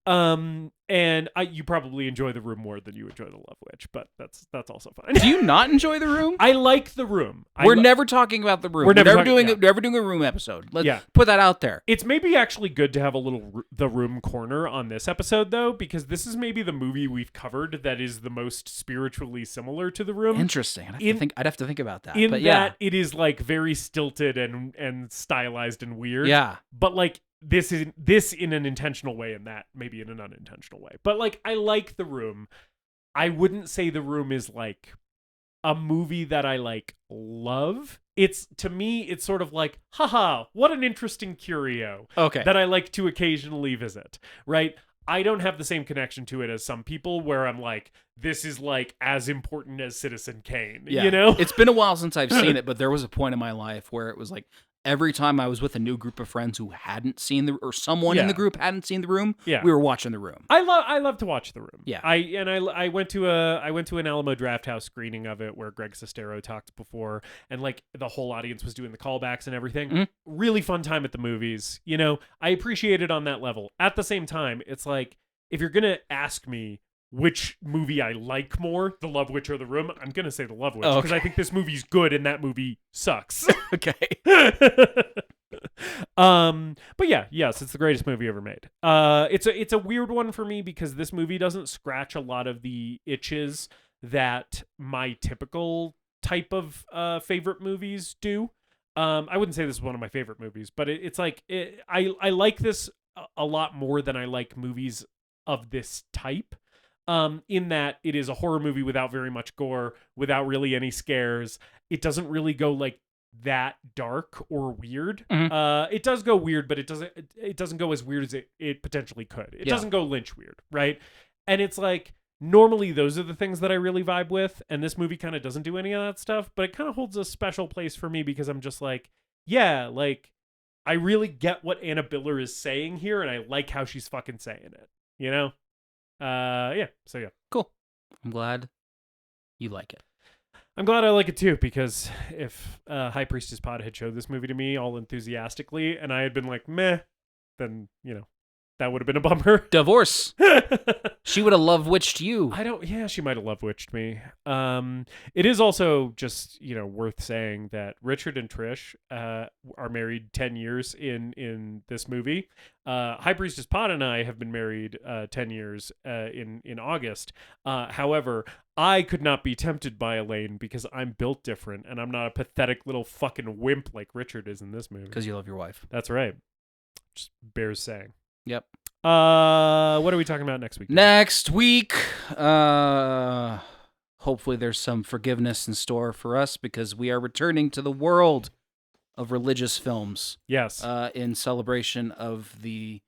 And you probably enjoy The Room more than you enjoy The Love Witch, but that's also fine. Do you not enjoy The Room? I like The Room. We're never talking about The Room. We're never doing a Room episode. Let's put that out there. It's maybe actually good to have a little The Room corner on this episode, though, because this is maybe the movie we've covered that is the most spiritually similar to The Room. Interesting. I'd have to think about that. But that it is like very stilted and stylized and weird. Yeah. But like this in an intentional way, and that maybe in an unintentional way. But like I like The Room. I wouldn't say The Room is like a movie that I like love. It's, to me, it's sort of like, haha, what an interesting curio. Okay. That I like to occasionally visit, right? I don't have the same connection to it as some people where I'm like, this is like as important as Citizen Kane, you know? It's been a while since I've seen it, but there was a point in my life where it was like, every time I was with a new group of friends who hadn't seen or someone in the group hadn't seen The Room, we were watching The Room. I love to watch The Room. Yeah. I went to an Alamo Drafthouse screening of it where Greg Sestero talked before, and like the whole audience was doing the callbacks and everything. Mm-hmm. Really fun time at the movies. You know, I appreciate it on that level. At the same time, it's like, if you're gonna ask me which movie I like more, The Love Witch or The Room, I'm going to say The Love Witch, because I think this movie's good and that movie sucks. Okay. But yeah, yes, it's the greatest movie ever made. It's a weird one for me because this movie doesn't scratch a lot of the itches that my typical type of favorite movies do. I wouldn't say this is one of my favorite movies, but it's like, I like this a lot more than I like movies of this type. In that it is a horror movie without very much gore, without really any scares. It doesn't really go like that dark or weird. Mm-hmm. It does go weird, but it doesn't go as weird as it potentially could. It doesn't go Lynch weird, right? And it's like, normally those are the things that I really vibe with, and this movie kind of doesn't do any of that stuff, but it kind of holds a special place for me because I'm just like, yeah, like, I really get what Anna Biller is saying here, and I like how she's fucking saying it, you know? So yeah. Cool. I'm glad you like it. I'm glad I like it too, because if High Priestess Pod had showed this movie to me all enthusiastically and I had been like, meh, then, you know, that would have been a bummer. Divorce. She would have love witched you. She might have love witched me. It is also just, you know, worth saying that Richard and Trish are married 10 years in this movie. High Priestess Pod and I have been married 10 years in August. However, I could not be tempted by Elaine because I'm built different and I'm not a pathetic little fucking wimp like Richard is in this movie. Because you love your wife. That's right. Just bears saying. Yep. What are we talking about next week? Next week, hopefully there's some forgiveness in store for us because we are returning to the world of religious films. Yes. In celebration of the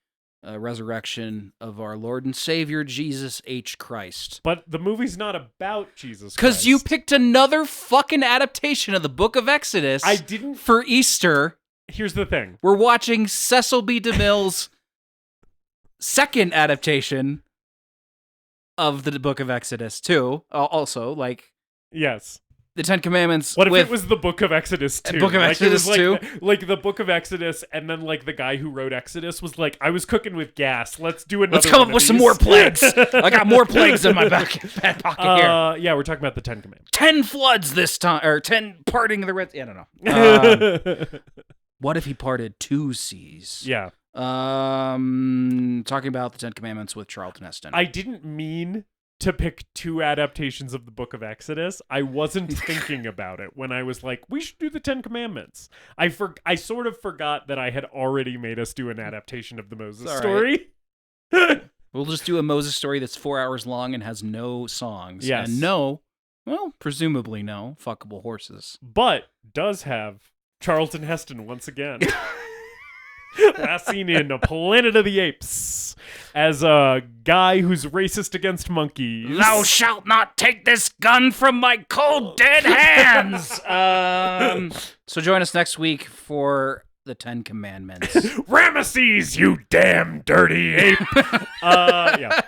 resurrection of our Lord and Savior, Jesus H. Christ. But the movie's not about Jesus Christ. Because you picked another fucking adaptation of the Book of Exodus. I didn't. For Easter. Here's the thing. We're watching Cecil B. DeMille's second adaptation of the Book of Exodus, too. Also, like... Yes. The Ten Commandments. What if it was the Book of Exodus 2? Book of Exodus 2? Like the Book of Exodus, and then like the guy who wrote Exodus was like, I was cooking with gas. Let's do another Let's come up with some more plagues. I got more plagues in my back pocket here. Yeah, we're talking about the 10 Commandments. 10 floods this time, or 10 parting of the Red Sea. I don't know. What if he parted 2 seas? Yeah. Talking about the 10 Commandments with Charlton Heston. I didn't mean to pick 2 adaptations of the Book of Exodus. I wasn't thinking about it when I was like, we should do the 10 Commandments. I sort of forgot that I had already made us do an adaptation of the Moses story. Right. We'll just do a Moses story that's 4 hours long and has no songs. Yes. And presumably no fuckable horses. But does have Charlton Heston once again. Last seen in Planet of the Apes as a guy who's racist against monkeys. Thou shalt not take this gun from my cold dead hands. So join us next week for the 10 Commandments. Ramesses, you damn dirty ape. Yeah.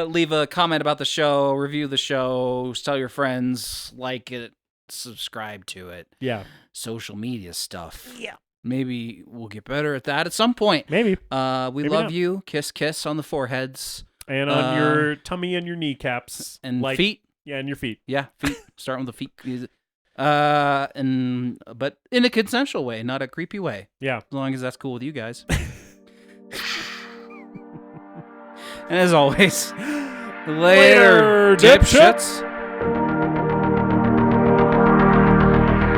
Leave a comment about the show, review the show, tell your friends, like it, subscribe to it. Yeah. Social media stuff. Yeah. Maybe we'll get better at that at some point. Maybe. We love you. Kiss on the foreheads. And on your tummy and your kneecaps. And feet. Yeah, and your feet. Yeah, feet. Starting with the feet. But in a consensual way, not a creepy way. Yeah. As long as that's cool with you guys. And as always, later dipshits.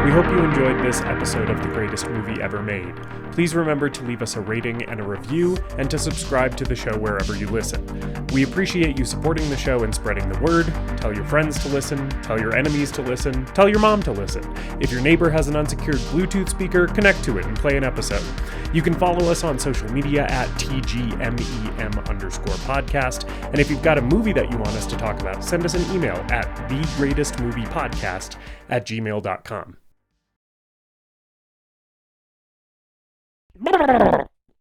We hope you enjoyed this episode of The Greatest Movie Ever Made. Please remember to leave us a rating and a review, and to subscribe to the show wherever you listen. We appreciate you supporting the show and spreading the word. Tell your friends to listen, tell your enemies to listen, tell your mom to listen. If your neighbor has an unsecured Bluetooth speaker, connect to it and play an episode. You can follow us on social media at TGMEM_podcast. And if you've got a movie that you want us to talk about, send us an email at thegreatestmoviepodcast@gmail.com.